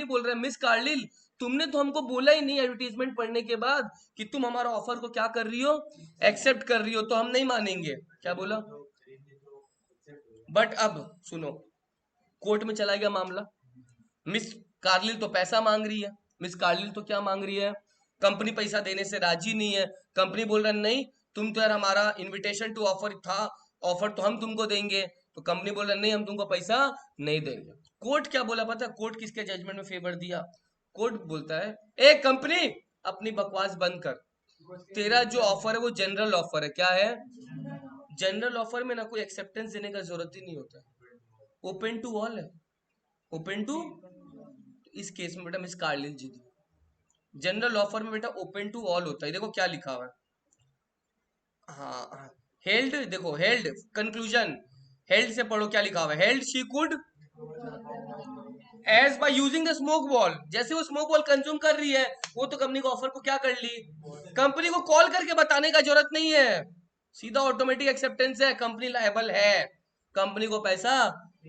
बोल रहा है मिस कार्लिल तुमने तो हमको बोला ही नहीं एडवर्टीजमेंट पढ़ने के बाद कि तुम हमारा ऑफर को क्या कर रही हो, एक्सेप्ट कर रही हो, तो हम नहीं मानेंगे। क्या बोला? बट अब सुनो, कोर्ट में चला गया मामला, मिस कार्लिल तो पैसा मांग रही है, मिस कार्लिल तो क्या मांग रही है, कंपनी पैसा देने से राजी नहीं है। कंपनी बोल रहा है नहीं, तुम तो यार हमारा इनविटेशन टू ऑफर था, ऑफर तो हम तुमको देंगे, तो कंपनी बोल रहा है नहीं हम तुमको पैसा नहीं देंगे। कोर्ट क्या बोला पता है? कोर्ट किसके जजमेंट में फेवर दिया? कोर्ट बोलता है ए कंपनी अपनी बकवास बंद कर, तेरा जो ऑफर है वो जनरल ऑफर है। क्या है? जनरल ऑफर में ना कोई एक्सेप्टेंस देने का जरूरत ही नहीं होता, ओपन टू ऑल है, ओपन टू। इस केस में बेटा मिस कार्लिन जीत गई। जनरल ऑफर में बेटा ओपन टू ऑल होता है, देखो क्या लिखा हुआ है। हाँ, हेल्ड, देखो हेल्ड, कंक्लूजन, हेल्ड से पढ़ो क्या लिखा हुआ है। Held she could as by using the smoke ball, जैसे वो स्मोक बॉल कंज्यूम कर रही है वो तो कंपनी को ऑफर को क्या कर ली, कंपनी को कॉल करके बताने का जरूरत नहीं है, सीधा ऑटोमेटिक एक्सेप्टेंस है, कंपनी लायबल है, कंपनी को पैसा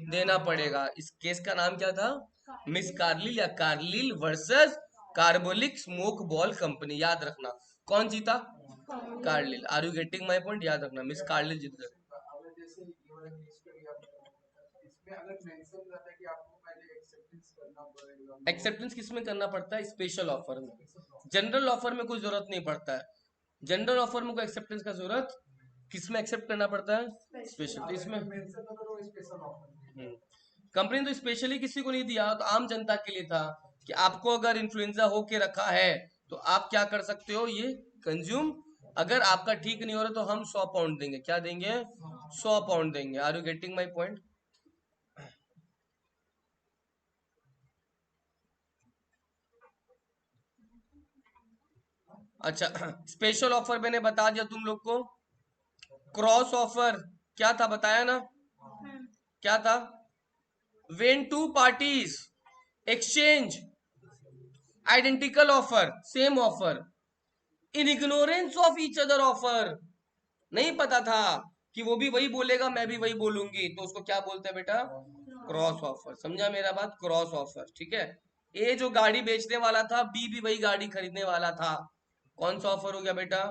देना पड़ेगा। इस केस का नाम क्या था? मिस कार्लिल या Carlill versus Carbolic smoke ball company. याद रखना कौन जीता? Carlill. Are you getting my point? याद रखना मिस कार्लिल जीत गए। अगर जैसे ये वाला केस का भी आपने बताया, इसमें अगर मेंशन रहता है कि आपको पहले एक्सेप्टेंस करना पड़ेगा, एक्सेप्टेंस किस में करना पड़ता है? स्पेशल ऑफर में। जनरल ऑफर में कोई जरूरत नहीं पड़ता है, जनरल ऑफर में कोई एक्सेप्टेंस का जरूरत, किस में एक्सेप्ट करना पड़ता है? स्पेशल। इसमें मेंशन होता तो स्पेशल ऑफर। कंपनी ने तो स्पेशली किसी को नहीं दिया, तो आम जनता के लिए था कि आपको अगर इन्फ्लुएंजा हो के रखा है तो आप क्या कर सकते हो, ये कंज्यूम, अगर आपका ठीक नहीं हो रहा तो हम 100 पाउंड देंगे। क्या देंगे? 100 पाउंड देंगे। Are you getting my point? अच्छा, स्पेशल ऑफर मैंने बता दिया तुम लोग को। क्रॉस ऑफर क्या था बताया ना? क्या था? When two parties exchange identical offer, same offer, in ignorance of each other offer, नहीं पता था कि वो भी वही बोलेगा मैं भी वही बोलूंगी, तो उसको क्या बोलते हैं बेटा? Cross offer. समझा मेरा बात? क्रॉस ऑफर, ठीक है। ए जो गाड़ी बेचने वाला था, बी भी वही गाड़ी खरीदने वाला था, कौन सा ऑफर हो गया बेटा?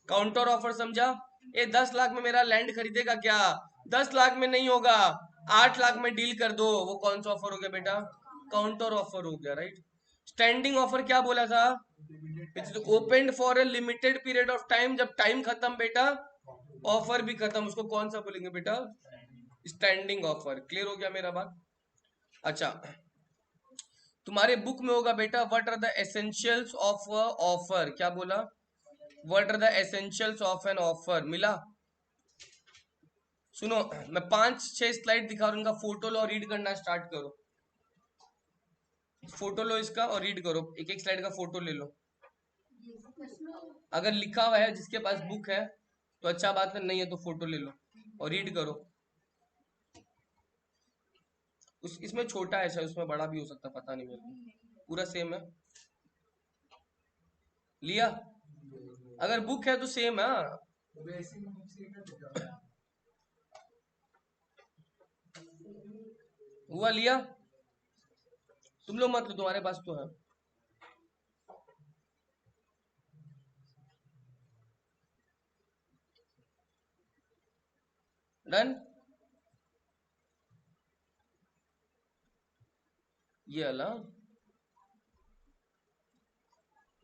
Counter offer. समझा? ये 10 लाख में मेरा लैंड खरीदेगा क्या? 10 लाख में नहीं होगा, 8 लाख में डील कर दो, वो कौन सा ऑफर हो गया बेटा? काउंटर ऑफर हो गया, राइट। स्टैंडिंग ऑफर क्या बोला था? It's open for a limited period of time, जब टाइम खत्म बेटा ऑफर भी खत्म, उसको कौन सा बोलेंगे बेटा? Standing offer. क्लियर हो गया मेरा बात? अच्छा, तुम्हारे बुक में होगा बेटा what are the essentials of offer. क्या बोला? What are the essentials of an offer? मिला? सुनो, मैं 5-6 स्लाइड दिखा रहा हूं, उनका फोटो लो और रीड करना स्टार्ट करो। फोटो लो इसका और रीड करो, एक एक स्लाइड का फोटो ले लो। अगर लिखा हुआ है जिसके पास बुक है तो अच्छा बात है, नहीं है तो फोटो ले लो और रीड करो। इसमें छोटा है शायद, उसमें बड़ा भी हो सकता है, पता नहीं मेरे को, पूरा सेम है। लिया? अगर बुक है तो सेम है, हाँ। तो बेसिक बुक से कर देगा। हुआ? लिया? तुम लोग मत लो, तुम्हारे पास तो है। डन? ये अला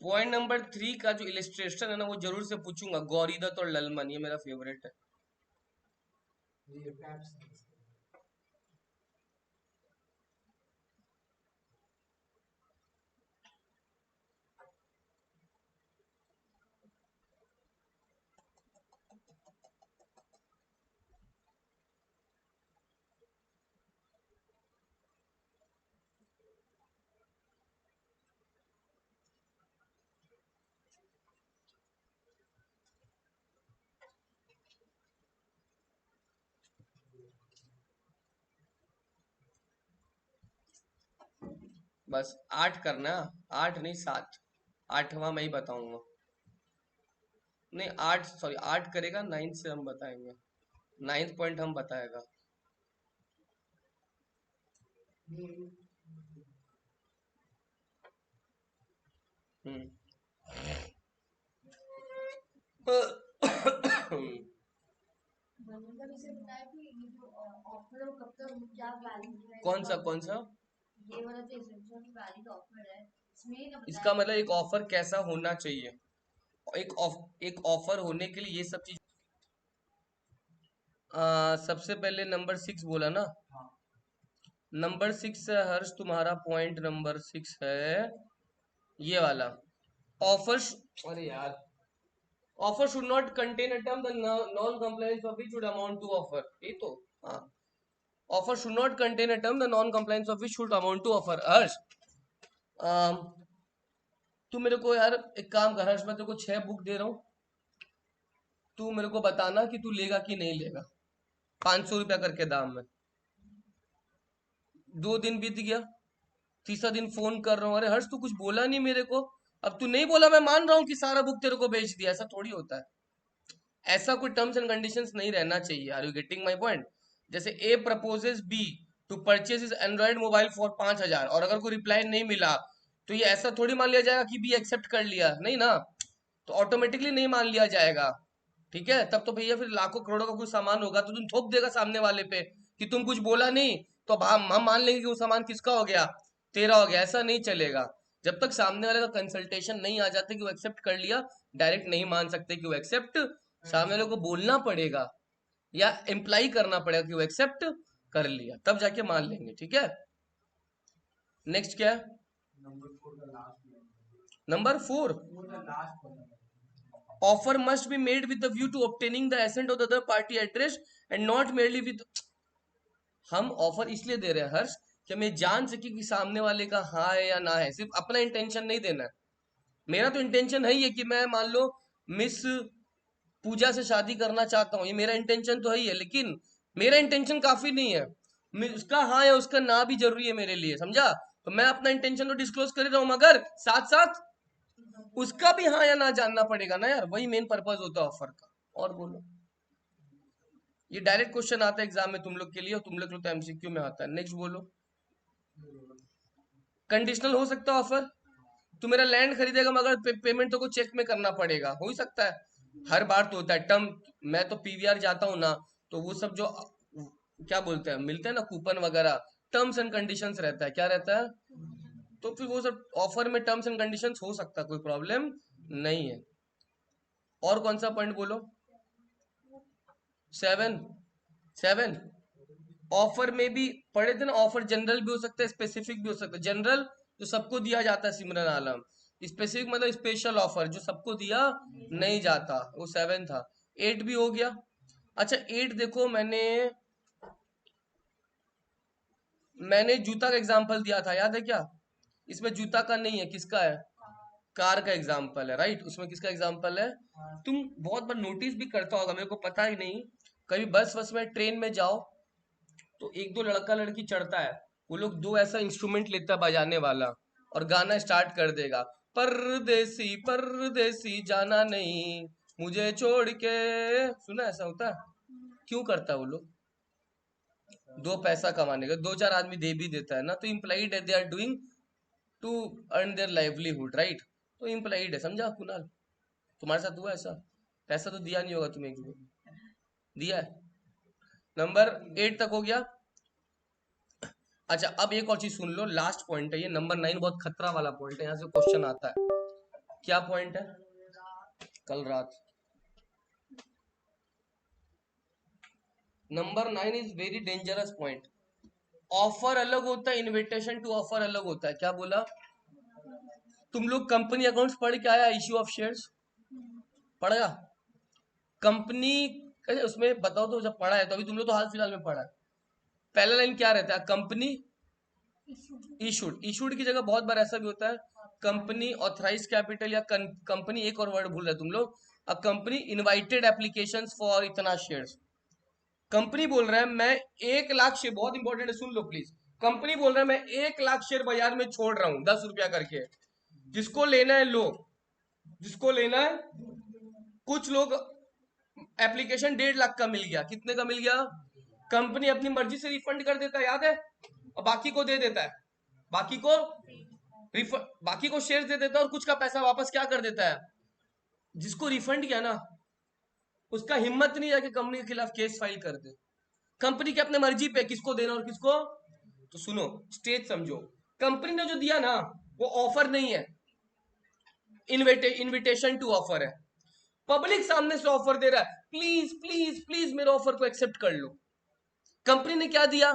पॉइंट नंबर 3 का जो इलिस्ट्रेशन है ना, वो जरूर से पूछूंगा, गौरी दत्त और ललमन, ये मेरा फेवरेट है। ये टैप्स बस 8 करना, 8 नहीं 7, 8वां मैं ही बताऊंगा। नहीं 8, सॉरी 8 करेगा, 9 से हम बताएंगे, 9th पॉइंट हम बताएगा। हम्म। मतलब इसे बताया कि ये जो ऑफर है वो कब तक क्या वैलिड रहेगा, कौन सा कब कौन सा? ये वाला जो एसेंशियल वैलिड ऑफर है इसमें ये ना इसका बताया मतलब एक ऑफर कैसा होना चाहिए, एक ऑफर होने के लिए ये सब चीज। सबसे पहले नंबर 6 बोला ना, नंबर 6 है हर्ष, तुम्हारा पॉइंट नंबर 6 है ये वाला। ऑफर, अरे यार, offer should not contain a term the non compliance of which should amount to offer, ये तो हाँ। Offer should not contain a term the non compliance of which should amount to offer. Harsh, अम, तू मेरे को यार एक काम कर हर्ष, मैं तेरे को 6 बुक दे रहा हूँ, तू मेरे को बताना कि तू लेगा कि नहीं लेगा, 500 रुपया करके दाम में। 2 दिन बीत गया, तीसरा दिन फोन कर रहा हूँ, अरे हर्ष तू कुछ बोला नहीं मेरे को। अब तू नहीं बोला, मैं मान रहा हूँ कि सारा बुक तेरे को बेच दिया, ऐसा थोड़ी होता है। ऐसा कोई टर्म्स एंड कंडीशंस नहीं रहना चाहिए। Are you getting my point? जैसे A proposes B to purchase is Android mobile for 5,000, और अगर कोई रिप्लाई नहीं मिला तो ये ऐसा थोड़ी मान लिया जाएगा कि बी एक्सेप्ट कर लिया, नहीं ना, तो ऑटोमेटिकली नहीं मान लिया जाएगा। ठीक है, तब तो भैया फिर लाखों करोड़ों का कोई सामान होगा तो तुम थोप देगा सामने वाले पे कि तुम कुछ बोला नहीं, तो अब हम मान लेंगे कि वो सामान किसका हो गया, तेरा हो गया। ऐसा नहीं चलेगा। जब तक सामने वाले का कंसल्टेशन नहीं आ जाते कि वो एक्सेप्ट कर लिया, डायरेक्ट नहीं मान सकते कि वो एक्सेप्ट, सामने वाले को बोलना पड़ेगा या इम्प्लाई करना पड़ेगा कि वो एक्सेप्ट कर लिया, तब जाके मान लेंगे। ठीक है, नेक्स्ट क्या है? Number 4 the last one. Number 4, 4 the last one. offer must be made with the view to obtaining the assent of the other party address and not merely with। हम ऑफर इसलिए दे रहे हैं हर्ष कि हमें जान सके कि सामने वाले का हाँ है या ना है, सिर्फ अपना इंटेंशन नहीं देना है। मेरा तो इंटेंशन है ही है कि मैं मान लो मिस पूजा से शादी करना चाहता हूँ, ये मेरा इंटेंशन तो है ही है, लेकिन मेरा इंटेंशन काफी नहीं है, उसका हाँ या उसका ना भी जरूरी है मेरे लिए, समझा? तो मैं अपना इंटेंशन तो डिस्क्लोज कर रहा हूँ, मगर साथ साथ उसका भी हाँ या ना जानना पड़ेगा ना यार, वही मेन पर्पज होता है ऑफर का। और बोलो, ये डायरेक्ट क्वेश्चन आता है एग्जाम में तुम लोग के लिए, और तुम लोग तो एमसीक्यू में आता है। नेक्स्ट बोलो, कंडीशनल हो सकता है ऑफर। तू मेरा लैंड खरीदेगा मगर पेमेंट तो को चेक में करना पड़ेगा, हो ही सकता है, हर बार तो होता है टर्म। मैं तो पीवीआर जाता हूँ ना, तो वो सब जो क्या बोलते हैं मिलते हैं ना कूपन वगैरह, टर्म्स एंड कंडीशंस रहता है, क्या रहता है, तो फिर वो सब ऑफर में टर्म्स एंड कंडीशंस हो सकता है, कोई प्रॉब्लम नहीं है। और कौन सा पॉइंट बोलो? 7, 7 ऑफर में भी पढ़े थे ना, ऑफर जनरल भी हो सकता है, स्पेसिफिक भी हो सकता है। जनरल जो सबको दिया जाता है सिमरन आलम, स्पेसिफिक मतलब स्पेशल ऑफर जो सबको दिया नहीं जाता, वो 7 था। 8 भी हो गया। अच्छा 8 देखो, मैंने जूता का एग्जांपल दिया था, याद है क्या? इसमें जूता का नहीं है, किसका है? कार का एग्जांपल है, राइट? उसमें किसका एग्जांपल है? तुम बहुत बार नोटिस भी करता होगा, मेरे को पता ही नहीं, कभी बस बस में ट्रेन में जाओ तो एक दो लड़का लड़की चढ़ता है, वो लोग दो ऐसा इंस्ट्रूमेंट लेता है बजाने वाला, और गाना स्टार्ट कर देगा, परदेसी परदेसी जाना नहीं मुझे छोड़ के। सुना ऐसा होता है? क्यों करता है वो लोग? दो पैसा कमाने का, दो चार आदमी दे भी देता है ना, तो इम्प्लाइड है, they are doing to earn their livelihood, right? तो इम्प्लाइड है, समझा कुणाल? तुम्हारे साथ हुआ ऐसा? पैसा तो दिया नहीं होगा तुम्हें, एक भी दिया है? नंबर 8 तक हो गया। अच्छा अब एक और चीज सुन लो, लास्ट पॉइंट है ये, नंबर 9 बहुत खतरा वाला पॉइंट है, यहाँ से क्वेश्चन आता है। क्या पॉइंट है? कल रात। Number 9 is very dangerous point. Offer अलग होता है, इनविटेशन टू ऑफर अलग होता है। क्या बोला? तुम लोग कंपनी अकाउंट्स पढ़ के आया, इश्यू ऑफ शेयर्स पढ़ा? कंपनी उसमें बताओ तो, जब पढ़ा है तो अभी तुम लोग तो हाल फिलहाल में पढ़ा है, पहला लाइन क्या रहता है? Company issued. इशूड की जगह बहुत बार ऐसा भी होता है कंपनी ऑथराइज कैपिटल, या कंपनी एक और वर्ड भूल रहे तुम लोग, a company invited applications for इतना शेयर्स। कंपनी बोल रहा है मैं 1 लाख शेयर, बहुत इंपॉर्टेंट है सुन लो प्लीज, कंपनी बोल रहा है मैं 1 लाख शेयर बाजार में छोड़ रहा हूं 10 रुपया करके, जिसको लेना है लो, जिसको लेना है। कुछ लोग एप्लीकेशन 1.5 लाख का मिल गया, कितने का मिल गया? कंपनी अपनी मर्जी से रिफंड कर देता है, याद है, और बाकी को दे देता है, बाकी को रिफंड, बाकी को शेयर दे देता है और कुछ का पैसा वापस क्या कर देता है? जिसको रिफंड किया ना, उसका हिम्मत नहीं है कि कंपनी के खिलाफ केस फाइल कर दे। कंपनी के अपने मर्जी पे किसको देना और किसको। तो सुनो, स्टेज समझो, कंपनी ने जो दिया ना वो ऑफर नहीं है, इनविटेशन टू ऑफर है। पब्लिक सामने से ऑफर दे रहा है, प्लीज प्लीज प्लीज मेरे ऑफर को एक्सेप्ट कर लो। कंपनी ने क्या दिया?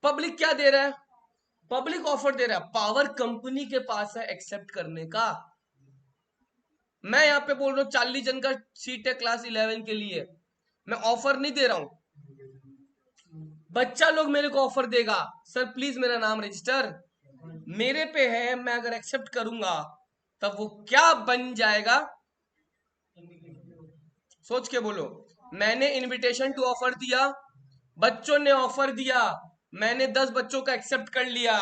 पब्लिक क्या दे रहा है? पब्लिक ऑफर दे रहा है, पावर कंपनी के पास है एक्सेप्ट करने का। मैं यहां पे बोल रहा हूं 40 जन का सीट है क्लास 11 के लिए, मैं ऑफर नहीं दे रहा हूं, बच्चा लोग मेरे को ऑफर देगा, सर प्लीज मेरा नाम रजिस्टर मेरे पे है, मैं अगर एक्सेप्ट करूंगा तब वो क्या बन जाएगा? सोच के बोलो। मैंने इनविटेशन टू ऑफर दिया, बच्चों ने ऑफर दिया, मैंने 10 बच्चों का एक्सेप्ट कर लिया,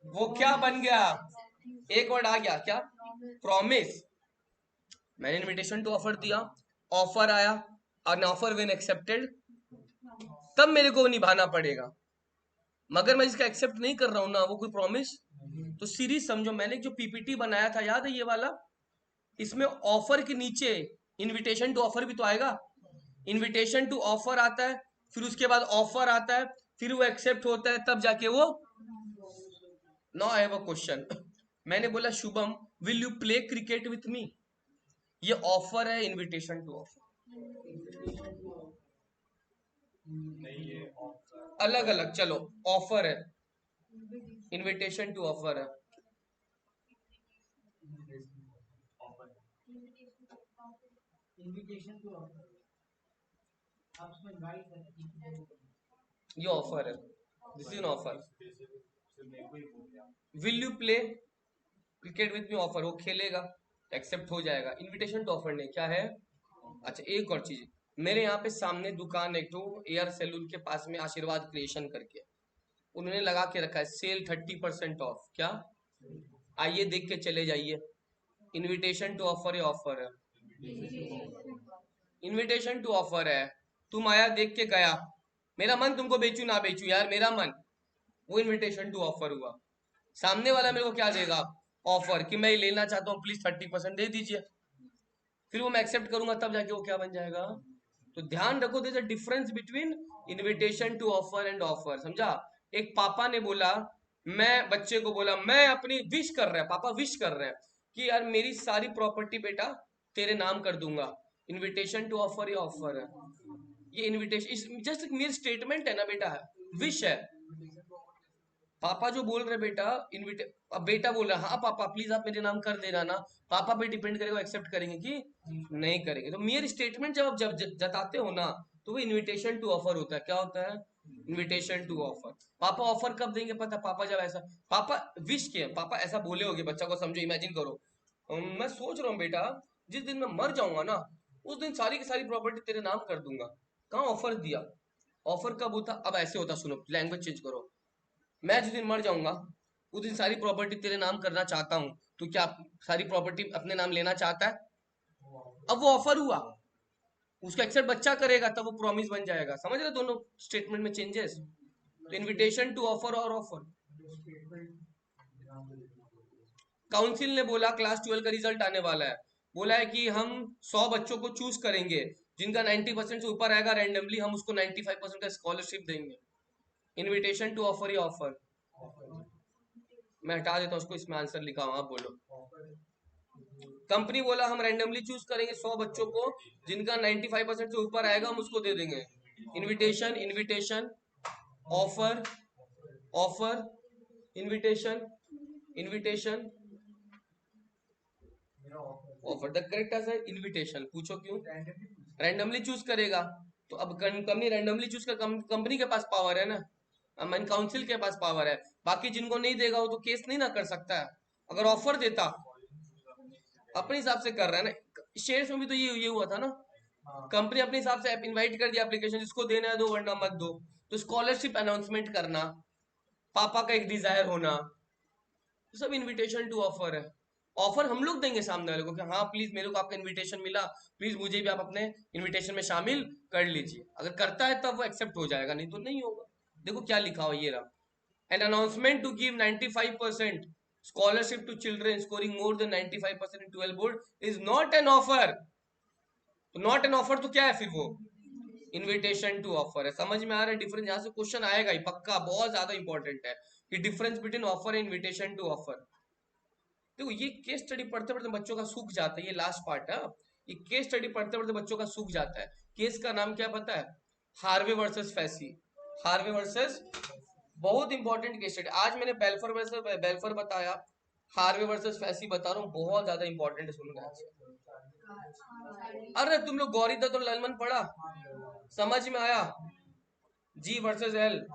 वो क्या बन गया? एक वर्ड आ गया क्या? प्रॉमिस। मैंने इनविटेशन टू ऑफर दिया, ऑफर आया, एन ऑफर व्हेन एक्सेप्टेड, तब मेरे को निभाना पड़ेगा। मगर मैं इसका एक्सेप्ट नहीं कर रहा हूं ना, वो कोई प्रॉमिस। तो सीरीज समझो, मैंने जो पीपीटी बनाया था याद है ये वाला, इसमें ऑफर के नीचे इनविटेशन टू ऑफर भी तो आएगा। इनविटेशन टू ऑफर आता है, फिर उसके बाद ऑफर आता है, फिर वो एक्सेप्ट होता है, तब जाके वो। Now I have a question. मैंने बोला Shubham will you play cricket with me, ये ऑफर है इनविटेशन टू ऑफर? अलग अलग, चलो ऑफर है, इनविटेशन टू ऑफर है। इनविटेशन टू ऑफर, आप उसमें गाइड करें। ये ऑफर है, this is an offer. Will you play cricket with me offer, वो खेलेगा, एक्सेप्ट हो जाएगा। इनविटेशन टू ऑफर नहीं, क्या है? अच्छा एक और चीज, मेरे यहाँ पे सामने दुकान एक तो एयर सैलून के पास में आशीर्वाद क्रिएशन करके, उन्होंने लगा के रखा है सेल 30% ऑफ। क्या? आइए देख के चले जाइए। इनविटेशन टू ऑफर है, ऑफर है, इनविटेशन टू ऑफर है। तुम आया, देख के गया, मेरा मन तुमको बेचू ना बेचू यार, मेरा मन, वो इनविटेशन टू ऑफर हुआ। सामने वाला मेरे को क्या देगा? ऑफर, कि मैं ये लेना चाहता हूँ प्लीज 30% दे दीजिए, फिर वो मैं एक्सेप्ट करूंगा, तब जाके वो क्या बन जाएगा? तो ध्यान रखो, there is a difference between invitation to offer and offer, समझा? एक पापा ने बोला, मैं बच्चे को बोला, मैं अपनी विश कर रहा है, पापा विश कर रहे हैं कि यार मेरी सारी प्रॉपर्टी बेटा तेरे नाम कर दूंगा। इनविटेशन टू ऑफर या ऑफर है? ये इनविटेशन जस्ट एक मेरी स्टेटमेंट है ना बेटा, विश है। पापा जो बोल रहे बेटा इनविटे, अब बेटा बोल रहा है हाँ पापा प्लीज आप मेरे नाम कर देना ना, पापा पे डिपेंड करेगा एक्सेप्ट करेंगे कि नहीं करेंगे। तो मेरी स्टेटमेंट जब आप जब जताते हो ना, तो वो इनविटेशन टू ऑफर होता है। क्या होता है? Invitation to offer. पापा ऑफर कब देंगे पता? पापा जब ऐसा, पापा विश किए, पापा ऐसा बोले होगे, बच्चा को समझो, इमेजिन करो, मैं सोच रहा हूँ बेटा जिस दिन मैं मर जाऊंगा ना, उस दिन सारी की सारी प्रॉपर्टी तेरे नाम कर दूंगा। कहाँ ऑफर दिया? ऑफर कब होता? अब ऐसे होता, सुनो लैंग्वेज चेंज करो, मैं जिस दिन मर जाऊंगा उस दिन सारी प्रॉपर्टी तेरे नाम करना चाहता हूं, तो क्या सारी प्रॉपर्टी अपने नाम लेना चाहता है? अब वो ऑफर हुआ, उसका एक्सेप्ट बच्चा करेगा, तब वो प्रॉमिस बन जाएगा। समझ रहे दोनों स्टेटमेंट में चेंजेस? तो इनविटेशन टू ऑफर और ऑफर। काउंसिल ने बोला क्लास 12 का रिजल्ट आने वाला है, बोला है कि हम 100 बच्चों को चूज करेंगे, जिनका 90% से ऊपर आएगा रैंडमली हम उसको 95% का स्कॉलरशिप देंगे। इनविटेशन टू ऑफर या ऑफर? मैं हटा देता हूँ उसको, इसमें आंसर लिखा हूँ, आप बोलो। कंपनी बोला हम रैंडमली चूज करेंगे 100 बच्चों को, जिनका 95% से ऊपर आएगा हम उसको दे देंगे। Invitation, invitation, offer, offer, invitation, invitation, offer. The correct answer है इनविटेशन। पूछो क्यों? रैंडमली चूज करेगा, तो अब कंपनी रैंडमली चूज कर, कंपनी के पास पावर है ना, मैन काउंसिल के पास पावर है। बाकी जिनको नहीं देगा वो तो केस नहीं ना कर सकता है। अगर ऑफर देता, अपने हिसाब से कर रहा है ना, शेयर्स में भी तो ये हुआ था ना, कंपनी अपने हिसाब से इनवाइट कर दिया एप्लीकेशन, जिसको देना है दो वरना मत दो। तो स्कॉलरशिप अनाउंसमेंट करना, पापा का एक डिजायर होना, तो सब इनविटेशन टू ऑफर है। ऑफर हम लोग देंगे सामने वाले को कि हाँ प्लीज मेरे को आपका इनविटेशन मिला, प्लीज मुझे भी आप अपने इनविटेशन में शामिल कर लीजिए। अगर करता है तब वो एक्सेप्ट हो जाएगा, नहीं तो नहीं होगा। देखो क्या लिखा हुआ ये रहा, an announcement to give 95% scholarship to children scoring more than 95% in 12 board is not an offer. तो नॉट एन ऑफर तो क्या है फिर वो, इनविटेशन टू ऑफर है। समझ में आ रहा है डिफरेंस? यहाँ से क्वेश्चन आएगा ही पक्का, बहुत ज्यादा इंपॉर्टेंट है कि difference between offer and invitation to offer. देखो ये केस स्टडी पढ़ते पढ़ते बच्चों का सूख जाता है, ये लास्ट पार्ट है। ये केस स्टडी पढ़ते पढ़ते बच्चों का सूख जाता है। केस का नाम क्या पता है? Harvey versus फैसी। हार्वे वर्सेस, बहुत इंपॉर्टेंट केस स्टडी। आज मैंने बेल्फर वर्सेस बेल्फर बताया, हार्वे वर्सेस फैसी बता रहा हूँ, बहुत ज्यादा इंपॉर्टेंट है, सुनना है। अरे तुम लोग गौरी दत्त और ललमन पढ़ा, समझ में आया? जी वर्सेस एल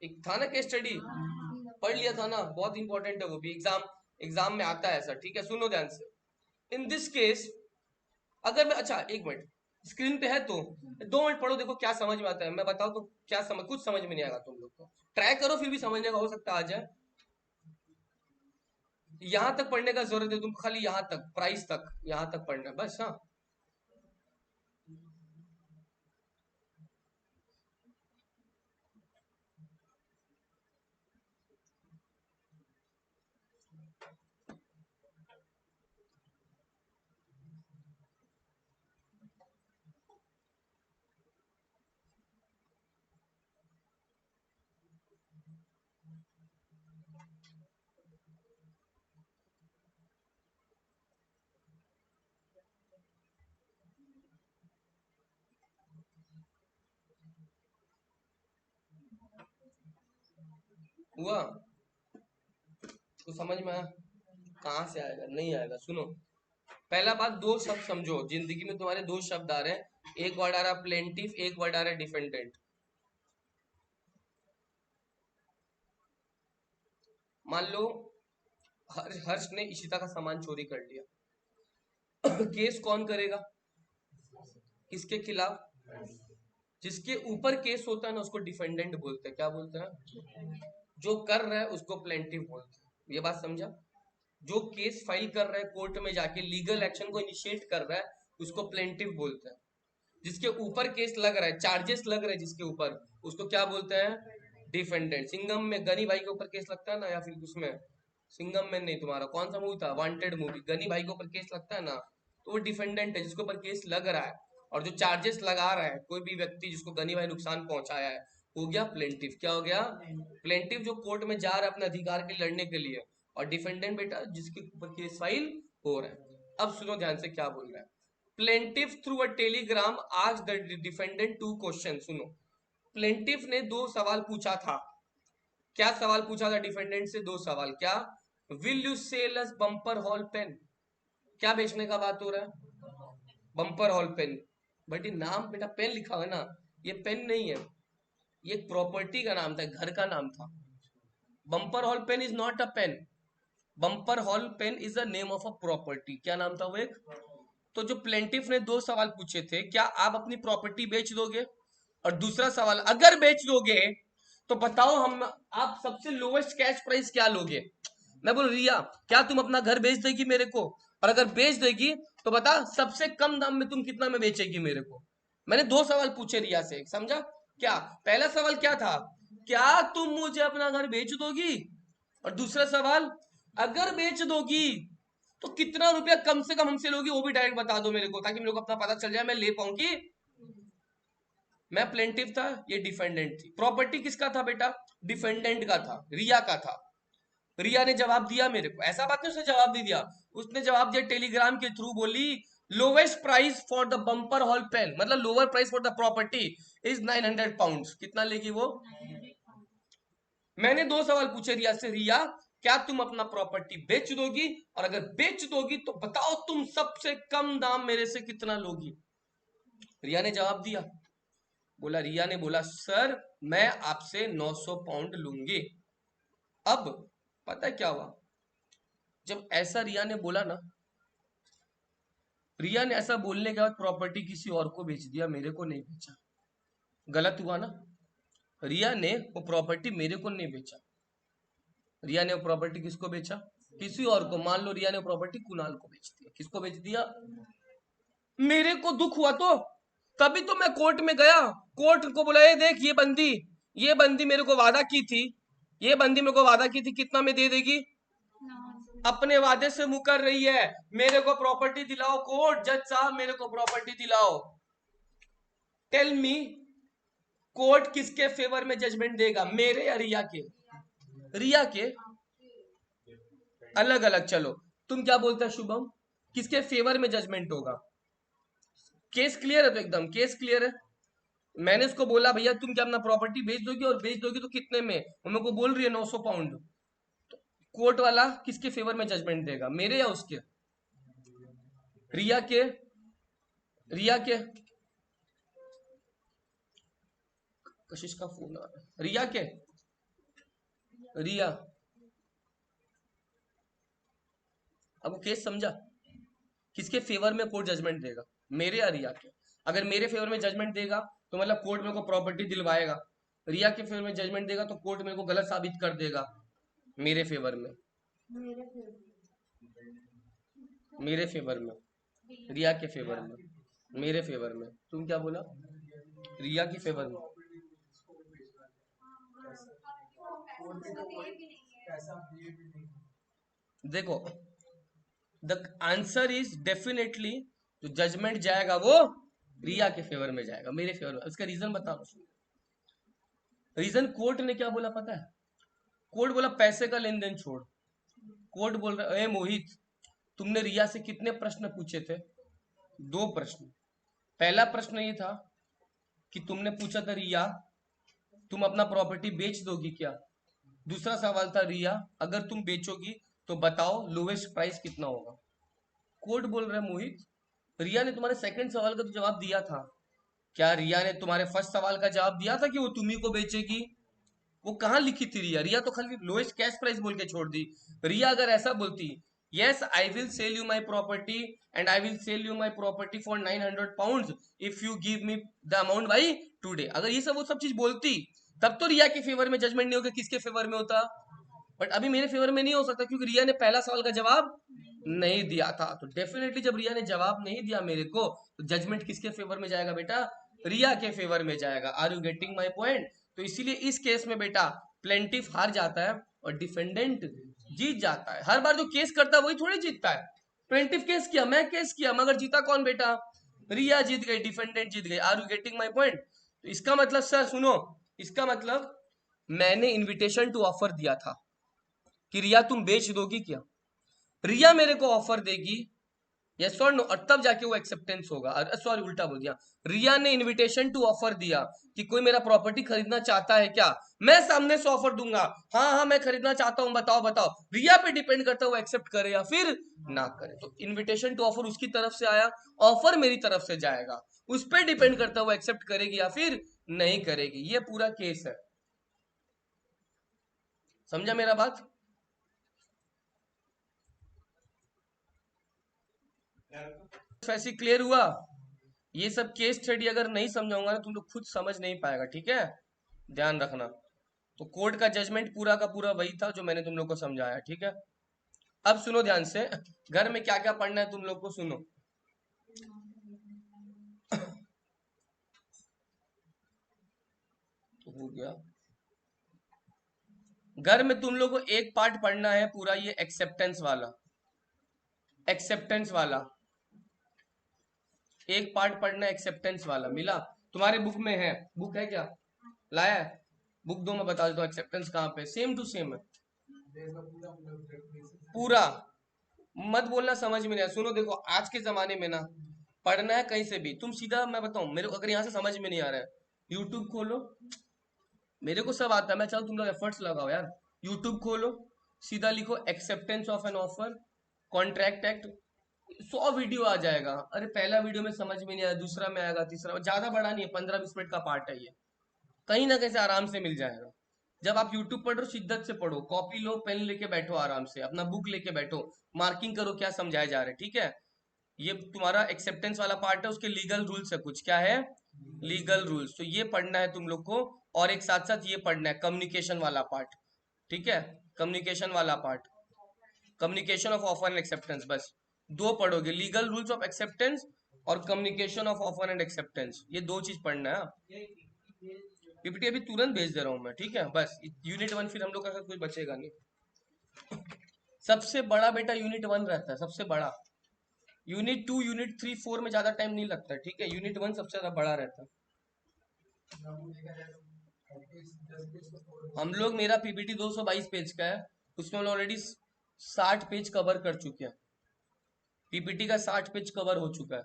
एक था ना केस स्टडी, पढ़ लिया था ना, बहुत इंपॉर्टेंट है वो भी, एग्जाम में आता है ऐसा, ठीक है? सुनो ध्यान से। इन दिस केस अगर मैं, अच्छा एक मिनट स्क्रीन पे है तो 2 मिनट पढ़ो, देखो क्या समझ में आता है। मैं बताऊं तो क्या समझ, कुछ समझ में नहीं आएगा तुम लोग को, ट्राई करो फिर भी समझने का, हो सकता आ जाए। यहां तक पढ़ने का जरूरत है तुमको, खाली यहां तक, प्राइस तक, यहां तक पढ़ना है बस। हाँ हुआ, तो समझ में आया? कहां से आएगा, नहीं आएगा। सुनो, पहला बात, दो शब्द समझो जिंदगी में, तुम्हारे दो शब्द आ रहे हैं, एक वर्ड आ रहा है प्लेंटिफ, एक वर्ड आ रहा है डिफेंडेंट। मान लो हर्ष ने इशिता का सामान चोरी कर लिया केस कौन करेगा, किसके खिलाफ? जिसके ऊपर केस होता है ना उसको डिफेंडेंट बोलते हैं। क्या बोलते हैं? जो कर रहा है उसको प्लेंटिफ बोलते हैं। ये बात समझा? जो केस फाइल कर रहा है कोर्ट में जाके, लीगल एक्शन को इनिशिएट कर रहा है, उसको प्लेंटिफ बोलते हैं। जिसके ऊपर केस लग रहा है, चार्जेस लग रहे हैं जिसके ऊपर, उसको क्या बोलते हैं? डिफेंडेंट। सिंघम में गनी भाई के ऊपर केस लगता है ना, या फिर उसमें सिंघम में नहीं, तुम्हारा कौन सा मूवी था, वांटेड मूवी, गनी भाई के ऊपर केस लगता है ना, तो वो डिफेंडेंट है, जिसके ऊपर केस लग रहा है। और जो चार्जेस लगा रहा है कोई भी व्यक्ति जिसको गनी भाई नुकसान पहुंचाया है, हो गया प्लेंटिफ। क्या हो गया? प्लेंटिफ जो कोर्ट में जा रहा है अपने अधिकार के लड़ने के लिए, और डिफेंडेंट बेटा जिसके ऊपर केस फाइल हो रहा है। अब सुनो ध्यान से क्या बोल रहा है। प्लेंटिफ थ्रू अ टेलीग्राम आज द डिफेंडेंट टू क्वेश्चन। सुनो, प्लेंटिफ ने दो सवाल पूछा था। क्या सवाल पूछा था डिफेंडेंट से? दो सवाल। क्या? Will you sell us Bumper hall Pen? क्या बेचने का बात हो रहा है? Bumper hall pen. बट ये नाम बेटा पेन लिखा हुआ है ना, ये पेन नहीं है, ये एक प्रॉपर्टी का नाम था, घर का नाम था। Bumper hall Pen is not a pen, Bumper hall Pen is a name of a property. क्या नाम था वो? एक। तो जो प्लेंटिफ ने दो सवाल पूछे थे, क्या आप अपनी प्रॉपर्टी बेच दोगे? और दूसरा सवाल, अगर बेच दोगे तो बताओ हम, आप सबसे लोवेस्ट कैश प्राइस क्या लोगे? मैं बोल, रिया क्या तुम अपना घर बेच देगी मेरे को? और अगर बेच देगी तो बता सबसे कम दाम में तुम कितना में बेचेगी मेरे को? मैंने दो सवाल पूछे रिया से, समझा? क्या पहला सवाल क्या था? क्या तुम मुझे अपना घर बेच दोगी? और दूसरा सवाल, अगर बेच दोगी तो कितना रुपया कम से कम हमसे लोगी, वो भी डायरेक्ट बता दो मेरे को, ताकि मेरे को अपना पता चल जाए, मैं ले पाऊंगी। मैं प्लेंटिव था, ये डिफेंडेंट थी। प्रॉपर्टी किसका था बेटा? डिफेंडेंट का था, रिया का था। रिया ने जवाब दिया मेरे को, ऐसा बात नहीं उसने जवाब नहीं दिया, उसने जवाब दिया टेलीग्राम के थ्रू, बोली lowest price for the bumper hall pen, मतलब lower price for the property is 900 pound. कितना लेगी वो? मैंने दो सवाल पूछे रिया से, रिया क्या तुम अपना प्रॉपर्टी बेच दोगी? और अगर बेच दोगी तो बताओ तुम सबसे कम दाम मेरे से कितना लोगी? रिया ने जवाब दिया, बोला, रिया ने बोला सर मैं आपसे 900 पाउंड लूंगी। अब पता है क्या हुआ? जब ऐसा रिया ने बोला ना, रिया ने ऐसा बोलने के बाद प्रॉपर्टी किसी और को बेच दिया, मेरे को नहीं बेचा। गलत हुआ ना? रिया ने वो प्रॉपर्टी मेरे को नहीं बेचा, रिया ने वो प्रॉपर्टी किसको बेचा, किसी और को। मान लो रिया ने वो प्रॉपर्टी कुणाल को बेच दिया, किसको बेच दिया, मेरे को दुख हुआ तो तभी तो मैं कोर्ट में गया, कोर्ट को बोला ये देख ये बंदी मेरे को वादा की थी, ये बंदी मेरे को वादा की थी कितना में दे देगी, अपने वादे से मुकर रही है, मेरे को प्रॉपर्टी दिलाओ, कोर्ट जज साहब मेरे को प्रॉपर्टी दिलाओ। टेल मी, कोर्ट किसके फेवर में जजमेंट देगा, मेरे या रिया के, रिया के, अलग अलग। चलो तुम क्या बोलते हो शुभम, किसके फेवर में जजमेंट होगा, केस क्लियर है, तो एकदम केस क्लियर है। मैंने उसको बोला भैया तुम क्या अपना प्रॉपर्टी बेच दोगी, और बेच दोगी तो कितने में, वो मेरे को बोल रही है 900 पाउंड। कोर्ट वाला किसके फेवर में जजमेंट देगा, मेरे या उसके, रिया के, रिया के, कशिश का फोन आ रहा है, रिया के, रिया। अब वो केस समझा, किसके फेवर में कोर्ट जजमेंट देगा, मेरे या रिया के। अगर मेरे फेवर में जजमेंट देगा तो मतलब कोर्ट मेरे को प्रॉपर्टी दिलवाएगा, रिया के फेवर में जजमेंट देगा तो कोर्ट मेरे को गलत साबित कर देगा, मेरे फेवर में, मेरे फेवर में, रिया के फेवर में, मेरे फेवर में। तुम क्या बोला, रिया के फेवर में। पैसा दिए भी नहीं। देखो द आंसर इज डेफिनेटली जो जजमेंट जाएगा वो रिया के फेवर में जाएगा, मेरे फेवर में। इसका रीजन बताओ, रीजन कोर्ट ने क्या बोला पता है, कोर्ट बोला पैसे का लेन देन छोड़, कोर्ट बोल रहा है ए मोहित तुमने रिया से कितने प्रश्न पूछे थे, 2 प्रश्न। पहला प्रश्न ये था कि तुमने पूछा था रिया तुम अपना प्रॉपर्टी बेच दोगी क्या, दूसरा सवाल था रिया अगर तुम बेचोगी तो बताओ लोवेस्ट प्राइस कितना होगा। कोर्ट बोल रहा है मोहित रिया ने तुम्हारे सेकंड सवाल का तो जवाब दिया था, क्या रिया ने तुम्हारे फर्स्ट सवाल का जवाब दिया था कि वो तुम्ही को बेचेगी, वो कहाँ लिखी थी रिया, रिया तो खाली लोएस्ट कैश प्राइस बोल के छोड़ दी। रिया अगर ऐसा बोलती yes I will sell you my property and I will sell you my property for 900 pound if you give me the amount by today, अगर ये सब वो सब चीज बोलती तब तो रिया के फेवर में जजमेंट नहीं होगा, किसके फेवर में होता, बट अभी मेरे फेवर में नहीं हो सकता क्योंकि रिया ने पहला सवाल का जवाब नहीं दिया था। तो डेफिनेटली जब रिया ने जवाब नहीं दिया मेरे को तो जजमेंट किसके फेवर में जाएगा बेटा, रिया के फेवर में जाएगा। Are you getting my point. तो इसीलिए इस केस में बेटा प्लेंटिफ हार जाता है और डिफेंडेंट जीत जाता है। हर बार जो केस करता है वही थोड़ी जीतता है, प्लेंटिफ केस किया मैं केस किया मगर जीता कौन बेटा, रिया जीत गई, डिफेंडेंट जीत गई। Are you getting my point. तो इसका मतलब सर सुनो, इसका मतलब मैंने इनविटेशन टू ऑफर दिया था कि रिया तुम बेच दोगी क्या, रिया मेरे को ऑफर देगी यस और नो, और तब जाके वो एक्सेप्टेंस होगा। सॉरी उल्टा बोल दिया, रिया ने इनविटेशन टू ऑफर दिया कि कोई मेरा प्रॉपर्टी खरीदना चाहता है क्या, मैं सामने से ऑफर दूंगा हाँ हाँ मैं खरीदना चाहता हूं बताओ बताओ, रिया पे डिपेंड करता है वो एक्सेप्ट करे या फिर ना करे। तो इनविटेशन टू ऑफर उसकी तरफ से आया, ऑफर मेरी तरफ से जाएगा, उस पर डिपेंड करता है वो एक्सेप्ट करेगी या फिर नहीं करेगी। ये पूरा केस है, समझा मेरा बात। वैसे क्लियर हुआ। ये सब केस स्टडी अगर नहीं समझाऊंगा ना तुम लोग खुद समझ नहीं पाएगा, ठीक है, ध्यान रखना। तो कोर्ट का जजमेंट पूरा का पूरा वही था जो मैंने तुम लोग को समझाया, ठीक है। अब सुनो ध्यान से, घर में क्या क्या पढ़ना है तुम लोग को सुनो। तो हो गया, घर में तुम लोग को एक पार्ट पढ़ना है पूरा ये एक्सेप्टेंस वाला, एक्सेप्टेंस वाला एक पार्ट पढ़ना है, एक्सेप्टेंस वाला मिला तुम्हारे बुक में है, बुक है क्या लाया है, बुक दो मैं बता देता हूँ एक्सेप्टेंस कहाँ पे, सेम टू सेम है पूरा, मत बोलना समझ में नहीं आया। सुनो देखो आज के जमाने में ना पढ़ना है कहीं से भी तुम सीधा, मैं बताऊं मेरे को अगर यहाँ से समझ में नहीं आ रहा है यूट्यूब खोलो, मेरे को सब आता है, मैं चाहूँ तुम लोग एफर्ट्स लगाओ यार, यूट्यूब खोलो सीधा लिखो acceptance of an offer contract act, 100 video आ जाएगा। अरे पहला वीडियो में समझ में नहीं आया, दूसरा में आएगा, तीसरा ज्यादा बड़ा नहीं है, 15-20 मिनट का पार्ट है ये, कहीं ना कहीं से आराम से मिल जाएगा। जब आप यूट्यूब पढ़ रहे हो शिद्दत से पढ़ो, कॉपी लो पेन लेके बैठो, आराम से अपना बुक लेके बैठो, मार्किंग करो क्या समझाया जा रहा है, ठीक है। ये तुम्हारा एक्सेप्टेंस वाला पार्ट है, उसके लीगल रूल्स है कुछ, क्या है लीगल रूल्स, तो ये पढ़ना है तुम लोग को। और एक साथ साथ ये पढ़ना है कम्युनिकेशन वाला पार्ट, ठीक है, कम्युनिकेशन वाला part, communication of offer and acceptance, बस दो पढ़ोगे, लीगल रूल्स ऑफ एक्सेप्टेंस और communication of offer and acceptance, ये दो चीज पढ़ना है। पीपीटी अभी तुरंत भेज दे रहा हूँ मैं, ठीक है, बस यूनिट 1 फिर हम लोग का साथ कुछ बचेगा नहीं। सबसे बड़ा बेटा यूनिट 1 रहता है, सबसे बड़ा। यूनिट 2 यूनिट 3 4 में ज्यादा टाइम नहीं लगता है, ठीक है, यूनिट 1 सबसे ज्यादा बड़ा रहता है। हम लोग, मेरा पीपीटी 222 पेज का है, उसमें हम ऑलरेडी 60 पेज कवर कर चुके हैं, पीपीटी का 60 पेज कवर हो चुका है,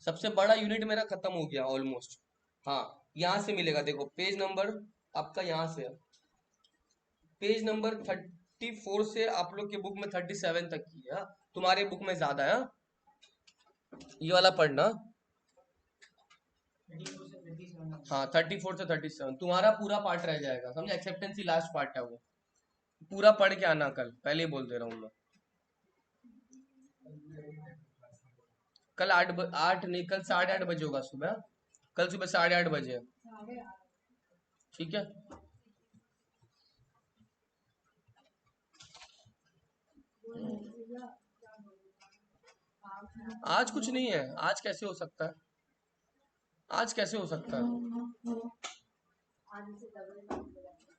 सबसे बड़ा यूनिट मेरा खत्म हो गया ऑलमोस्ट। हाँ, यहाँ से मिलेगा, देखो पेज नंबर आपका यहाँ से है, पेज नंबर 34 से आप लोग के बुक में 37 तक की है, हाँ? तुम्हारे बुक में ज्यादा है, हाँ? ये वाला पढ़ना। हाँ 34 से 37 तुम्हारा पूरा पार्ट रह जाएगा, समझे, एक्सेप्टेंस ही लास्ट पार्ट है वो, पूरा पढ़ के आना कल, पहले ही बोल दे रहा हूँ मैं। कल 8 नहीं, कल 8:30 बजे होगा सुबह, कल सुबह 8:30 बजे, ठीक है। आज कुछ नहीं है, आज कैसे हो सकता है, आज कैसे हो सकता है, आज से डबल काम करेंगे।